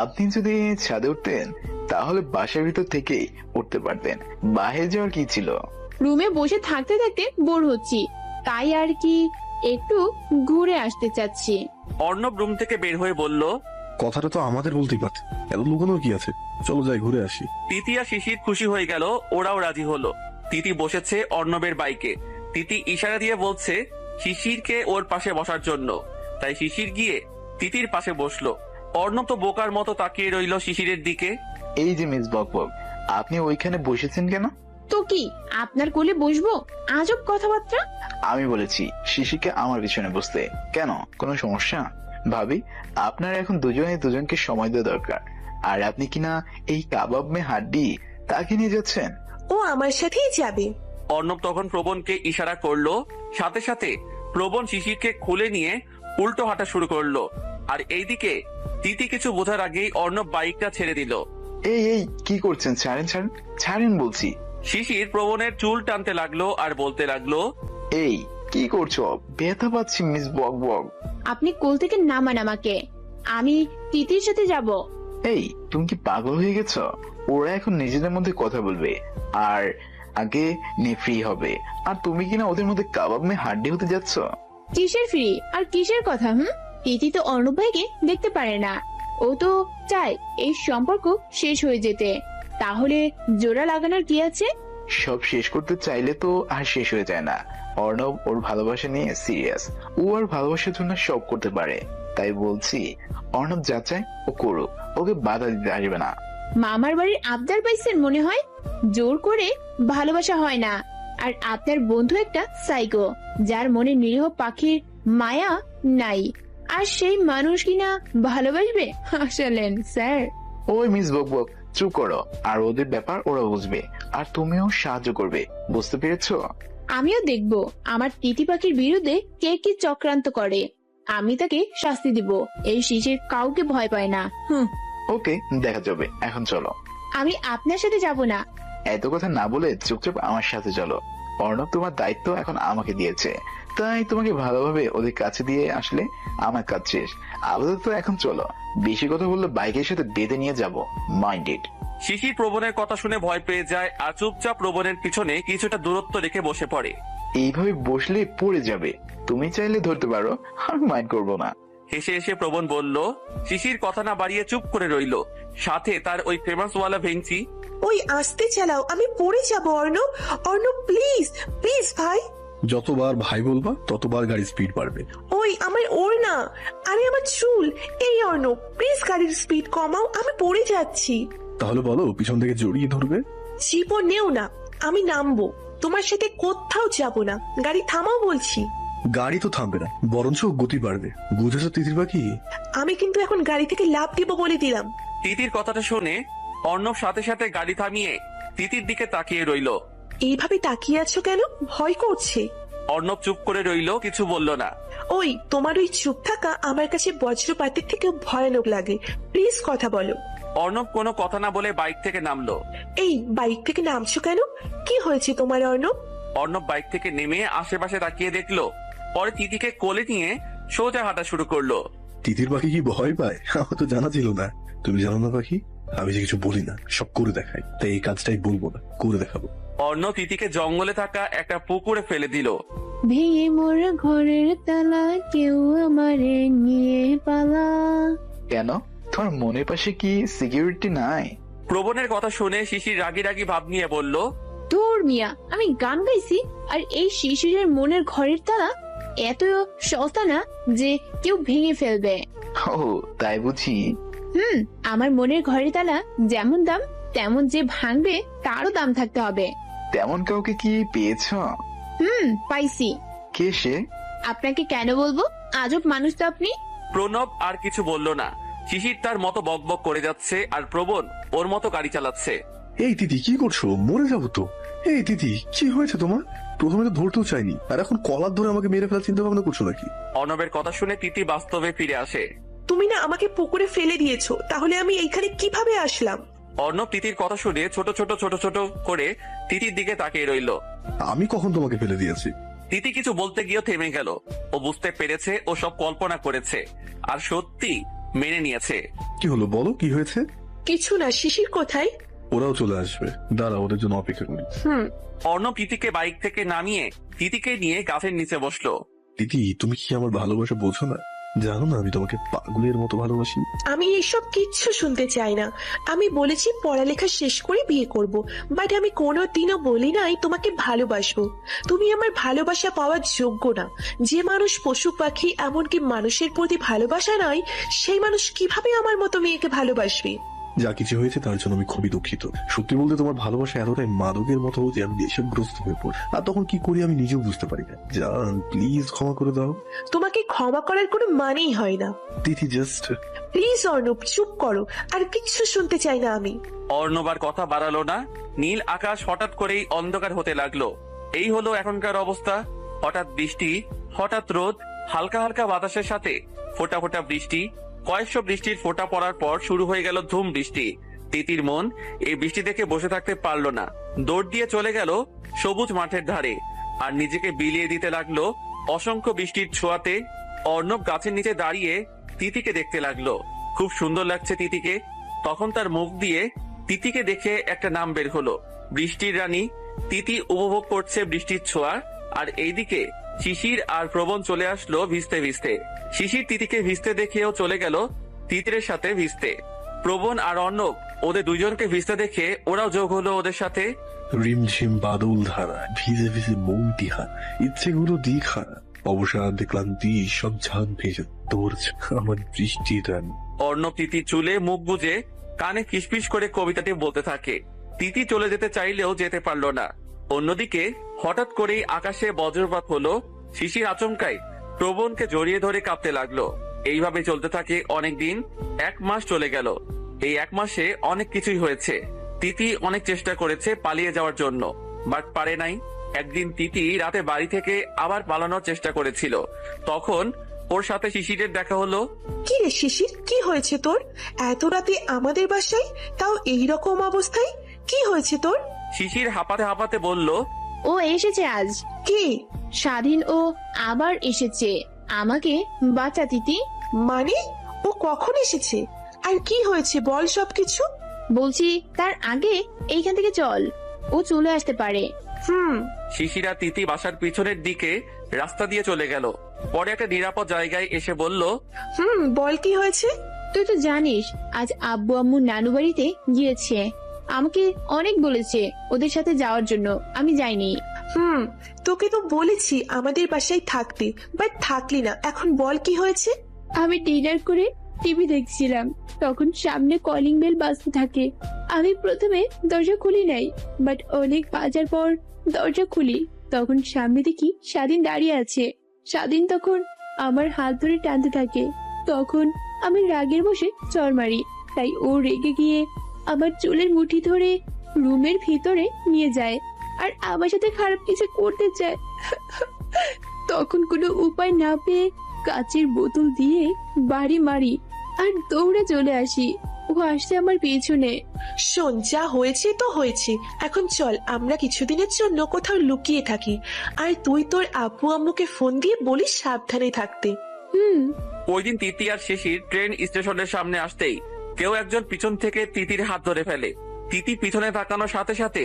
আপনি যদি ছাদে উঠতেন তাহলে বাসার ভিতর থেকেই উঠতে পারতেন, বাইরে যাওয়ার কি ছিল? রুমে বসে থাকতে থাকতে বোর হচ্ছি, তাই আর কি একটু ঘুরে আসতে চাচ্ছি। অর্ণব রুম থেকে বের হয়ে বলল, কথাটা তো আমাদের বলতেই পারত, এত লুকানোর কি আছে, চলো যাই ঘুরে আসি। তিতি আর শিশির খুশি হয়ে গেল, ওরাও রাজি হলো। তিতি বসেছে অর্ণবের বাইকে। তিতি ইশারা দিয়ে বলছে শিশিরকে ওর পাশে বসার জন্য, তাই শিশির গিয়ে তিতির পাশে বসলো। অর্ণব তো বোকার মতো তাকিয়ে রইল শিশিরের দিকে। এই যে মিস বকবক, আপনি ওইখানে বসেছেন কেন? তো কি আপনার কোলে বসবো? আজব কথাবার্তা। আমি বলেছি শিশিরকে আমার পিছনে বসতে। কেন, কোনো সমস্যা? ভাবি, আপনার এখন দুজনকে সময় দেওয়া দরকার, আর আপনি কিনা এই কাবাব মে হাড্ডি তাকে নিয়ে যাচ্ছেন। ও আমার সাথেই যাবে। অর্ণব তখন প্রবণকে ইশারা করলো, সাথে সাথে প্রবণ শিশিরকে খুলে নিয়ে উল্টো হাঁটা শুরু করলো। আর এইদিকে তিতি কিছু বোঝার আগেই অর্ণব বাইকটা ছেড়ে দিল। এই এই কি করছেন? ছাড়েন ছাড়েন ছাড়েন বলছি। শিশির প্রবণের চুল টানতে লাগলো আর বলতে লাগলো, এই কি করছো? ব্যথা পাচ্ছি মিস বক বক। আপনি কোল থেকে নামান আমাকে, আমি তিতির সাথে যাব। এই তুমি কি পাগল হয়ে গেছো? ওরা এখন নিজেদের মধ্যে কথা বলবে আর আগে ফ্রি হবে, আর তুমি কিনা ওদের মধ্যে কাবাব মে হাড্ডি হতে যাচ্ছ। কিসের ফ্রি আর কিসের কথা? তিতি তো অর্ণব ভাইকে দেখতে পারে না, ও তো চায় এই সম্পর্ক শেষ হয়ে যেতে। তাহলে জোড়া লাগানোর কি আছে? সব শেষ করতে চাইলে তো আর শেষ হয়ে যায় না। অর্ণব ওর ভালোবাসা নিয়ে সিরিয়াস, ও আর ভালোবাসার জন্য সব করতে পারে। তাই বলছি অর্ণব যা চায় ও করুক, ওকে বাধা দিতে আসবে না। মামার বাড়ির আবদার পাইছেন মনে হয়, জোর করে ভালোবাসা হয় না। আর আপনার বন্ধু একটা সাইকো, যার মনে নিরীহ পাখির মায়া নাই, আর সেই মানুষ কিনা ভালোবাসবে? হাসালেন স্যার। ওই মিস বক বক চুপ করো, আর ওদের ব্যাপার ওরা বুঝবে, আর তুমিও সাহায্য করবে, বুঝতে পেরেছো? আমিও দেখবো আমার তিতি পাখির বিরুদ্ধে কে কি চক্রান্ত করে, আমি তাকে শাস্তি দিব। এই শিশির কাউকে ভয় পায় না। ওকে, দেখা যাবে। এখন চলো। আমি আপনার সাথে যাব না। এত কথা না বলে চুপচাপ আমার সাথে চলো। অর্ণব তোমার দায়িত্ব এখন আমাকে দিয়েছে, তাই তোমাকে ভালোভাবে ওদের কাছে দিয়ে আসলে আমার কাজ শেষ। আপাতত এখন চলো, বেশি কথা বললে বাইকের সাথে বেঁধে নিয়ে যাব। মাইন্ডেড। শিশির প্রবণের কথা শুনে ভয় পেয়ে যায় আর চুপচাপ প্রবণের পিছনে কিছুটা দূরত্ব রেখে বসে পড়ে। এইভাবে বসলে পড়ে যাবে, তুমি চাইলে ধরতে পারো, আমি মাইন্ড করবো না। হেসে হেসে প্রবণ বলল। শিশির কথা না বাড়িয়ে চুপ করে রইল, সাথে তার ওই ফেমাস ওয়ালা ভেঙচি। ওই আস্তে চালাও, আমি পড়ে যাব। অর্ণব, অর্ণব প্লিজ প্লিজ ভাই। যতবার ভাই বলবা ততবার গাড়ি স্পিড বাড়বে। ওই আমার ওর না, আরে আমার চুল। এই অর্ণব প্লিজ গাড়ির স্পিড কমাও, আমি পড়ে যাচ্ছি। তাহলে বলো পিছন থেকে জড়িয়ে ধরবে? জীবনেও না, আমি নামবো, তোমার সাথে কোথাও যাব না। গাড়ি থামাও বলছি। গাড়ি তো থামবে না, বরঞ্চ গতি বাড়বে, বুঝেছো তিতির পাখি? আমি কিন্তু এখন গাড়ি থেকে লাফ দিব বলে দিলাম। তিতির কথাটা শুনে অর্ণব সাথে সাথে গাড়ি থামিয়ে তিতির দিকে তাকিয়ে রইল। এইভাবে তাকিয়ে আছো কেন? ভয় করছে। অর্ণব চুপ করে রইল, কিছু বলল না। ওই তোমার ওই চুপ থাকা আমার কাছে বজ্রপাতের থেকে ভয়ানক লাগে, প্লিজ কথা বলো। অর্ণব কোনো কথা না বলে বাইক থেকে নামলো। এই বাইক থেকে নামছো কেন? কি হয়েছে তোমার অর্ণব? অর্ণব বাইক থেকে নেমে আশেপাশে তাকিয়ে দেখলো, পরে তিতিকে কোলে নিয়ে সোজা হাঁটা শুরু করলো। তিতির পাখি কি ভয় পায়? আমার তো জানা ছিল না। তুমি জানো না পাখি, আমি যে কিছু বলি না সব করে দেখাই, তাই এই কাজটাই বলবো না, করে দেখাবো। অর্ণব তিতিকে জঙ্গলে থাকা একটা পুকুরে ফেলে দিল। ভেঙে মোর ঘরের তালা, কেউ আমারে নিয়ে পালা। কেন, তোমার মনের পাশে কি সিকিউরিটি নাই? প্রবণের কথা শুনে শিশির রাগি রাগি ভাব নিয়ে বলল, তোর মিয়া, আমি গান গাইছি আর এই শিশিরের মনের ঘরের তালা এত সস্তা না যে কেউ ভেঙে ফেলবে। ও তাই বুঝি। আমার মনের ঘরের তালা যেমন দাম, তেমন যে ভাঙবে তারও দাম থাকতে হবে। তেমন কাউকে কি পেয়েছ? পাইছি। কে সে? আপনাকে কেন বলবো, আজব মানুষ তো আপনি। প্রণব আর কিছু বলল না। শিশির তার মতো বকবক করে যাচ্ছে আর প্রবণ ওর মতো গাড়ি চালাচ্ছে। এই তিতি কি করছো? মরে যাবো তো। এই তিতি কি হয়েছে তোমার? প্রথমে তো ধরতেও চাইনি, আর এখন কলার ধরে আমাকে মেরে ফেলার চিন্তা ভাবনা করছো নাকি? অর্ণবের কথা শুনে তিতি বাস্তবে ফিরে আসে। তুমি না আমাকে পুকুরে ফেলে দিয়েছো, তাহলে আমি এইখানে কিভাবে আসলাম? অর্ণব তিতির কথা শুনে ছোট ছোট ছোট ছোট করে তিতির দিকে তাকিয়ে রইল। আমি কখন তোমাকে ফেলে দিয়েছি? তিতি কিছু বলতে গিয়ে থেমে গেল। ও বুঝতে পেরেছে ও সব কল্পনা করেছে, আর সত্যি মেনে নিয়েছে। কি হলো বলো, কি হয়েছে? কিছু না। শিশির কোথায়? ওরাও চলে আসবে, দাঁড়া ওদের জন্য অপেক্ষা করি। অর্ণব তিতিকে বাইক থেকে নামিয়ে তিতিকে নিয়ে গাছের নিচে বসলো। তিতি তুমি কি আমার ভালোবাসা বোঝো না? জানো না আমি তোমাকে পাগলের মতো ভালোবাসি। আমি এসব কিচ্ছু শুনতে চাই না। আমি বলেছি পড়ালেখা শেষ করে বিয়ে করব, বাট আমি কোনোদিনও বলি নাই তোমাকে ভালোবাসবো। তুমি আমার ভালোবাসা পাওয়ার যোগ্য না। যে মানুষ পশু পাখি এমনকি মানুষের প্রতি ভালোবাসা নাই, সেই মানুষ কিভাবে আমার মতো মেয়েকে ভালোবাসবে? যা কিছু হয়েছে তার জন্য আমি খুবই দুঃখিত। সত্যি বলতে তোমার ভালোবাসা এতটাই মাদকের মতো যে আমি দেশগ্রস্ত হয়ে পড়ি, আর তখন কি করি আমি নিজেও বুঝতে পারি না। জান প্লিজ ক্ষমা করে দাও। তোমাকে ক্ষমা করার কোনো মানেই হয় না। তিথি জাস্ট প্লিজ অর্ণব চুপ করো, আর কিচ্ছু শুনতে চাই না আমি। অর্ণব আর কথা বাড়ালো না। নীল আকাশ হঠাৎ করেই অন্ধকার হতে লাগলো। এই হলো এখনকার অবস্থা। হঠাৎ বৃষ্টি, হঠাৎ রোদ, হালকা হালকা বাতাসের সাথে ফোঁটা ফোঁটা বৃষ্টি। কয়েকশো বৃষ্টির ফোঁটা পড়ার পর শুরু হয়ে গেল ধুম বৃষ্টি। তিতির মন এই বৃষ্টি দেখে বসে থাকতে পারল না, দৌড় দিয়ে চলে গেল সবুজ মাঠের ধারে আর নিজেকে বিলিয়ে দিতে লাগলো অসংখ্য বৃষ্টির ছোঁয়াতে। অর্ণব গাছের নিচে দাঁড়িয়ে তিতিকে দেখতে লাগলো। খুব সুন্দর লাগছে তিতিকে। তখন তার মুখ দিয়ে তিতিকে দেখে একটা নাম বের হলো, বৃষ্টির রানী। তিতি উপভোগ করছে বৃষ্টির ছোঁয়া, আর এইদিকে শিশির আর প্রবণ চলে আসলো ভিজতে ভিজতে। শিশির তিতিকে ভিজতে দেখেও চলে গেল তিতিরের সাথে ভিজতে। প্রবণ আর অর্ণব ওদের দুইজনকে ভিজতে দেখে ওরাও যোগ হলো ওদের সাথে। রিমঝিম বাদল ধারা, ভিজে ভিজে মনটি হারা, ইচ্ছেগুলো দিঘারা, অবসাদ ক্লান্তি সব ঝান ভেজে তোর আমার বৃষ্টির রানী। অর্ণব তিতির চুলে মুখ গুজে কানে ফিসফিস করে কবিতাটি বলতে থাকে। তিতি চলে যেতে চাইলেও যেতে পারল না। অন্যদিকে হঠাৎ করেই আকাশে বজ্রপাত হলো। শিশির আচমকাই প্রবণকে জড়িয়ে ধরে কাঁপতে লাগলো। এইভাবে চলতে থাকে অনেকদিন। 1 মাস চলে গেল। এই 1 মাসে অনেক কিছুই হয়েছে। তিতি অনেক চেষ্টা করেছে পালিয়ে যাওয়ার জন্য, বাট পারে নাই। একদিন তিতি রাতে বাড়ি থেকে আবার পালানোর চেষ্টা করেছিল। তখন ওর সাথে শিশিরের দেখা হলো। কি রে শিশির, কি হয়েছে তোর? এত রাতে আমাদের বাসায়, তাও এইরকম অবস্থায়? কি হয়েছে তোর? শিশির হাঁপাতে হাঁপাতে বলল, ও এসেছে আজ। কি স্বাধীন ও আবার এসেছে আমাকে বাঁচা তিতি। মানে? ও কখন এসেছে আর কি হয়েছে বল সবকিছু। বলছি তার আগে এইখান থেকে চল, ও চলে আসতে পারে। শিশির আর তিতি বাসার পিছনের দিকে রাস্তা দিয়ে চলে গেল। পরে একটা নিরাপদ জায়গায় এসে বলল, বল কি হয়েছে? তুই তো জানিস আজ আব্বু আম্মু নানু বাড়িতে গিয়েছে। আমাকে অনেক বলেছে ওদের সাথে যাওয়ার জন্য, আমি যাইনি। তোকে তো বলেছি আমাদের বাসায় থাকতে, বাট থাকলি না। এখন বল কি হয়েছে? আমি ডিনার করে টিভি দেখছিলাম, তখন সামনে কলিং বেল বাজতে থাকে। আমি প্রথমে দরজা খুলি নাই, বাট অনেক বাজার পর দরজা খুলি। তখন সামনে দেখি স্বাধীন দাঁড়িয়ে আছে। স্বাধীন তখন আমার হাত ধরে টানতে থাকে। তখন আমি রাগের বসে চড় মারি, তাই ও রেগে গিয়ে আমার চুলের মুঠি ধরে রুমের ভিতরে নিয়ে যায় আর আমার সাথে খারাপ কিছু করতে চায়। তখন কোনো উপায় না পেয়ে কাচের বোতল দিয়ে বাড়ি মারি আর দৌড়ে চলে আসি। ও আসছে আমার পেছনে। শোন, যা হয়েছে তো হয়েছে, এখন চল আমরা কিছুদিনের জন্য কোথাও লুকিয়ে থাকি, আর তুই তোর আব্বু আম্মুকে ফোন দিয়ে বলিস সাবধানে থাকতে। ওই দিন তিতি আর শিশির ট্রেন স্টেশনের সামনে আসতেই কেউ একজন পিছন থেকে তিতির হাত ধরে ফেলে। তিতি পিছনে তাকানোর সাথে সাথে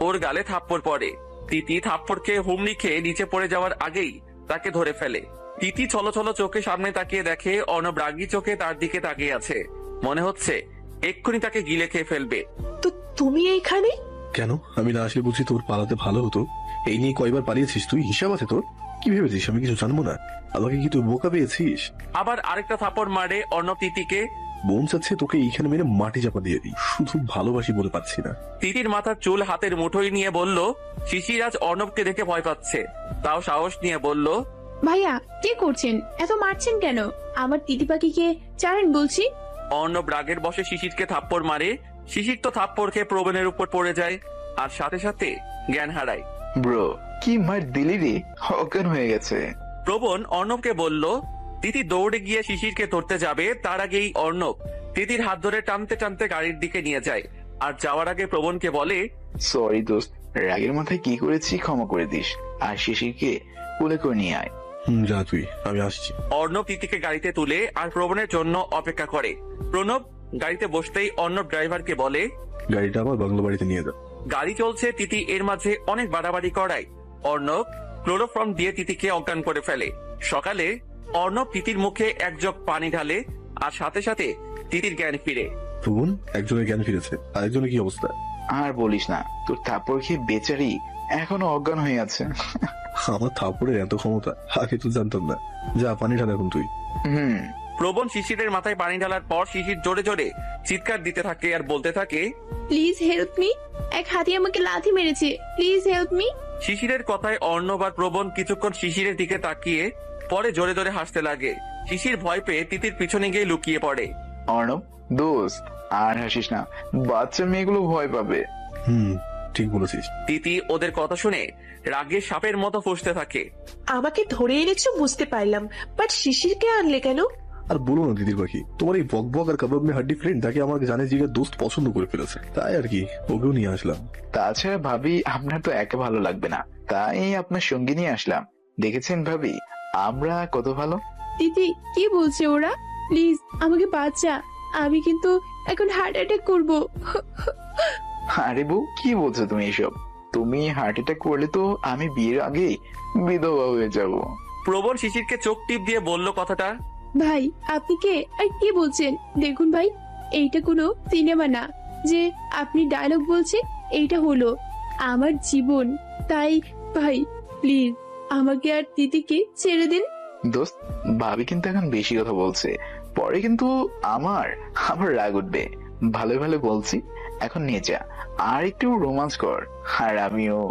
ওর গালে থাপ্পড় পড়ে। তিতি থাপ্পড় খেয়ে হুমড়ি খেয়ে নিচে পড়ে যাওয়ার আগেই তাকে ধরে ফেলে। তিতি ছলো ছলো চোখে সামনে তাকিয়ে দেখে অর্ণব রাগী চোখে তার দিকে তাকিয়ে আছে। মনে হচ্ছে এক্ষুনি তাকে গিলে খেয়ে ফেলবে। তো তুমি এইখানে কেন? আমি না আসলে বুঝি তোর পালাতে ভালো হতো। এই নিয়ে কয়বার পালিয়েছিস তুই, হিসাব আছে তোর? কি ভেবেছিস আমি কিছু জানবো না? আমাকে কি তুই বোকা পেয়েছিস? আবার আরেকটা থাপ্পড় মারে অর্ণব তিতিকে। বোন চাচ্ছে তোকে এইখানে মেরে মাটি চাপা দিয়ে দিই, শুধু ভালোবাসি বলে পাচ্ছি না। তিতির মাথার চুল হাতের মুঠোয় নিয়ে বলল, শিশির আজ অর্ণবকে দেখে ভয় পাচ্ছে, তাও সাহস নিয়ে বলল, ভাইয়া কি করছেন? এত মারছেন কেন? আমার তিতি পাখিকে ছাড়েন বলছি। অর্ণব রাগের বসে শিশিরকে থাপ্পড় মারে। শিশির তো থাপ্পড় খেয়ে প্রবণের উপর পড়ে যায় আর সাথে সাথে জ্ঞান হারায়। ব্রো, কি মার দিলি রে, অজ্ঞান হয়ে গেছে। প্রবণ অর্ণবকে বলল। তিতি দৌড়ে গিয়ে শিশিরকে ধরতে যাবে, তার আগেই অর্ণব তিতির হাত ধরে টানতে টানতে গাড়ির দিকে নিয়ে যায় আর যাওয়ার আগে প্রবণকে বলে, সরি দোস্ত, রাগের মাথায় কি করেছি ক্ষমা করে দিস, আর শিশিরকে কোলে করে নিয়ে আয়। যা তুই, আমি আসছি। অর্ণব তিতিকে গাড়িতে তুলে আর প্রবণের জন্য অপেক্ষা করে। প্রণব গাড়িতে বসতেই অর্ণব ড্রাইভারকে বলে, গাড়িটা আমার বাংলো বাড়িতে নিয়ে যা। গাড়ি চলছে, তিতি এর মাঝে অনেক বাড়াবাড়ি করায় অর্ণব ক্লোরোফর্ম দিয়ে তিতিকে অজ্ঞান করে ফেলে। সকালে অর্ণব তিতির মুখে এক জগ পানি ঢালে আর সাথে সাথে তিতির জ্ঞান ফিরে। বোন, একজনের জ্ঞান ফিরেছে, আর একজনের কি অবস্থা? আর বলিস না, তোর থাপ্পড় খেয়ে বেচারি এখনো অজ্ঞান হয়ে আছে। আমার থাপ্পড়ের এত ক্ষমতা আগে তো জানতাম না। যা পানি ঢাল এখন তুই। প্রবণ শিশিরের মাথায় পানি ঢালার পর শিশির জোরে জোরে চিৎকার দিতে থাকে আর বলতে থাকে, প্লিজ হেল্প মি, এক হাতি আমাকে লাথি মেরেছে, প্লিজ হেল্প মি। শিশিরের কথায় অর্ণব আর প্রবণ কিছুক্ষণ শিশিরের দিকে তাকিয়ে পরে জোরে জোরে হাসতে লাগে। শিশির ভয় পেয়ে তিতির পিছনে গিয়ে লুকিয়ে পড়ে। অর্ণব দোস্ত, আর হাসিস না, বাচ্চা মেয়েগুলো ভয় পাবে। ঠিক বলেছিস। তিতি ওদের কথা শুনে রাগে সাপের মতো ফুঁসতে থাকে। আমাকে ধরে এনেছো বুঝতে পারলাম, বাট শিশিরকে আনলে কেন? আর বলো না দিদির পাখি, তোমার এই বক বক আর কাবাব মে হাড্ডি ফ্রেন্ড তাকে আমার জানে জিগার দোস্ত পছন্দ করে ফেলেছে, তাই আর কি ওকেও নিয়ে আসলাম। তাছাড়া ভাবি আপনার তো একা ভালো লাগবে না, তাই আপনার সঙ্গী নিয়ে আসলাম। দেখেছেন ভাবি আমরা কত ভালো। দিদি কি বলছে ওরা? প্লিজ আমাকে বাঁচা, আমি কিন্তু এখন হার্ট অ্যাটাক করবো। আরে বউ কি বলছো তুমি এসব? তুমি হার্ট অ্যাটাক করলে তো আমি বিয়ের আগে বিধবা হয়ে যাব। প্রবণ শিশিরকে চোখ টিপ দিয়ে বলল কথাটা। ভাই আপনি কে আর কি বলছেন? দেখুন ভাই, এইটা কোনো সিনেমা না যে আপনি ডায়লগ বলছেন, এইটা হলো আমার জীবন। তাই ভাই প্লিজ আমাকে আর দিদিকে ছেড়ে দিন। দোস্ত ভাবি কিন্তু এখন বেশি কথা বলছে, পরে কিন্তু আমার রাগ উঠবে। ভালো ভালো বলছি, এখন নিয়ে যা আর একটু রোমান্স কর, আর আমিও।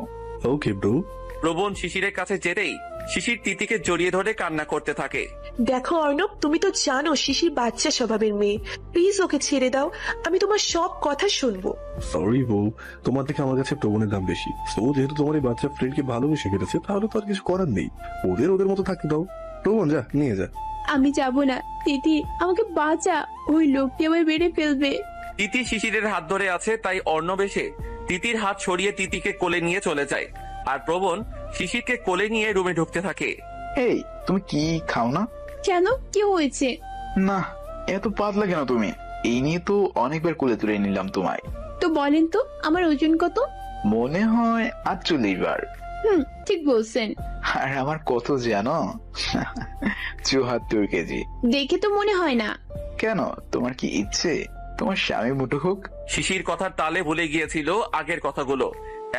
Okay bro. প্রবণ শিশিরের কাছে যেতেই শিশির তিতিকে জড়িয়ে ধরে কান্না করতে থাকে। দেখো অর্ণব, তুমি তো জানো শিশির বাচ্চা স্বভাবের মেয়ে, প্লিজ ওকে ছেড়ে দাও, আমি তোমার সব কথা শুনবো। সরি বউ, তোমার থেকে আমার কাছে প্রবণের দাম বেশি। তো যেহেতু তোমার এই বাচ্চা ফ্রেন্ডকে ভালোবেসে ফেলেছে, তাহলে তো আর কিছু করার নেই, ওদের মতো থাকতে দাও। প্রবণ যা, নিয়ে যা। আমি যাব না দিদি, আমাকে বাঁচা, ওই লোকটি আমায় মেরে ফেলবে। তিতি শিশিরের হাত ধরে আছে, তাই অর্ণব এসে তিতির হাত সরিয়ে তিতিকে কোলে নিয়ে চলে যায়। আর প্রবণ শিশিরকে কোলে নিয়ে রুমে ঢুকতে থাকে। এই তুমি কি খাও না? কেন, কি হয়েছে? না এত পাতলা কেন তুমি? এই নিয়ে তো অনেকবার কোলে তুলে নিলাম তোমায়। তো বলেন তো আমার ওজন কত? মনে হয় 48 বার। ঠিক বলছেন। আর আমার কত জানো? 74 কেজি। দেখে তো মনে হয় না। কেন, তোমার কি ইচ্ছে তোমার স্বামী মুঠো হোক? শিশির কথার তালে ভুলে গিয়েছিল আগের কথাগুলো,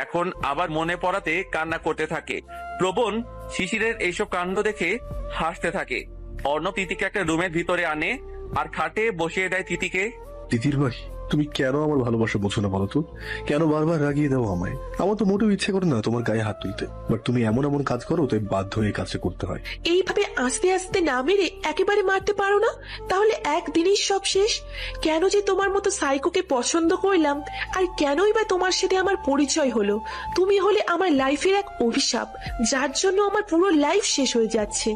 এখন আবার মনে পড়াতে কান্না করতে থাকে। প্রবণ শিশিরের এইসব কাণ্ড দেখে হাসতে থাকে। অর্ণব তিতিকে একটা রুমের ভিতরে আনে আর খাটে বসিয়ে দেয় তিতিকে। দিদির ভাই, তুমি কেন আমার ভালোবাসা বোঝো না বলো তো? কেন বারবার রাগিয়ে দাও আমায়? আমার তো মোটেও ইচ্ছে করে না তোমার গায়ে হাত তুলতে, বাট তুমি এমন এমন কাজ করো তাই বাধ্য হয়ে কাজটা করতে হয়। এইভাবে আস্তে আস্তে না মেরে একেবারে মারতে পারো না? তাহলে একদিনই সব শেষ। কেন যে তোমার মতো সাইকোকে পছন্দ করলাম, আর কেনই বা তোমার সাথে আমার পরিচয় হলো? তুমি হলে আমার লাইফের এক অভিশাপ, যার জন্য আমার পুরো লাইফ শেষ হয়ে যাচ্ছে।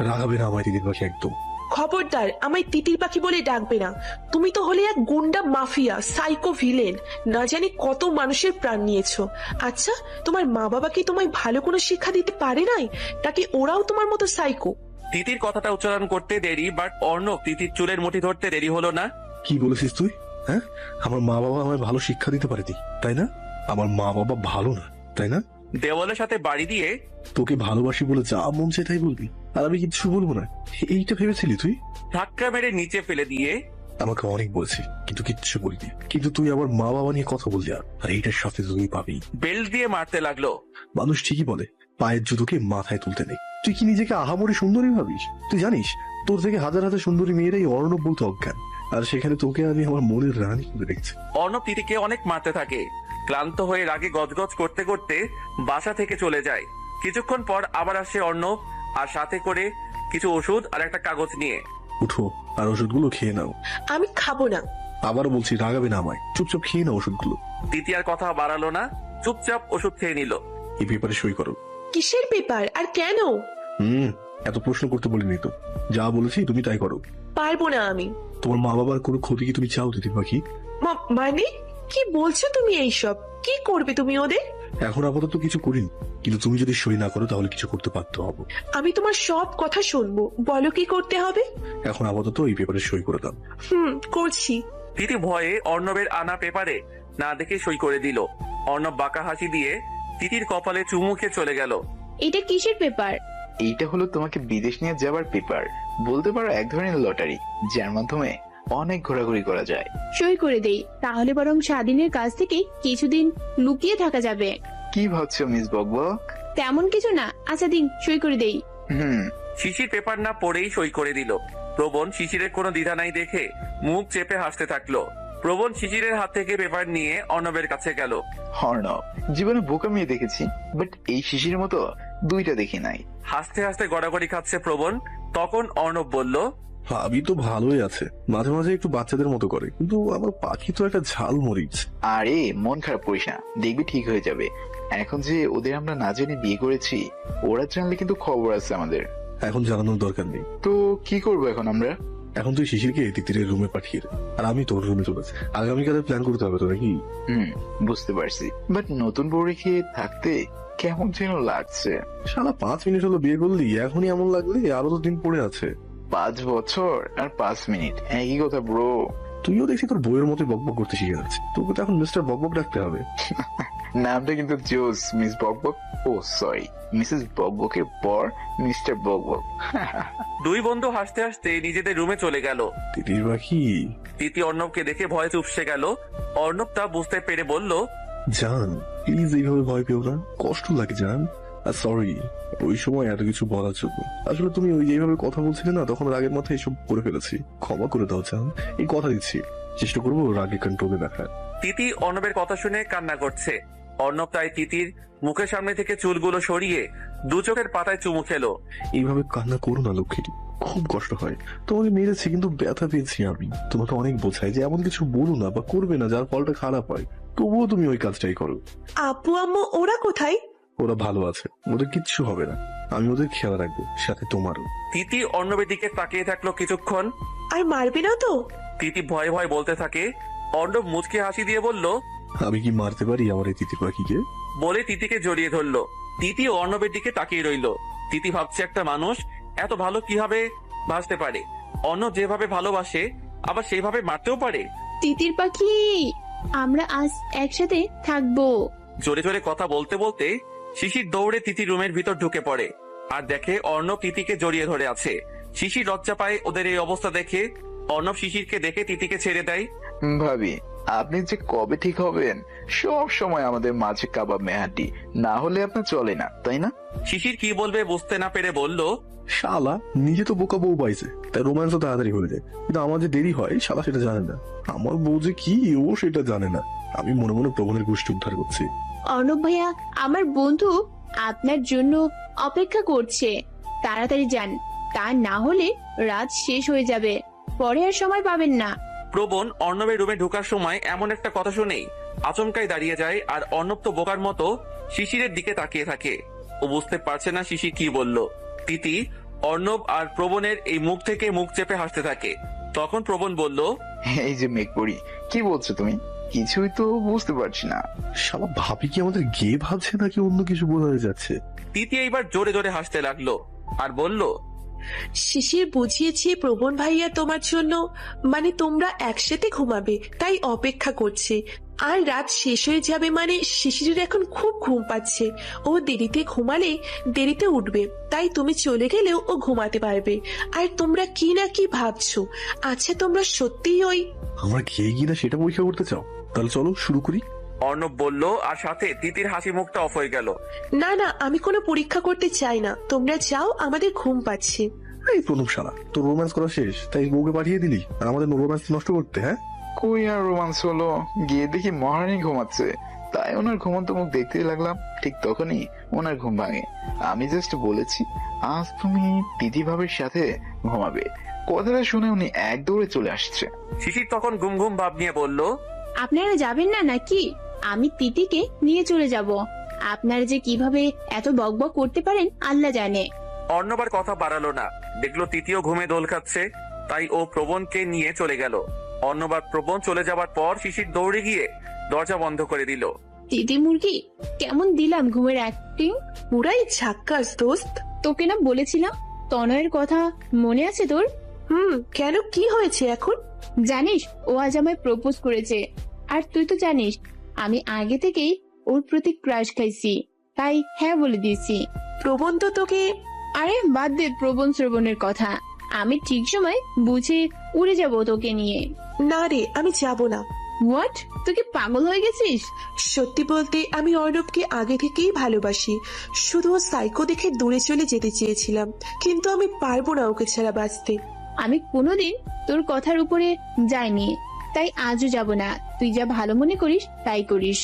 রাগাবে না আমায় দিদির পাখি একদম। খবরদার আমায় তিতির পাখি বলে ডাকবে না। তুমি তো হলে এক গুন্ডা মাফিয়া, সাইকো ভিলেন, না জানি কত মানুষের প্রাণ নিয়েছো। আচ্ছা, তোমার মা বাবা কি তোমায় ভালো কোনো শিক্ষা দিতে পারে নাই, নাকি ওরাও তোমার মতো সাইকো? তিতির কথাটা উচ্চারণ করতে দেরি, বাট অর্ণব তিতির চুলের মুঠি ধরতে দেরি হলো না। কি বলেছিস তুই? হ্যাঁ, আমার মা বাবা আমায় ভালো শিক্ষা দিতে পারেনি, তাই না? আমার মা বাবা ভালো না, তাই না? দেওয়ালের সাথে বাড়ি দিয়ে তোকে ভালোবাসি বলে যা মন চায় তাই বলবি, আর আমি কিচ্ছু বলবো না, এইটা ভেবেছিলি তুই? ধাক্কা মেরে নিচে ফেলে দিয়ে আমাকে অনেক বলছি কিন্তু কিচ্ছু বলিনি, কিন্তু তুই আমার মা বাবা নিয়ে কথা বললি, আর এইটার সাথে তুই পাবি। বেল্ট দিয়ে মারতে লাগলো। মানুষ ঠিকই বলে পায়ের জুতোকে মাথায় তুলতে নেই। তুই কি নিজেকে আহামরি সুন্দরী ভাবিস? তুই জানিস তোর থেকে হাজার হাজার সুন্দরী মেয়েরাই অর্ণব বলতে অজ্ঞান, আর সেখানে তোকে আমি আমার মনের রানী করে দেখছি। অর্ণব তিতিকে অনেক মারতে থাকে। ক্লান্ত হয়ে রাগে গজগজ করতে করতে বাসা থেকে চলে যায়। কিছুক্ষণ পর আবার আসে অর্ণব, আর সাথে করে কিছু ওষুধ আর একটা কাগজ নিয়ে। উঠো আর ওষুধগুলো খেয়ে নাও। আমি খাবো না। আবারও বলছি রাগাবে না আমায়, চুপচাপ খেয়ে নাও ওষুধগুলো। তিতি আর কথা বাড়ালো না, চুপচাপ ওষুধ খেয়ে নিল। এই পেপারে সই করো। কিসের পেপার আর কেন? এত প্রশ্ন করতে বলিনি তো, যা বলেছি তুমি তাই করো। পারবো না আমি। তোমার মা বাবার কোনো ক্ষতি কি তুমি চাও দিদি পাখি? মানে কি বলছো তুমি এইসব? কি করবে তুমি ওদের? এখন আপাতত কিছু করিনি, কিন্তু তুমি যদি সই না করো তাহলে কিছু করতে বাধ্য হবো। আমি তোমার সব কথা শুনবো, বলো কি করতে হবে। এখন আপাতত এই পেপারে সই করে দাও। করছি। তিতি ভয়ে অর্ণবের আনা পেপারে না দেখে সই করে দিল। অর্ণব বাঁকা হাসি দিয়ে তিতির কপালে চুমু খেয়ে চলে গেল। এটা কিসের পেপার? এইটা হলো তোমাকে বিদেশ নিয়ে যাবার পেপার, বলতে পারো এক ধরনের লটারি, যার মাধ্যমে অনেক ঘোরাঘুরি করা যায়। সই করে দেই, তাহলে বরং স্বাধীনের কাছ থেকে কিছুদিন লুকিয়ে থাকা যাবে। কি ভাবছো মিস বকবক? তেমন কিছু না। আচ্ছা দিন, সই করে দেই। শিশির পেপার না পড়েই সই করে দিল। প্রবণ শিশিরের কোনো দ্বিধা নাই দেখে মুখ চেপে হাসতে থাকলো। প্রবণ শিশিরের হাত থেকে পেপার নিয়ে অর্ণবের কাছে গেল। অর্ণব, জীবনে বোকা মেয়ে দেখেছি, বাট এই শিশির মতো দুইটা দেখি নাই। হাসতে হাসতে গড়াগড়ি খাচ্ছে প্রবণ। তখন অর্ণব বলল, ভাবি তো ভালোই আছে, মাঝে মাঝে একটু বাচ্চাদের মতো করে, কিন্তু আমার পাখি তো একটা ঝাল মরিচ। আরে মন খারাপ করিস না, দেখবি ঠিক হয়ে যাবে। এখন যে ওদের আমরা না জেনে বিয়ে করেছি, ওরা জানলে কিন্তু খবর আছে আমাদের। এখন জানানোর দরকার নেই। তো কি করবো এখন আমরা? এখন তুই শিশিরকে তিতিরের রুমে পাঠিয়ে দে, আর আমি তোর রুমে চলেছি। আগামীকালে প্ল্যান করতে হবে তো নাকি? বুঝতে পারছি, বাট নতুন বউ রেখে থাকতে কেমন যেন লাগছে। শালা 5 মিনিট হলো বিয়ে করলি, এখনই এমন লাগলে? আরো তো দিন পড়ে আছে। 5 বছর আর 5 মিনিট একই কথা ব্রো। তুইও দেখছি তোর বইয়ের মতোই বকবক করতে শিখে যাচ্ছে। তোকে তো এখন মিস্টার বকবক ডাকতে হবে। নামটা কিন্তু জোস, মিস বকবক। ও সরি, মিসেস বকবকের পর মিস্টার বকবক। দুই বন্ধু হাসতে হাসতে নিজেদের রুমে চলে গেল। তিতির পাখি, তিতি অর্ণবকে দেখে ভয়ে চুপসে গেল। অর্ণব তা বুঝতে পেরে বলল, জান প্লিজ এইভাবে ভয় পেও না, কষ্ট লাগে জান। আর সরি ওই সময় এত কিছু বলার জন্য। আসলে তুমি ওই যেভাবে কথা বলছিলে না, তখন রাগের মাথায় এসব করে ফেলেছি, ক্ষমা করে দাও জান। এই কথা দিচ্ছি, চেষ্টা করবো রাগে কন্ট্রোলে রাখার। তিতি অর্ণবের কথা শুনে কান্না করছে। অর্ণব তাই তিতির মুখের সামনে থেকে চুলগুলো সরিয়ে দু চোখের পাতায় চুমু খেলো। এইভাবে কান্না করো না লক্ষ্মীটি, খুব কষ্ট হয়। তোমাকে মেরেছি কিন্তু ব্যথা পেয়েছি আমি। তোমাকে অনেক বোঝাই যে এমন কিছু বলো না বা করবে না যার ফলটা খারাপ হয়, তবুও তুমি ওই কাজটাই করো। আপু আম্মু ওরা কোথায়? ওরা ভালো আছে, ওদের কিচ্ছু হবে না। আমি ওদের খেয়াল রাখবো, সাথে তোমারও। তিতি অর্ণবের দিকে তাকিয়ে থাকলো কিছুক্ষণ। আর মারবে না তো? তিতি ভয়ে ভয়ে বলতে থাকে। অর্ণব মুচকে হাসি দিয়ে বলল, আমি কি মারতে পারি আমার এই তিতির পাখিকে? বলে তিতিকে জড়িয়ে ধরলো। তিতি অর্ণবের দিকে তাকিয়ে রইলো। তিতি ভাবছে একটা মানুষ এত ভালো কিভাবে বাঁচতে পারে। অর্ণব যেভাবে ভালোবাসে আবার সেইভাবে মারতেও পারে। তিতির পাখি, আমরা আজ একসাথে থাকবো। জোরে জোরে কথা বলতে বলতে শিশির দৌড়ে তিতি রুমের ভিতর ঢুকে পড়ে আর দেখে অর্ণব তিতিকে জড়িয়ে ধরে আছে। শিশির লজ্জা পায় ওদের এই অবস্থা দেখে। অর্ণব শিশিরকে দেখে তিতিকে ছেড়ে দেয়। ভাবি, আপনি যে কবে ঠিক হবেন? সব সময় আমাদের মাঝে কাবাব মেহাটি না হলে আপনার চলে না, তাই না? শিশির কি বলবে বুঝতে না পেরে বলল, শালা নিজে তো বোকা বউ পাইছে, তাই রোম্যান্সও তাড়াতাড়ি হয়ে যায়। কিন্তু আমার যে দেরি হয় শালা সেটা জানে না। আমার বউ যে কি ও সেটা জানে না। আমি মনে মনে প্রবণের গোষ্ঠী উদ্ধার করছি। অর্ণব ভাইয়া, আমার বন্ধু আপনার জন্য অপেক্ষা করছে, তাড়াতাড়ি যান, তা না হলে রাত শেষ হয়ে যাবে, পরে আর সময় পাবেন না। প্রবণ অর্ণবের রুমে ঢোকার সময় এমন একটা কথা শুনেই আচমকাই দাঁড়িয়ে যায়। আর অর্ণব তো বোকার মতো শিশিরের দিকে তাকিয়ে থাকে। ও বুঝতে পারছে না শিশির কি বলল। তিতি অর্ণব আর প্রবণের এই মুখ থেকে মুখ চেপে হাসতে থাকে। তখন প্রবণ বলল, এই যে মেঘপরি, কি বলছো তুমি? কিছুই তো বুঝতে পারছি না। শালা ভাবি কি আমাদের গে ভাবছে নাকি অন্য কিছু বোঝা যাচ্ছে? তিতি এইবার জোরে জোরে হাসতে লাগলো আর বলল, শিশির বুঝিয়েছি প্রবণ ভাইয়া তোমার জন্য, মানে তোমরা একসাথে ঘুমাবে তাই অপেক্ষা করছে। আর রাত শেষ হয়ে যাবে মানে শিশিরের এখন খুব ঘুম পাচ্ছে। ও দেরিতে ঘুমালে দেরিতে উঠবে, তাই তুমি চলে গেলেও ও ঘুমাতে পারবে। আর তোমরা কি না কি ভাবছো? আচ্ছা তোমরা সত্যিই ওই? আমরা খেয়ে গিয়ে সেটা পরীক্ষা করতে চাও? তাহলে চলো শুরু করি। অর্ণব বলল আর সাথে তিতির হাসি মুখটা অফ হয়ে গেল। না না, আমি কোনো পরীক্ষা করতে চাই না, তোমরা যাও, আমাদের ঘুম পাচ্ছে। এই প্রণব শালা, তোর রোম্যান্স করা শেষ তাই বউকে পাঠিয়ে দিলি আর আমাদের রোম্যান্স নষ্ট করতে? হ্যাঁ কই আর রোমান্স হলো, গিয়ে দেখি মহারানী ঘুমাচ্ছে, তাই ওনার ঘুমন্ত মুখ দেখতে লাগলাম। ঠিক তখনই ওনার ঘুম ভাঙে। আমি জাস্ট বলেছি আজ তুমি তিথি ভাবির সাথে ঘুমাবে, কথাটা শুনে উনি এক দৌড়ে চলে আসছে। শিশির তখন ঘুম ঘুম ভাব নিয়ে বলল, আপনারা যাবেন না নাকি? আমি তিতিকে নিয়ে চলে যাব। আপনারা যে কিভাবে এত বকবক করতে পারেন আল্লাহ জানে। অর্ণব আর কথা বাড়ালো না। দেখলো তৃতীয় ঘুমে দোল খাচ্ছে, তাই ও প্রবণকে নিয়ে চলে গেল। অর্ণব আর প্রবণ চলে যাবার পর শিশির দৌড়ে গিয়ে দরজা বন্ধ করে দিল। তিতি মুরগি, কেমন দিলাম ঘুমের অ্যাক্টিং? পুরাই ঝাক্কাস দোস্ত। তোকে না বলেছিলাম তনয়ের কথা মনে আছে তোর? কেন, কি হয়েছে এখন? জানিস ও আজ আমায় প্রপোজ করেছে। আর তুই তো জানিস আমি আগে থেকেই ওর প্রতি ক্রাশ খাইছি, তাই হ্যাঁ বলে দিয়েছি। প্রবণ তো তোকে... আরে বাদ দে প্রবণ শ্রবণের কথা, আমি ঠিক সময় বুঝে উড়ে যাব তোকে নিয়ে। না রে, আমি যাব না। হোয়াট, তুই কি পাগল হয়ে গেছিস? সত্যি বলতে আমি অর্ণবকে আগে থেকেই ভালোবাসি। শুধু ও সাইকো দেখে দূরে চলে যেতে চেয়েছিলাম, কিন্তু আমি পারবো না ওকে ছাড়া বাঁচতে। আমি কোনোদিন তোর কথার উপরে যাইনি, তাই আজও যাব না। তুই যা ভালো মনে করিস তাই করিস।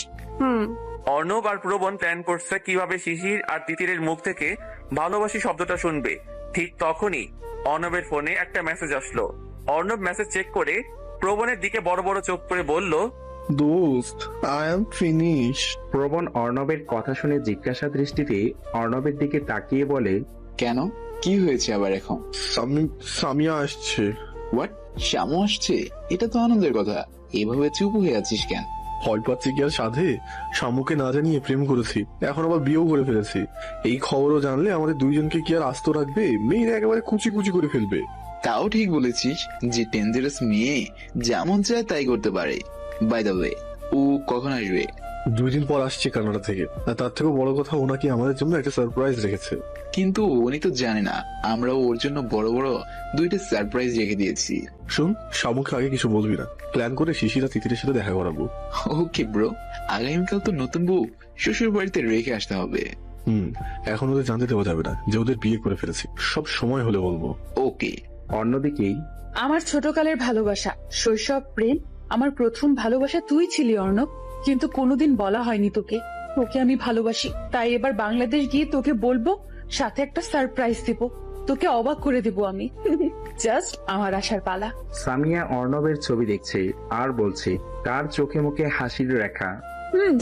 অর্ণব আর প্রবণ প্ল্যান করছে কিভাবে শিশির আর তিতিরের মুখ থেকে ভালোবাসি শব্দটা শুনবে। ঠিক তখনই অর্ণবের ফোনে একটা মেসেজ আসলো। অর্ণব মেসেজ চেক করে প্রবণের দিকে বড় বড় চোখ করে বলল, দোস্ত আই এম ফিনিশ। প্রবণ অর্ণবের কথা শুনে জিজ্ঞাসা দৃষ্টিতে অর্ণবের দিকে তাকিয়ে বলে, কেন, কি হয়েছে আবার এখন? সামিয়া আসছে। হোয়াট, শ্যামু আসছে? এটা তো আনন্দের কথা। এভাবে চুপ হয়ে আছিস কেন? ভয় পাচ্ছি কি আর সাধে? শামুকে না জানিয়ে প্রেম করেছি, এখন আবার বিয়েও করে ফেলেছি। এই খবরও জানলে আমাদের দুইজনকে কি আর আস্ত রাখবে? মেয়েরা একেবারে কুচি কুচি করে ফেলবে। তাও ঠিক বলেছিস, যে ডেঞ্জারাস মেয়ে যেমন চায় তাই করতে পারে। বাই দ্য ওয়ে, ও কখন আসবে? 2 দিন পর আসছে কানাডা থেকে। আর তার থেকেও বড় কথা, ও নাকি আমাদের জন্য একটা সারপ্রাইজ রেখেছে। কিন্তু উনি তো জানে না আমরাও ওর জন্য বড় বড় 2টা সারপ্রাইজ রেখে দিয়েছি। শোন, শামুকে আগে কিছু বলবি না। প্ল্যান করে শিশিরা তিতিরের সাথে দেখা করাবো। ওকে ব্রো, আগামীকাল তো নতুন বউ শ্বশুর বাড়িতে রেখে আসতে হবে। এখন ওদের জানতে দেওয়া যাবে না যে ওদের বিয়ে করে ফেলেছি। সব সময় হলে বলবো। ওকে। অন্যদিকে আমার ছোটকালের ভালোবাসা, শৈশব প্রেম, আমার প্রথম ভালোবাসা তুই ছিলি অর্ণব। কিন্তু কোনোদিন বলা হয়নি তোকে আমি ভালোবাসি। তাই এবার বাংলাদেশ গিয়ে তোকে বলবো, সাথে একটা সারপ্রাইজ দেব, তোকে অবাক করে দেব আমি। জাস্ট আমার আসার পালা। সামিয়া অর্ণবের ছবি দেখছে আর বলছে, তার চোখে মুখে হাসির রেখা।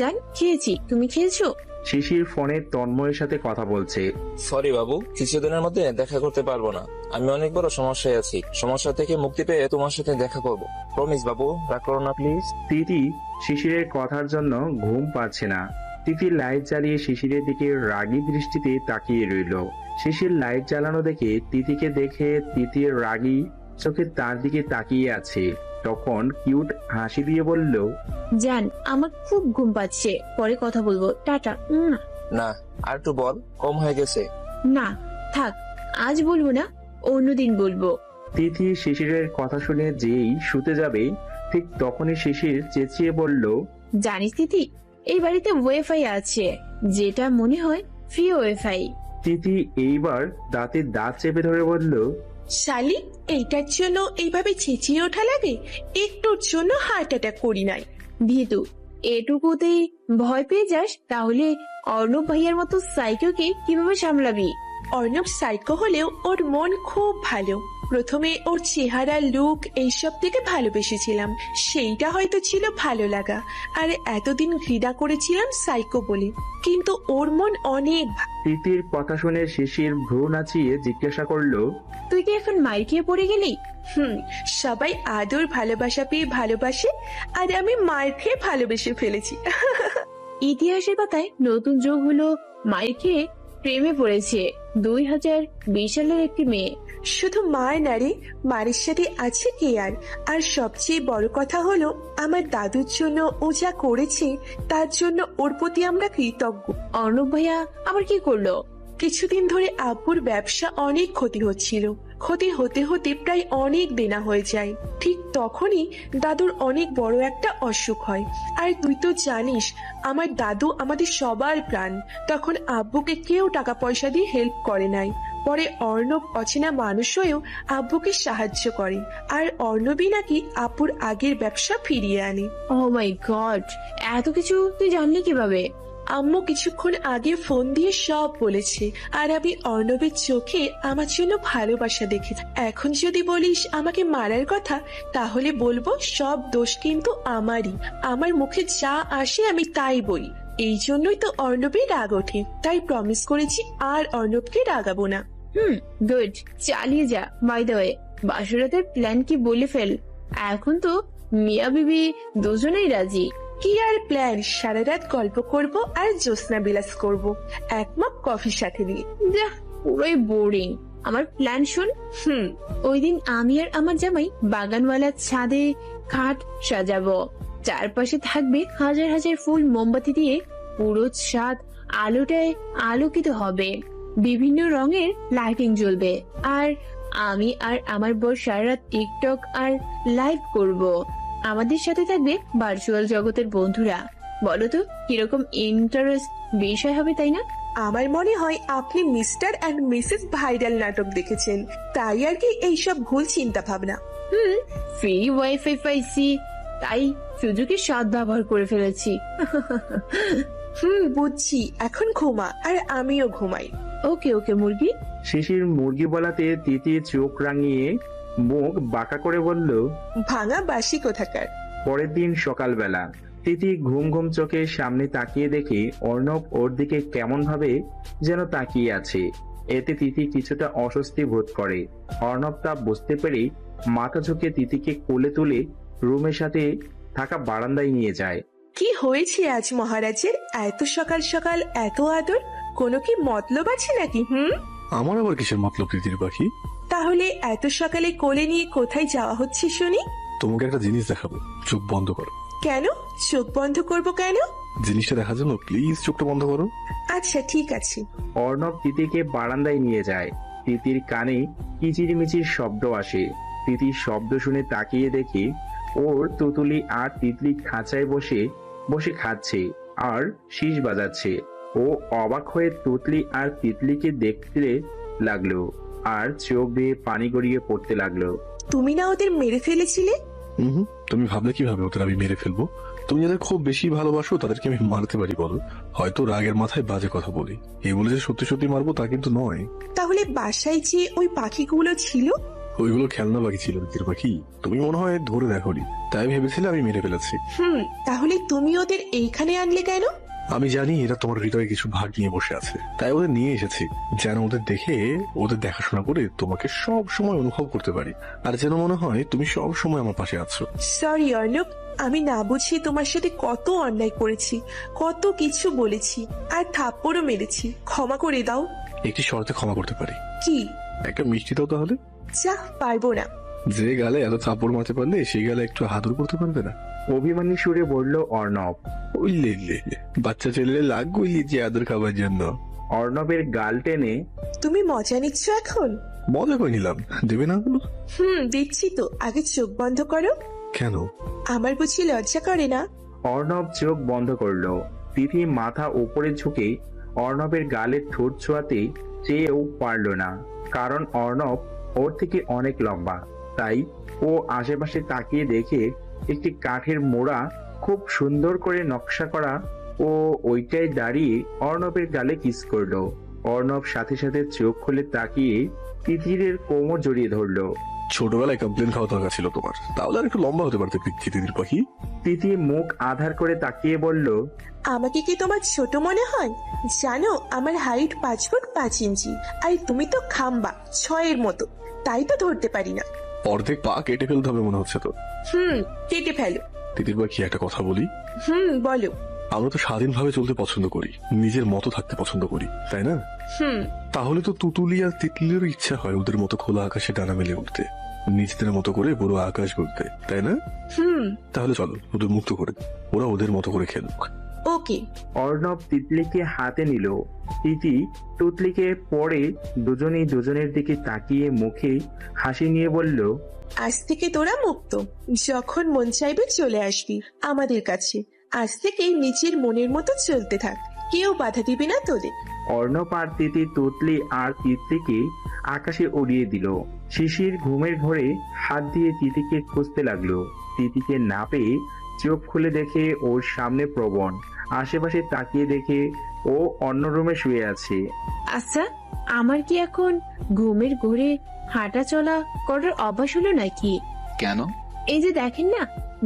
জান, খেয়েছি, তুমি খেয়েছো? শিশির ফোনে তন্ময়ের সাথে কথা বলছে। সরি বাবু, কিছুদিনের মধ্যে দেখা করতে পারবো না। আমি অনেক বড় সমস্যায় আছি। সমস্যা থেকে মুক্তি পেয়ে তোমার সাথে দেখা করব। প্রমিস বাবু, রাগ করো না প্লিজ। তিতি শিশিরের কথার জন্য ঘুম পাচ্ছে না। তিতি লাইট জ্বালিয়ে শিশিরের দিকে রাগী দৃষ্টিতে তাকিয়ে রইল। শিশির লাইট জ্বালানো দেখে তিতিকে দেখে তিতির রাগী চোখে তার দিকে তাকিয়ে আছে। তখন কিউট হাসি দিয়ে বলল, জান, আমার খুব ঘুম পাচ্ছে, পরে কথা বলবো, টাটা। না, আর একটু বল, কম হয়ে গেছে। না থাক, আজ বলবো না, অন্যদিন বলবো। তিথি শিশিরের কথা শুনে যেই শুতে যাবে, ঠিক তখনই শিশির চেঁচিয়ে বলল, জানিস তিথি, এই বাড়িতে ওয়াইফাই আছে, যেটা মনে হয় ফ্রি ওয়াইফাই। তিথি এইবার দাঁতে দাঁত চেপে ধরে বলল, শালি, এইটার জন্য এইভাবে চেঁচিয়ে ওঠা লাগে? একটুর জন্য হার্ট অ্যাটাক করি নাই। ভীতু, এটুকুতেই ভয় পেয়ে যাস? তাহলে অর্ণব ভাইয়ার মতো সাইকোকে কিভাবে সামলাবি? অর্ণব সাইকো হলেও ওর মন খুব ভালো। প্রথমে ওর চেহারা, লুক এইসব থেকে ভালোবেসেছিলাম, সেইটা হয়তো ছিল ভালো লাগা, আর এতদিন ঘৃণা করেছিলাম সাইকো বলে। কিন্তু ওর মন অনেক তিতির কথা শুনে শিশির ভ্রু নাচিয়ে জিজ্ঞাসা করলো, তুই কি এখন মাইর খেয়ে পড়ে গেলি? সবাই আদর ভালোবাসা পেয়ে ভালোবাসে, আর আমি মায়ের খেয়ে ভালোবেসে ফেলেছি। ইতিহাসের পাতায় নতুন যোগ হলো, মায়ের খেয়ে প্রেমে পড়েছে 2020 সালের একটি মেয়ে। শুধু মার নারী, মায়ের সাথে আছে কে আর? আর সবচেয়ে বড় কথা হলো, আমার দাদুর জন্য ও যা করেছে তার জন্য ওর প্রতি আমরা কৃতজ্ঞ। অর্ণব ভাইয়া আবার কি করলো? কিছুদিন ধরে আব্বুর ব্যবসা অনেক ক্ষতি হচ্ছিল। ক্ষতি হতে হতে প্রায় অনেক দেনা হয়ে যায়। ঠিক তখনই দাদুর অনেক বড় একটা অসুখ হয়। আর তুই তো জানিস, আমার দাদু আমাদের সবার প্রাণ। তখন আব্বুকে কেউ টাকা পয়সা দিয়ে হেল্প করে নাই। পরে অর্ণব অচেনা মানুষ হয়েও আব্বুকে সাহায্য করে, আর অর্ণবই নাকি আব্বুর আগের ব্যবসা ফিরিয়ে আনে। ও মাই গড, এত কিছু তুই জানলি কিভাবে? আম্মু কিছুক্ষণ আগে ফোন দিয়ে সব বলেছে, আর আমি অর্ণবের চোখে আমার জন্য ভালোবাসা দেখেছি। এখন যদি বলিস আমাকে মারার কথা, তাহলে বলবো সব দোষ কিন্তু আমারই। আমার মুখে যা আসে আমি তাই বলি। এই জন্যই তো অর্ণবের রাগ ওঠে। তাই প্রমিস করেছি আর অর্ণবকে রাগাবো না। গুড, চালিয়ে যা। বাই দ্য ওয়ে, বাসরাতের প্ল্যান কি বলে ফেল। এখন তো মিয়া বিবি দুজনেই রাজি। কি আর প্ল্যান? সারা রাত গল্প করব আর জ্যোৎস্না বিলাস করব, এক মগ কফির সাথে নিয়ে। যা, পুরোই বোরিং। আমার প্ল্যান শোন। ওই দিন আমি আর আমার জামাই বাগানওয়ালার ছাদে খাট সাজাবো। চারপাশে থাকবে হাজার হাজার ফুল, মোমবাতি দিয়ে পুরো ছাদ আলোটায় আলোকিত হবে। বিভিন্ন রঙের লাইটিং জ্বলবে। আর আমি আর আমার বর সারা রাত টিকটক আর লাইভ করব। আমাদের সাথে থাকবে ভার্চুয়াল জগতের বন্ধুরা। বলো তো কিরকম ইন্টারেস্ট বিষয় হবে, তাই না? আমার মনে হয় আপনি মিস্টার অ্যান্ড মিসেস ভাইরাল নাটক দেখেছেন, তাই আর কি এইসব ভুল চিন্তা ভাবনা। ফ্রি ওয়াইফাই পাইছি, তাই সুযোগের সদ ব্যবহার করে ফেলেছি। বুঝছি। এখন ঘুমা, আর আমিও ঘুমাই। ওকে ওকে মুরগি। শিশির মুরগি বলাতে তিতি চোখ রাঙিয়ে মুখ বাঁকা করে বলল, ভাঙা বাসি কোথাকার। পরের দিন সকালবেলা তিতি ঘুম ঘুম চোখে সামনে তাকিয়ে দেখে অর্ণব ওর দিকে কেমন ভাবে যেন তাকিয়ে আছে। এতে তিতি কিছুটা অস্বস্তি বোধ করে। অর্ণব তা বুঝতে পেরে মাথা ঝুঁকে তিতিকে কোলে তুলে রুমের সাথে থাকা বারান্দায় নিয়ে যায়। কি হয়েছে আজ মহারাজের এত সকাল সকাল এত আদর? কোনো কি মতলব আছে নাকি? আমার আবার কিসের মতলব তিতির পাখি? তাহলে এত সকালে কোলে নিয়ে কোথায় যাওয়া হচ্ছে শুনি? তোমাকে একটা জিনিস দেখাবো, চোখ বন্ধ করো। কেন চোখ বন্ধ করব কেন? জিনিসটা দেখার জন্য প্লিজ চোখটা বন্ধ করো। আচ্ছা ঠিক আছে। অর্ণব তিতিকে বারান্দায় নিয়ে যায়। তিতির কানে কিচিরমিচির শব্দ আসে। তিতির শব্দ শুনে তাকিয়ে দেখে ওর তুতুলি আর তিতলি খাঁচায় বসে বসে খাচ্ছে আর শীষ বাজাচ্ছে। ও অবাক হয়ে তুতলি আর তিতলিকে দেখতে লাগলো আর চোখ দিয়ে পানি গড়িয়ে পড়তে লাগলো। তুমি না ওদের মেরে ফেলেছিলে? তুমি ভাবলে কিভাবে ওদের আমি মেরে ফেলবো? তুমি যাদের খুব বেশি ভালোবাসো তাদেরকে আমি মারতে পারি বলো? হয়তো রাগের মাথায় বাজে কথা বলি, এই বলে যে সত্যি সত্যি মারবো তা কিন্তু নয়। তাহলে বাসায় যে ওই পাখিগুলো ছিল? ওইগুলো খেলনা পাখি ছিল তিতির পাখি, তুমি মনে হয় ধরে দেখোনি, তাই ভেবেছিলে আমি মেরে ফেলেছি। তাহলে তুমি ওদের এইখানে আনলে কেন? আমি জানি এরা তোমার হৃদয়ে কিছু ভাগ নিয়ে বসে আছে, তাই ওদের নিয়ে এসেছি যেন ওদের দেখে ওদের দেখাশোনা করে তোমাকে সব সময় অনুভব করতে পারি, আর যেন মনে হয় তুমি সব সময় আমার পাশে আছো। সরি অর্ণব, আমি না বুঝি তোমার সাথে কত অন্যায় করেছি, কত কিছু বলেছি আর থাপ্পড়ও মেরেছি, ক্ষমা করে দাও। একটি শর্তে ক্ষমা করতে পারি। কি? একটা মিষ্টি দাও তাহলে। যা, পারবো না। যে গালে এত থাপ্পড় মারতে পারলে সেই গালে একটু আদর করতে পারবে না? অভিমানী সুরে বলল অর্ণব। বাচ্চা ছেলে লাগবে যে আদর খাবার জন্য। অর্ণবের গাল টেনে, তুমি মজা নিচ্ছ এখন? মজা করে নিলাম, দেবে না? দিচ্ছি তো, আগে চোখ বন্ধ করো। কেন? আমার বুঝি লজ্জা করে না? অর্ণব চোখ বন্ধ করলো। তিথি মাথা উপরে ঝুঁকে অর্ণবের গালে ঠোঁট ছোঁয়াতে চেয়েও পারল না, কারণ অর্ণব ওর থেকে অনেক লম্বা। তাই ও আশেপাশে তাকিয়ে দেখে একটি কাঠের মোড়া খুব সুন্দর করে নকশা করা ও ওইটাই দাঁড়িয়ে অর্ণবের গালে কিস করলো। অর্ণব সাথে সাথে চোখ খুলে তাকিয়ে তিতিরের কোমর জড়িয়ে ধরলো। ছোটবেলায় কমপ্লেন খাওয়া দরকার ছিল তোমার, তাহলে আর একটু লম্বা হতে পারতে তিতির পাখি। তিথি মুখ আধার করে তাকিয়ে বলল, আমাকে কি তোমার ছোট মনে হয়? জানো আমার হাইট 5 ফুট 5 ইঞ্চি, আর তুমি তো খাম্বা 6 মতো, তাই তো ধরতে পারি না। অর্ধেক পা কেটে ফেলতে হবে মনে হচ্ছে তো। কেটে ফেলো। তিতির পাখি একটা কথা বলি। বলো। আমরা তো স্বাধীনভাবে চলতে পছন্দ করি, নিজের মতো থাকতে পছন্দ করি, তাই না? তাহলে তো তুতুলি আর তিতলিরও ইচ্ছা হয় ওদের মতো খোলা আকাশে ডানা মেলে উঠতে, নিজেদের মতো করে পুরো আকাশ ঘুরতে, তাই না? তাহলে চলো ওদের মুক্ত করে, ওরা ওদের মতো করে খেলুক। ওকে। অর্ণব তিতলিকে হাতে নিল। তিতি তুতলিকে পরে দুজনেই দুজনের দিকে তাকিয়ে মুখে হাসি নিয়ে বলল, আজ থেকে তোরা মুক্ত, যখন মন চাইবে চলে আসবি আমাদের কাছে। আজ থেকে নিজের মনের মতো চলতে থাক, কেউ বাধা দিবে না তোদের। অর্ণব আর তিতি তুতলি আর তিতলিকে আকাশে উড়িয়ে দিল। শিশির ঘুমের ঘরে হাত দিয়ে তিতিকে খুঁজতে লাগলো। তিতিকে না পেয়ে চোখ খুলে দেখে ওর সামনে প্রবণ। আশেপাশে তাকিয়ে দেখে ও অন্য রুমে শুয়ে আছে। আচ্ছা, আমার কি এখন ঘুমের ঘরে হাঁটা চলা করার অভ্যাস হলো নাকি? কেন? এই যে দেখেন না,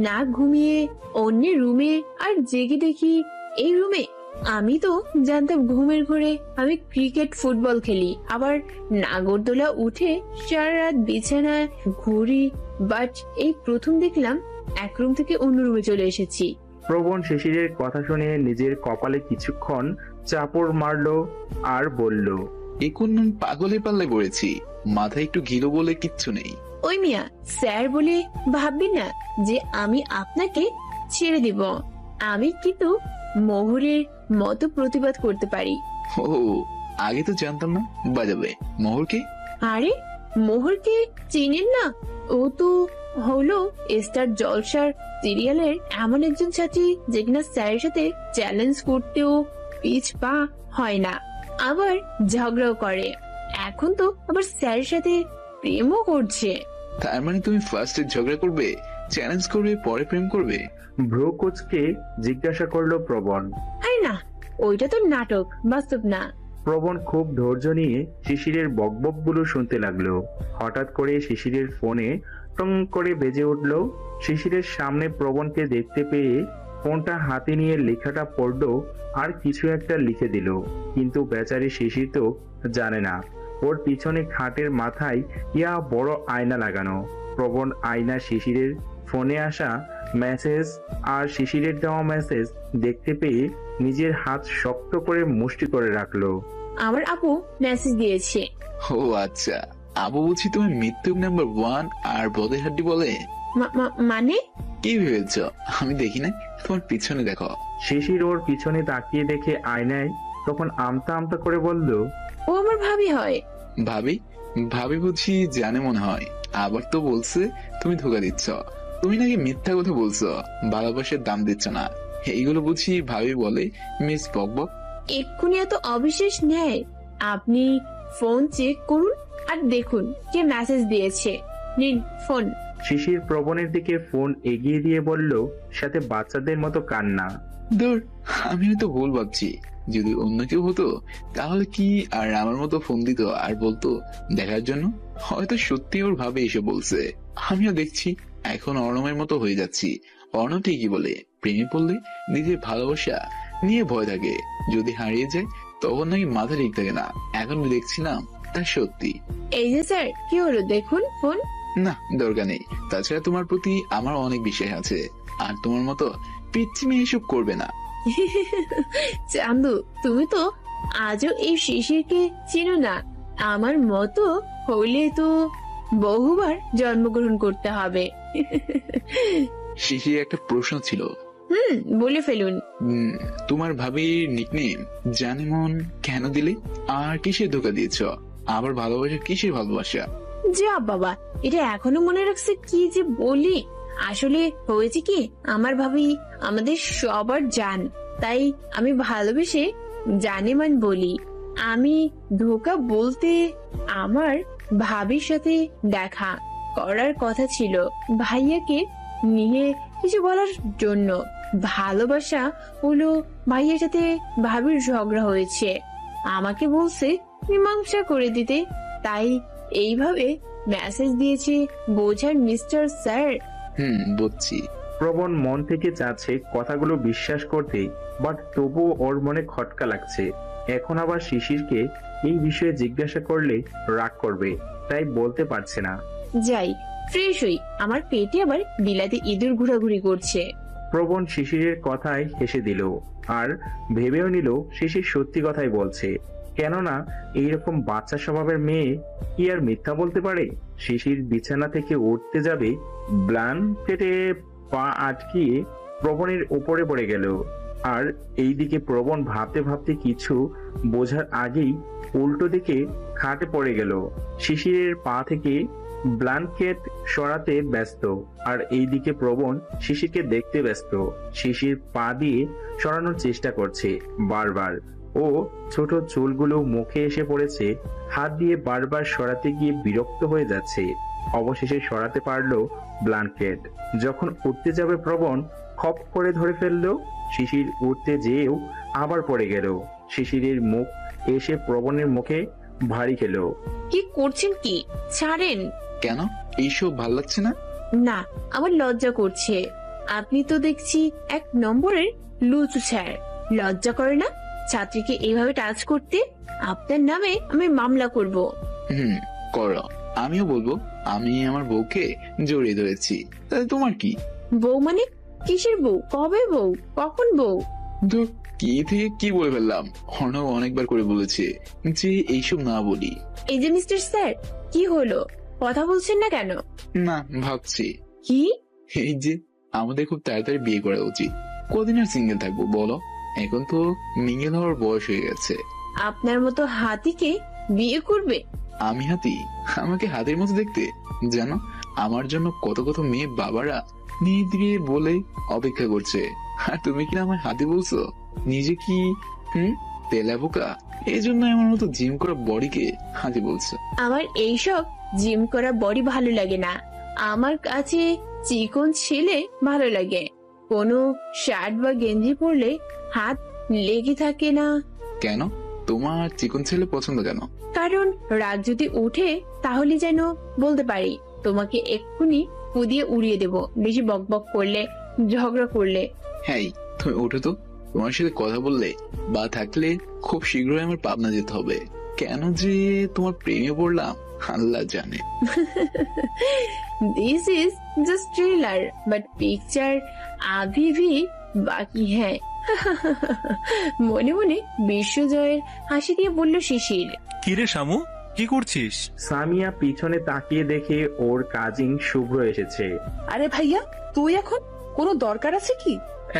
না ঘুমিয়ে অন্য রুমে আর জেগে দেখি এই রুমে। আমি তো জানতাম ঘুমের ঘরে আমি ক্রিকেট ফুটবল খেলি, আবার নাগরদোলা উঠে সারা রাত বিছানায় ঘুরি, বাট এই প্রথম দেখলাম এক রুম থেকে অন্য রুমে চলে এসেছি। প্রবণ শিশিরের কথা শুনে নিজের কপালে কিছুক্ষণ চাপড় মারলো আর বলল, এখন পাগলে পাল্লে পড়েছি, মাথায় একটু ঘিলো বলে কিচ্ছু নেই। ওই মিয়া, স্যার বলে ভাববি না যে আমি আপনাকে ছেড়ে দিব। আমি কিন্তু মোহরের মতো প্রতিবাদ করতে পারি। ও, আগে তো জানতাম না। বাজাবে মোহরকে? আরে মোহরকে চিনেন না? ও তো হলো স্টার জলসার সিরিয়ালের এমন একজন সাথী যে কিনা স্যারের সাথে চ্যালেঞ্জ করতেও পিছ পা হয় না, আবার ঝগড়াও করে। এখন তো আবার স্যারের সাথে প্রেমও করছে। তার মানে তুমি ফার্স্টে ঝগড়া করবে, চ্যালেঞ্জ করবে, পরে প্রেম করবে? ভ্রু কোচকে জিজ্ঞাসা করলো প্রবণ। আরে না, ওইটা তো নাটক, বাস্তব না। প্রবণ খুব ধৈর্য নিয়ে শিশিরের বকবক গুলো শুনতে লাগলো। হঠাৎ করে শিশিরের ফোনে টং করে বেজে উঠলো। শিশিরের সামনে প্রবণকে দেখতে পেয়ে ফোনটা হাতে নিয়ে লেখাটা পড়লো আর কিছু একটা লিখে দিল। কিন্তু বেচারি শিশির তো জানে না ওর পিছনে খাটের মাথায় ইয়া বড় আয়না লাগানো। প্রবণ আয়না শিশিরের ফোনে আসা মেসেজ আর শিশিরের দেওয়া মেসেজ দেখতে পেয়ে নিজের হাত শক্ত করে মুষ্টি করে রাখলো। আমার আপু মেসেজ দিয়েছে। ও আচ্ছা, আবু বলছি তুমি মৃত্যুক নাম্বার 1 আর বদের হাড্ডি বলে? মানে কি ভেবেছ আমি দেখি না? তোমার পিছনে দেখো। শিশির ওর পিছনে তাকিয়ে দেখে আয়নায় তখন আমতা আমতা করে বলল, ও আমার ভাবি হয়। ভাবি? ভাবি বুঝি জানে মনে হয়। আবার তো বলছে তুমি ধোকা দিচ্ছ, তুমি নাকি মিথ্যা কথা বলছো, ভালোবাসার দাম দিচ্ছ না, এইগুলো বুঝি ভাবি বলে? মিস বকবক, এক্ষুনি এত অবিশ্বাস নেয়? আপনি ফোন চেক করুন আর দেখুন কে মেসেজ দিয়েছে। নিন ফোন। শিশির প্রবণের দিকে ফোন এগিয়ে দিয়ে বলল, সাথে বাচ্চাদের মতো কান্না। দূর, আমি তো ভুল ভাবছি। যদি অন্য কেউ হতো তাহলে কি আর আমার মতো ফোন দিত আর বলতো দেখার জন্য? হয়তো সত্যি ওর ভাবে এসে বলছে। আমিও দেখছি এখন অর্ণবের মতো হয়ে যাচ্ছি। অর্ণব ঠিকই বলে, প্রেমে পড়লে নিজের ভালোবাসা নিয়ে ভয় থাকে, যদি হারিয়ে যায় তখন নাকি মাথা ঠিক থাকে না। এখন দেখছি না তা সত্যি। এই যে স্যার, কি হলো দেখুন ফোন। না, দরকার নেই। তাছাড়া তোমার প্রতি আমার অনেক বিশ্বাস আছে, আর তোমার মতো পিচ্ছি মেয়ে এসব করবে না। চান্দু, তুমি তো আজও এই শিশিরকে চিনো না। আমার মতো হইলে তো বহুবার জন্মগ্রহণ করতে হবে। শিশির একটা প্রশ্ন ছিল। বলে ফেলুন। তোমার ভাবির নিকনেম জানেমন কেন দিলে? আর কিসের ধোকা দিয়েছ? আবার ভালোবাসা কিসের ভালোবাসা? যা বাবা, এটা এখনো মনে রাখছে? কি যে বলি, আসলে হয়েছে কি, আমার ভাবি আমাদের সবার জান, তাই আমি ভালোবেসে জানেমান বলি। আমি ধোকা বলতে আমার ভাবির সাথে দেখা করার কথা ছিল, ভাইয়াকে নিয়ে কিছু বলার জন্য। ভালোবাসা হলো ভাইয়ের সাথে ভাবির ঝগড়া হয়েছে, আমাকে বলছে মীমাংসা করে দিতে, তাই এইভাবে মেসেজ দিয়েছে। বোঝার মিস্টার স্যার। বুঝছি। প্রবণ মন থেকে চাচ্ছে কথাগুলো বিশ্বাস করতে, বাট তবুও ওর মনে খটকা লাগছে। এখন আবার শিশিরকে এই বিষয়ে জিজ্ঞাসা করলে রাগ করবে, তাই বলতে পারছে না। যাই ফ্রেশ হই, আমার পেটে আবার বিলাতি ইঁদুর ঘোরাঘুরি করছে। প্রবণ শিশিরের কথায় হেসে দিল, আর ভেবেও নিল শিশির সত্যি কথাই বলছে। কেননা এইরকম বাচ্চা স্বভাবের মেয়ে কি আর মিথ্যা বলতে পারে? শিশির বিছানা থেকে উঠতে যাবে, ব্ল্যাঙ্কেটে পা আটকিয়ে প্রবণের উপরে পড়ে গেল। আর এইদিকে প্রবণ ভাবতে ভাবতে কিছু বোঝার আগেই উল্টো দিকে খাটে পড়ে গেল। শিশিরের পা থেকে ব্ল্যাঙ্কেট সরাতে ব্যস্ত, আর এইদিকে প্রবণ শিশিরকে দেখতে ব্যস্ত। শিশির পা দিয়ে সরানোর চেষ্টা করছে বারবার, ও ছোট চুলগুলো মুখে এসে পড়েছে। হাত দিয়ে বারবার সরাতে গিয়ে বিরক্ত হয়ে যাচ্ছে। অবশেষে সরাতে পারলো ব্ল্যাঙ্কেট। যখন উঠতে যাবে প্রবণ খপ করে ধরে ফেললো। শিশির উঠতে যেয়েও আবার পড়ে গেল। শিশিরের মুখ এসে প্রবণের মুখে ভারী খেলো। কি করছেন কি? ছাড়েন। কেন, এইসব ভাল লাগছে না? না, আমার লজ্জা করছে। আপনি তো দেখছি এক নম্বরের লুচু স্যার। লজ্জা করে না ছাত্রীকে এইভাবে টাচ করতে? আপনার নামে আমি মামলা করব। করো, আমিও বলবো আমি আমার বউকে জড়িয়ে ধরেছি। তাহলে তোমার কি? বউ মানে কিসের বউ? কবে বউ? কখন বউ? কি থেকে কি বলে ফেললাম? অর্ণব অনেকবার করে বলেছে যে এইসব না বলি। এই যে মিস্টার স্যার, কি হলো? কথা বলছেন না কেন? না, ভাবছি। কি? এই যে আমাদের খুব তাড়াতাড়ি বিয়ে করা উচিত। কদিন আর সিঙ্গেল থাকবো বলো? এখন তো মিঙ্গেল হওয়ার বয়স হয়ে গেছে। আপনার মতো হাতিকে বিয়ে করবে? আমি হাতি? আমাকে হাতির মতো দেখতে? জানো আমার জন্য কত কত মেয়ে বাবারা নিয়ে বলে অপেক্ষা করছে, আর তুমি কি আমার হাতি বলছো? নিজে কি তেলা বোকা? এই জন্য আমার মতো জিম করা বডিকে হাতি বলছো? আমার এইসব জিম করা বডি ভালো লাগে না। আমার কাছে চিকন ছেলে ভালো লাগে। কোনো শার্ট বা গেঞ্জি পরলে হাত লেগে থাকে না। কেন তোমার চিকন ছেলে পছন্দ কেন? কারণ রাগ যদি উঠে তাহলে যেন বলতে পারি তোমাকে এক্ষুনি পুদিয়ে উড়িয়ে দেব, বেশি বকবক করলে, ঝগড়া করলে। হ্যাঁ, তুমি ওঠো তো। তোমার সাথে কথা বললে বা থাকলে খুব শীঘ্রই আমার পাবনা যেতে হবে। কেন যে তোমার প্রেমে পড়লাম আল্লাহ জানে। This is just trailer but picture अभी भी बाकी है। মনে মনে বিশ্বজয়ের হাসি দিয়ে বলল শিশির। কিরে শামু, কি করছিস? সামিয়া পিছনে তাকিয়ে দেখে ওর কাজিন শুভ্র এসেছে। আরে ভাইয়া, তুই এখন কোনো দরকার আছে কি?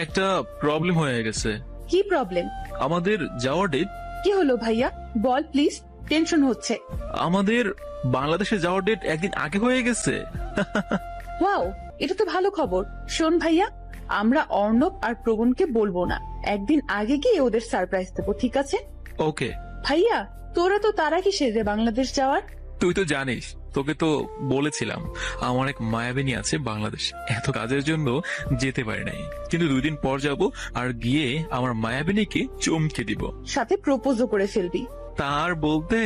একটা প্রবলেম হয়ে গেছে। কি প্রবলেম? আমাদের যাওয়ার ডেট। কি হলো ভাইয়া, বল প্লিজ, টেনশন হচ্ছে। আমাদের বাংলাদেশে যাওয়ার ডেট একদিন আগে হয়ে গেছে। ওয়াও, এটা তো ভালো খবর। শোন ভাইয়া, আমরা অর্ণব আর প্রবণকে বলবো না, একদিন আগে গিয়ে ওদের সারপ্রাইজ দেবো, ঠিক আছে? ওকে ভাইয়া, তোরা তো তারা কিসের রে বাংলাদেশ যাওয়ার? তুই তো জানিস, তোকে তো বলেছিলাম আমার এক মায়াবিনী আছে বাংলাদেশ। এত কাজের জন্য যেতে পারি নাই, কিন্তু 2 দিন পর যাব আর গিয়ে আমার মায়াবিনীকে চমকে দিব। সাথে প্রপোজও করে ফেলবি। তার বলতে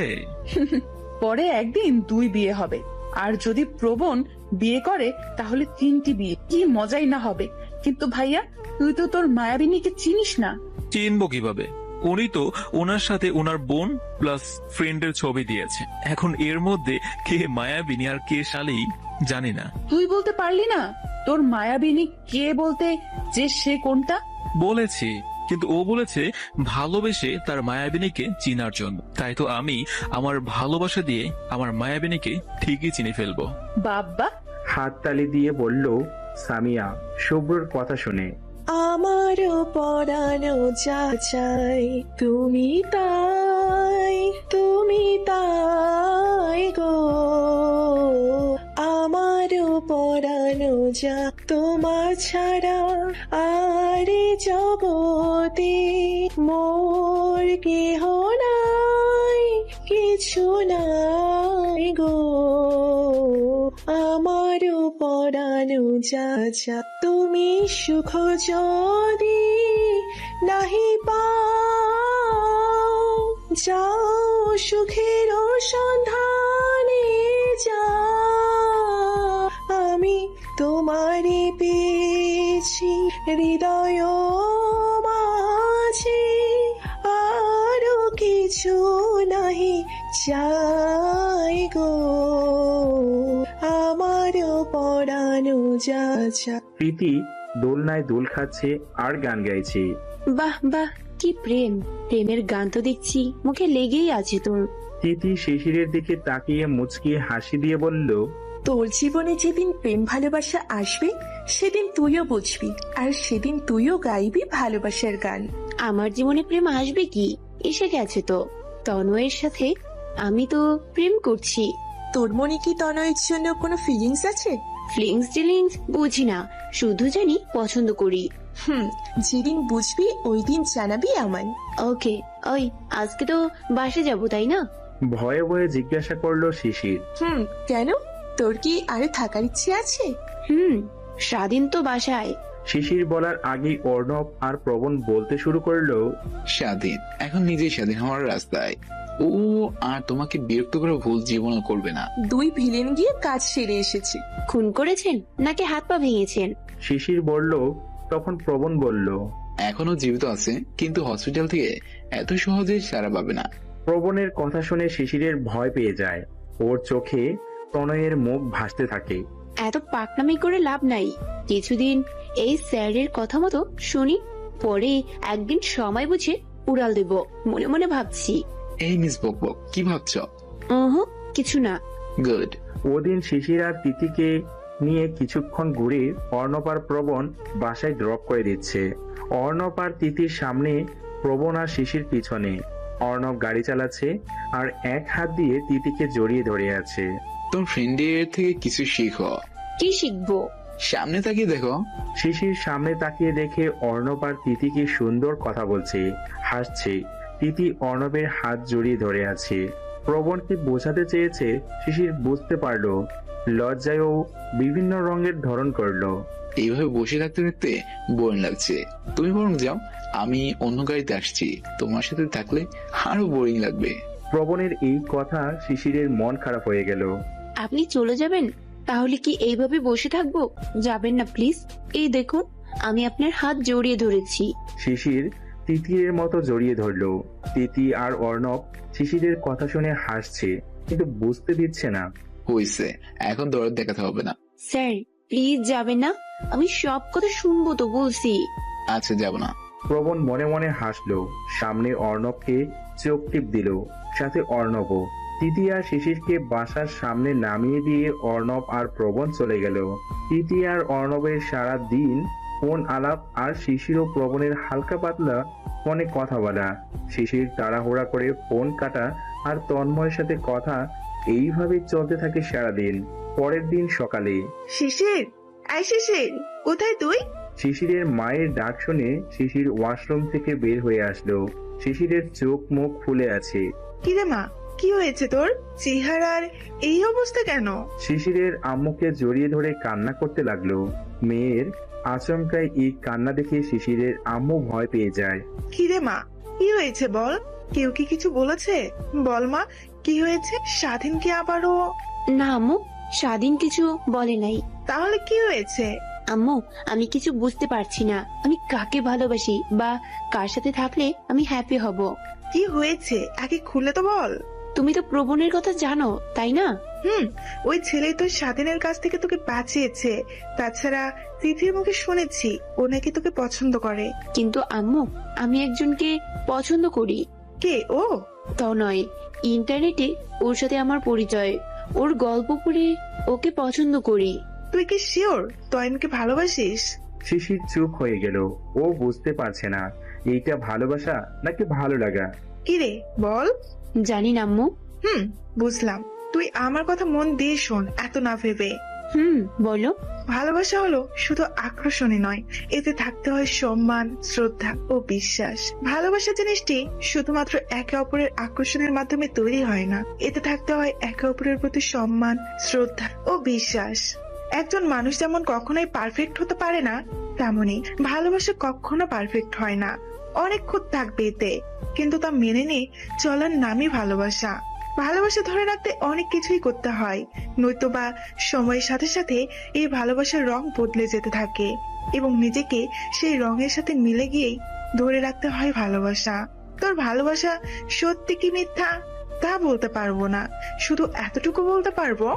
পরে একদিন 2 বিয়ে হবে, আর যদি প্রবণ বিয়ে করে তাহলে 3টি বিয়ে, কি মজাই না হবে। কিন্তু ভাইয়া, তুই তো তোর মায়াবিনীকে চিনিস না। চিনবো কিভাবে? উনি তো ওনার সাথে ওনার বোন প্লাস ফ্রেন্ডের ছবি দিয়েছে। এখন এর মধ্যে কে মায়াবিনী আর কে শালী জানি না। তুই বলতে পারলি না তোর মায়াবিনী কে বলতে, যে সে কোনটা? বলেছি, কিন্তু ও বলেছে ভালোবেসে তার মায়াবিনীকে চিনার জন্য। তাই তো আমি আমার ভালোবাসা দিয়ে আমার মায়াবিনীকে ঠিকই চিনে ফেলবো। বাবা, হাততালি দিয়ে বলল সামিয়া শুভ্রর কথা শুনে। আমারও পরানো যা চাই তুমি তাই গো, আমারও পরানো যা তোমার ছাড়া আর জগতে মোর কেহ নাই, কিছু নাই গো, আমারও পরানো যা যা তুমি সুখ যদি নাহি পাও, যাও সুখের সন্ধানে যা, আমি তোমারে পেয়েছি হৃদয় মাঝে, আরো কিছু নাহি চাই গো, আমারও পরানো যা যা। প্রীতি দোলনায় দোল খাচ্ছে আর গান গাইছে। বাহ বাহ, কি প্রেম! প্রেমের গান তো দেখছি মুখে লেগেই আছে তোর। তিথি শিশিরের দিকে তাকিয়ে মুচকিয়ে হাসি দিয়ে বলল, তোর জীবনে যেদিন প্রেম ভালোবাসা আসবে সেদিন তুইও বুঝবি, আর সেদিন তুইও গাইবি ভালোবাসার গান। আমার জীবনে প্রেম আসবে কি, এসে গেছে তো। তনয়ের সাথে আমি তো প্রেম করছি। তোর মনে কি তনয়ের জন্য কোনো ফিলিংস আছে? ফিলিংস বুঝি না, শুধু জানি পছন্দ করি। যেদিন বুঝবি ওই দিন জানাবি আমায়। ওকে। ওই আজকে তো বাসে যাব, তাই না? ভয়ে ভয়ে জিজ্ঞাসা করলো শিশির। কেন, তোর কি আরে থাকার ইচ্ছে আছে? স্বাধীন তো বাসায়। শিশির বলার আগেই অর্ণব আর প্রবণ বলতে শুরু করলো, স্বাধীন, এখন নিজেই স্বাধীন হওয়ার রাস্তায়। ও আর তোমাকে বিরক্ত করে ভুল জীবন করবে না। 2 ভিলেন গিয়ে কাজ সেরে এসেছে। খুন করেছেন নাকি হাত পা ভেঙেছেন? শিশির বলল। তখন প্রবণ বলল, এখনো জীবিত আছে, কিন্তু হসপিটাল থেকে এত সহজে সারা পাবে না। প্রবণের কথা শুনে শিশিরের ভয় পেয়ে যায়। ওর চোখে তনয়ের মুখ ভাসতে থাকে। এত পাকনামি করে লাভ নাই, কিছুদিন এই স্যারের কথা মতো শুনি, পরে একদিন সময় বুঝে উড়াল দেব, মনে মনে ভাবছি। এই মিস বকবক, কি ভাবছ? কিছু না। গুড। ওদিন শিশির আর তিথিকে নিয়ে কিছুক্ষণ ঘুরে অর্ণব আর প্রবণ বাসায় ড্রপ করে দিচ্ছে। অর্ণব আর তিথির সামনে, প্রবণ আর শিশির পিছনে। অর্ণব গাড়ি চালাচ্ছে আর এক হাত দিয়ে তিথিকে জড়িয়ে ধরে আছে। তোর ফ্রেন্ডের থেকে কিছু শিখো। কি শিখবো? সামনে তাকিয়ে দেখো। শিশির সামনে তাকিয়ে দেখে অর্ণব আর তিথি কি সুন্দর কথা বলছে, হাসছে। তিথি অর্ণবের হাত জড়িয়ে ধরে আছে। প্রবণ কি বোঝাতে চেয়েছে শিশির বুঝতে পারলো। লজ্জায়ও বিভিন্ন রঙের ধরন করলো। এইভাবে বসে থাকতে থাকতে বোরিং লাগছে, তুমি বরং যাও, আমি অন্য গাড়িতে আসছি। তোমার সাথে থাকলে আরো বোরিং লাগবে। প্রবণের এই কথা শিশিরের মন খারাপ হয়ে গেল। আপনি চলে যাবেন? তাহলে কি এইভাবে বসে থাকবো? যাবেন না প্লিজ। এই দেখুন, আমি আপনার হাত জড়িয়ে ধরেছি। শিশির তিতিরের মতো জড়িয়ে ধরলো। তিথি আর অর্ণব শিশিরের কথা শুনে হাসছে, কিন্তু বুঝতে দিচ্ছে না হইছে, এখন দরদ দেখাতে হবে না। স্যার প্লিজ যাবেন না, আমি সব কথা শুনবো তো বলছি। আচ্ছা, যাব না। প্রবণ মনে মনে হাসলো, সামনে অর্ণবকে চোখ টিপ দিল, সাথে অর্ণবও। তিথি আর শিশিরকে বাসার সামনে নামিয়ে দিয়ে অর্ণব আর প্রবণ চলে গেল। তিথি আর অর্ণবের সারা দিন ফোন আলাপ, আর শিশির ও প্রবণের হালকা পাতলা ফোনে কথা বলা। শিশির তাড়াহুড়া করে ফোন কাটা আর তন্ময়ের সাথে কথা, এইভাবে চলতে থাকে সারাদিন। পরের দিন সকালে শিশির, আই শিশির, কোথায় তুই? শিশিরের মায়ের ডাক শুনে শিশির ওয়াশরুম থেকে বের হয়ে আসলো। শিশিরের চোখ মুখ ফুলে আছে। কিরে মা, কি হয়েছে তোর? চেহারার এই অবস্থা কেন? শিশিরের আম্মুকে জড়িয়ে ধরে কান্না করতে লাগলো। মেয়ের আচমকায় এই কান্না দেখে শিশিরের আম্মু ভয় পেয়ে যায়। কিরে মা, কি হয়েছে বল? কেউ কি কিছু বলেছে? বল মা, কি হয়েছে? স্বাধীন কি আবারও? না আম্মু, স্বাধীন কিছু বলে নাই। তাহলে কি হয়েছে? আম্মু, আমি কিছু বুঝতে পারছি না, আমি কাকে ভালোবাসি বা কার সাথে থাকলে আমি হ্যাপি হব। কি হয়েছে আগে খুলে তো বল। তুমি তো প্রবণের কথা জানো, তাই না? ওই ছেলে তো স্বাধীনের কাছ থেকে তোকে বাঁচিয়েছে। তাছাড়া তিথির মুখে শুনেছি ও নাকি তোকে পছন্দ করে। কিন্তু আম্মু, আমি একজনকে পছন্দ করি। কে ও? তাও নয়, ইন্টারনেটে ওর সাথে আমার পরিচয়, ওর গল্প পড়ে ওকে পছন্দ করি। তুই কি শিওর তুই আমাকে ভালোবাসিস? শিশির চুপ হয়ে গেল। ও বুঝতে পারছে না এইটা ভালোবাসা নাকি ভালো লাগা। কিরে বল। জানি না আম্মু। বুঝলাম। তুই আমার কথা মন দিয়ে শোন, এত না ভেবে। বলো। ভালোবাসা হলো শুধু আকর্ষণই নয়, এতে থাকতে হয় সম্মান, শ্রদ্ধা ও বিশ্বাস। ভালোবাসা জিনিসটি শুধুমাত্র একে অপরের আকর্ষণের মাধ্যমে তৈরি হয় না, এতে থাকতে হয় একে অপরের প্রতি সম্মান, শ্রদ্ধা ও বিশ্বাস। একজন মানুষ যেমন কখনোই পারফেক্ট হতে পারে না, তেমনি ভালোবাসা কখনো পারফেক্ট হয় না। অনেক খুঁত থাকবে এতে, কিন্তু তা মেনে নিয়ে চলার নামই ভালোবাসা। ভালোবাসা ধরে রাখতে অনেক কিছুই করতে হয়, নয়তোবা সময়ের সাথে সাথে এই ভালোবাসার রং বদলে যেতে থাকে এবং নিজেকে সেই রঙের সাথে মিলে গিয়েই ধরে রাখতে হয় ভালোবাসা। তোর ভালোবাসা সত্যি কি মিথ্যা তা বলতে পারবো না, শুধু এতটুকু বলতে পারবো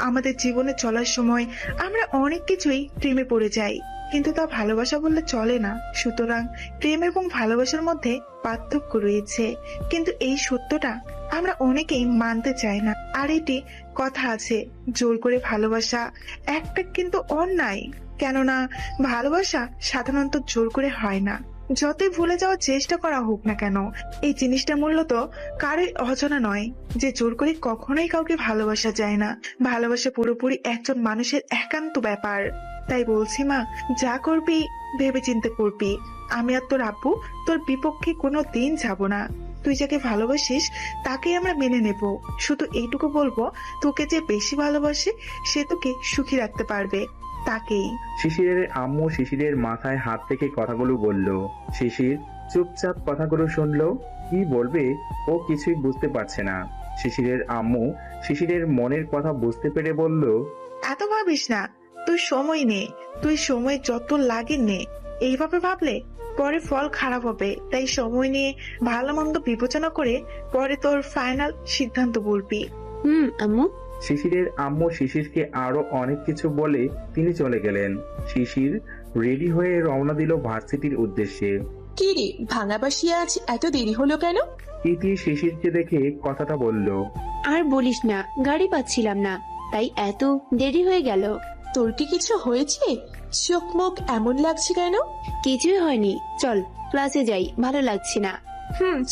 আমাদের জীবনে চলার সময় আমরা অনেক কিছুই প্রেমে পড়ে যাই, কিন্তু তা ভালোবাসা বললে চলে না। সুতরাং প্রেম এবং ভালোবাসার মধ্যে পার্থক্য রয়েছে, কিন্তু এই সত্যটা আমরা অনেকেই মানতে চাই না। আর এটি কথা আছে, জোর করে ভালোবাসা একটা কিন্তু অন্যায়, কেননা ভালোবাসা সাধারণত জোর করে হয় না। যতই ভুলে যাওয়ার চেষ্টা করা হোক না কেন, এই জিনিসটা মূলত কারোই অজানা নয় যে জোর করে কখনোই কাউকে ভালোবাসা যায় না। ভালোবাসা পুরোপুরি একজন মানুষের একান্ত ব্যাপার। তাই বলছি মা, যা করবি ভেবে চিন্তে করবি। আমি আর তোর আব্বু তোর বিপক্ষে কোনো দিন যাব না। তুই যাকে ভালোবাসিস তাকেই আমরা মেনে নেব। শুধু এইটুকু বলবো, তোকে যে বেশি ভালোবাসে সে তোকে সুখী রাখতে পারবে, তাকেই। শিশিরের আম্মু শিশিরের মাথায় হাত থেকে কথাগুলো বলল। শিশির চুপচাপ কথাগুলো শুনলো। কি বলবে ও কিছুই বুঝতে পারছে না। শিশিরের আম্মু শিশিরের মনের কথা বুঝতে পেরে বলল, এত ভাবিস না, তুই সময় নে, তুই সময় যত লাগে নে। এইভাবে ভাবলে পরে ফল খারাপ হবে, তাই সময় নিয়ে ভালো মন্দ বিবেচনা করে পরে তোর ফাইনাল সিদ্ধান্ত বলবি। আম্মু। শিশিরের আম্মু শিশিরকে আরো অনেক কিছু বলে তিনি চলে গেলেন। শিশির রেডি হয়ে রওনা দিল ভার্সিটির উদ্দেশ্যে। কি রে ভাঙাবাসি, আজ এত দেরি হলো কেন? ইতি শিশিরকে দেখে কথাটা বলল। আর বলিস না, গাড়ি পাচ্ছিলাম না, তাই এত দেরি হয়ে গেল। তোর কি কিছু হয়েছে? চোখ মুখ এমন লাগছে কেন? কিছুই হয়নি, চল ক্লাসে যাই, ভালো লাগছে না।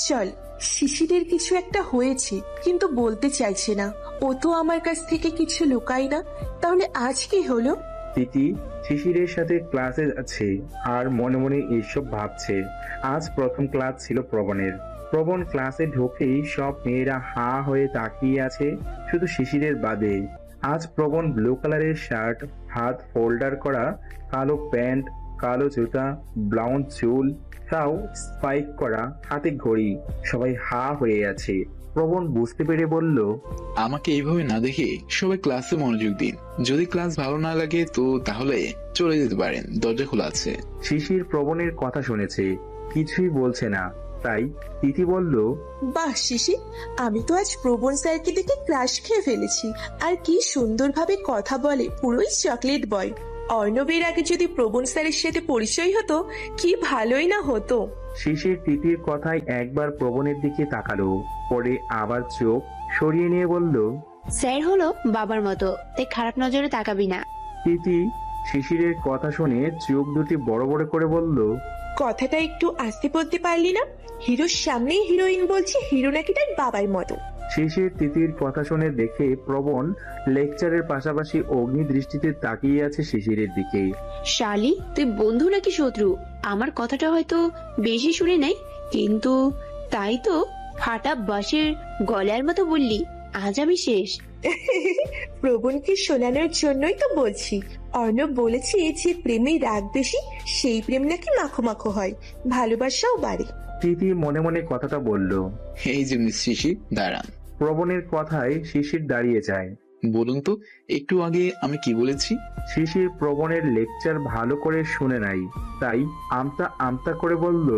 চল। শিশিরের কিছু একটা হয়েছে কিন্তু বলতে চাইছে না, ও তো আমার কাছ থেকে কিছু লুকায় না। তাহলে আজ কি হলো? তিথি শিশিরের সাথে ক্লাসে আছে আর মনে মনে এইসব ভাবছে। আজ প্রথম ক্লাস ছিল প্রবণের। প্রবণ ক্লাসে ঢোকেই সব মেয়েরা হা হয়ে তাকিয়ে আছে, শুধু শিশিরের বাদে। আজ প্রবণ ব্লু কালারের শার্ট, হাত ফোল্ডার করা, কালো প্যান্ট, কালো জুতা, ব্রাউন চুল, তাও স্পাইক করা, হাতে ঘড়ি, সবাই হা হয়ে আছে। প্রবণ বুঝতে পেরে বলল, আমাকে এইভাবে না দেখে সবাই ক্লাসে মনোযোগ দিন। যদি ক্লাস ভালো না লাগে তো তাহলে চলে যেতে পারেন, দরজা খোলা আছে। শিশির প্রবণের কথা শুনেছে, কিছুই বলছে না। তাই তিথি বলল, বাহ শিশির, আমি তো আজ প্রবণ স্যারকে দেখে ক্রাশ খেয়ে ফেলেছি। আর কি সুন্দরভাবে কথা বলে, পুরোই চকলেট বয়। অর্ণবের আগে যদি প্রবণ স্যারের সাথে পরিচয় হতো, কি ভালোই না হতো। শিশির তিথির কথায় একবার প্রবণের দিকে তাকালো, পরে আবার চোখ সরিয়ে নিয়ে বলল, স্যার হলো বাবার মতো, তাই খারাপ নজরে তাকাবি না। তিথি শিশিরের কথা শুনে চোখ দুটি বড় বড় করে বলল, কথাটা একটু আস্তে বলতে পারলি না? হিরোর সামনেই হিরোইন বলছে হিরো নাকি তার বাবার মতো। শিশির তিথির কথা শুনে দেখে প্রবণ লেকচারের পাশাপাশি অগ্নি দৃষ্টিতে তাকিয়ে আছে শিশিরের দিকে। শালি, তুই বন্ধু নাকি শত্রু? আমার কথাটা হয়তো বেশি শুনে নাই, কিন্তু তাই তো ফাটা বাঁশের গলার মতো বললি, আজ আমি শেষ। প্রবণকে শোনানোর জন্যই তো বলছি। অর্ণব বলেছে যে প্রেমে রাগ বেশি, সেই প্রেম নাকি মাখো মাখো হয়, ভালোবাসাও বাড়ে। তিথি মনে মনে কথাটা বলল। এই যে মিস শিশির, দাঁড়ান। প্রবণের কথায় শিশির দাঁড়িয়ে যায়। বলুন তো একটু আগে আমি কি বলেছি? শিশির প্রবণের লেকচার ভালো করে শুনে নাই, তাই আমতা আমতা করে বলল,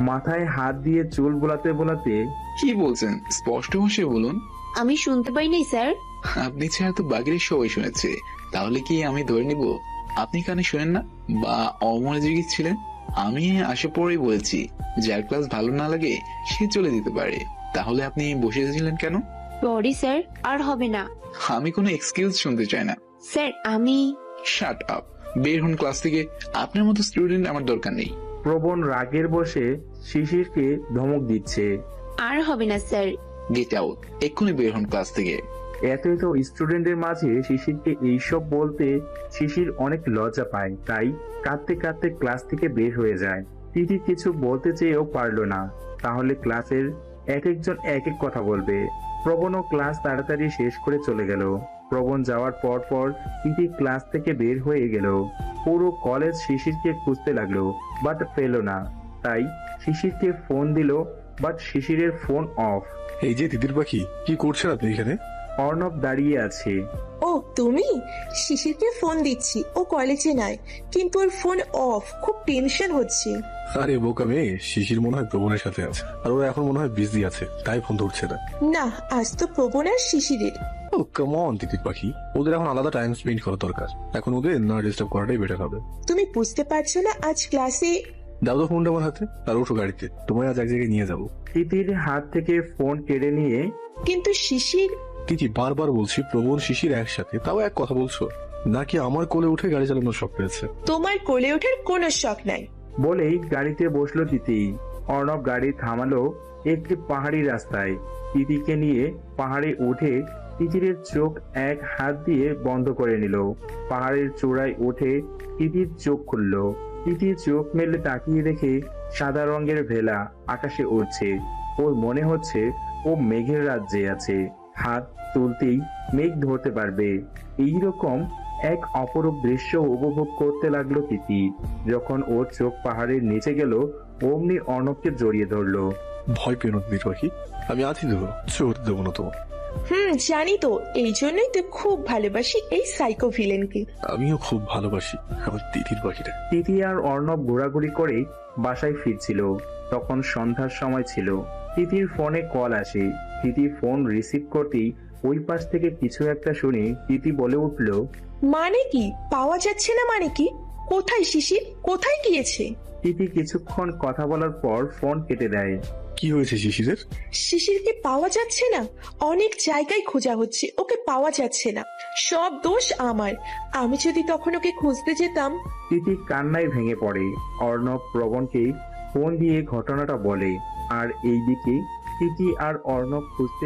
মাথায় হাত দিয়ে চুল বোলাতে বোলাতে, কি বলছেন? স্পষ্ট ভাষায় বলুন। আমি শুনতে পাই নাই স্যার। আপনি ছাড়া তো বাকির সবাই শুনেছে, তাহলে কি আমি ধরে নিব আপনি কানে শোনেন না বা অমনোযোগী ছিলেন? আমি আসে পরেই বলেছি, যার ক্লাস ভালো না লাগে সে চলে যেতে পারে। তাহলে আপনি বসেছিলেন কেন? সরি স্যার, আর হবে না। আমি কোনো এক্সকিউজ শুনতে চাই না। স্যার আমি। শাট আপ, বের হন ক্লাস থেকে। আপনার মতো স্টুডেন্ট আমার দরকার নেই। প্রবণ রাগের বসে শিশিরকে ধমক দিচ্ছে। আর হবে না স্যার। গেট আউট, এক্ষুনি বের হন ক্লাস থেকে। এত স্টুডেন্টের মাঝে শিশিরকে এইসব বলতে শিশির অনেক লজ্জা পায়, তাই কাঁদতে কাঁদতে ক্লাস থেকে বের হয়ে যায়। তিথি কিছু বলতে চেয়েও পারলো না, তাহলে ক্লাসের এক একজন এক এক কথা বলবে। প্রবণও ক্লাস তাড়াতাড়ি শেষ করে চলে গেল। প্রবণ যাওয়ার পর পর তিথি ক্লাস থেকে বের হয়ে গেল। পুরো কলেজ শিশিরকে খুঁজতে লাগলো, বাট পেল না। তাই শিশিরকে ফোন দিল, বাট শিশিরের ফোন অফ। এই যে তিতির পাখি, কি করছেন আপনি এখানে? অর্ণব দাঁড়িয়ে আছে। ও তুমি? শিশিরকে ফোন দিচ্ছি, ও কলেজে নাই, কিন্তু ওর ফোন অফ, খুব টেনশন হচ্ছে। আরে বোকা মেয়ে, শিশির মনে হয় প্রবণের সাথে আছে, আর ওরা এখন মনে হয় বিজি আছে, তাই ফোন ধরছে না। না, আজ তো প্রবণ আর শিশিরের। ও কাম অন তিতির পাখি, ওদের এখন আলাদা টাইম স্পেন্ড করা দরকার। এখন ওদের না ডিস্টার্ব করাটাই বেটার হবে। তুমি বুঝতে পারছো না, আজ ক্লাসে। দাও তো ফোনটা আমার হাতে, আর ওঠো গাড়িতে, তোমায় আজ এক জায়গায় নিয়ে যাবো। তিতির হাত থেকে ফোন কেড়ে নিয়ে, কিন্তু শিশির। তিথি, বারবার বলছি প্রবণ শিশির একসাথে, তাও এক কথা বলছো। নাকি আমার কোলে উঠে গাড়ি চালানোর শখ পেয়েছে? তোমার কোলে ওঠার কোনো শখ নাই। বলেই গাড়িতে বসলো তিথি। অর্ণব গাড়ি থামালো একটি পাহাড়ি রাস্তায়। তিথিকে নিয়ে পাহাড়ে উঠে তিতিরের চোখ এক হাত দিয়ে বন্ধ করে নিল। পাহাড়ের চূড়ায় উঠে তিতির চোখ খুলল। তিতির চোখ মেলে তাকিয়ে দেখে সাদা রঙের ভেলা আকাশে উড়ছে। ওর মনে হচ্ছে ও মেঘের রাজ্যে আছে, হাত তুলতেই মেঘ ধরতে পারবে। এইরকম এক অপরূপ দৃশ্য উপভোগ করতে লাগলো তিথি। যখন ওর চোখ পাহাড়ের নিচে গেল, অমনি অর্ণবকে জড়িয়ে ধরলো। ভয় পেও না তিতির পাখি, আমি আছি তো, চোর দেবো না তোমার। জানি তো, এই জন্যই তো খুব ভালোবাসি এই সাইকো ভিলেনকে। আমিও খুব ভালোবাসি আমার তিতির পাখিটা। তিথি আর অর্ণব ঘোরাঘুরি করে বাসায় ফিরছিল। তখন সন্ধ্যার সময় ছিল। তিথির ফোনে কল আসে। তিথি ফোন রিসিভ করতেই ওই পাশ থেকে কিছু একটা শুনে তিথি বলে উঠল, মানে কি? পাওয়া যাচ্ছে না মানে কি? কোথায় শিশির? কোথায় গিয়েছে? তিথি কিছুক্ষণ কথা বলার পর ফোন কেটে দেয়। কি হয়েছে শিশিরের? শিশিরকে পাওয়া যাচ্ছে না, অনেক জায়গায় খোঁজা হচ্ছে, ওকে পাওয়া যাচ্ছে না। সব দোষ আমার, আমি যদি তখন ওকে খুঁজতে যেতাম। তিথি কান্নায় ভেঙে পড়ে। অর্ণব প্রবণকে ফোন দিয়ে ঘটনাটা বলে, আর এইদিকে তিথি আর অর্ণব খুঁজতে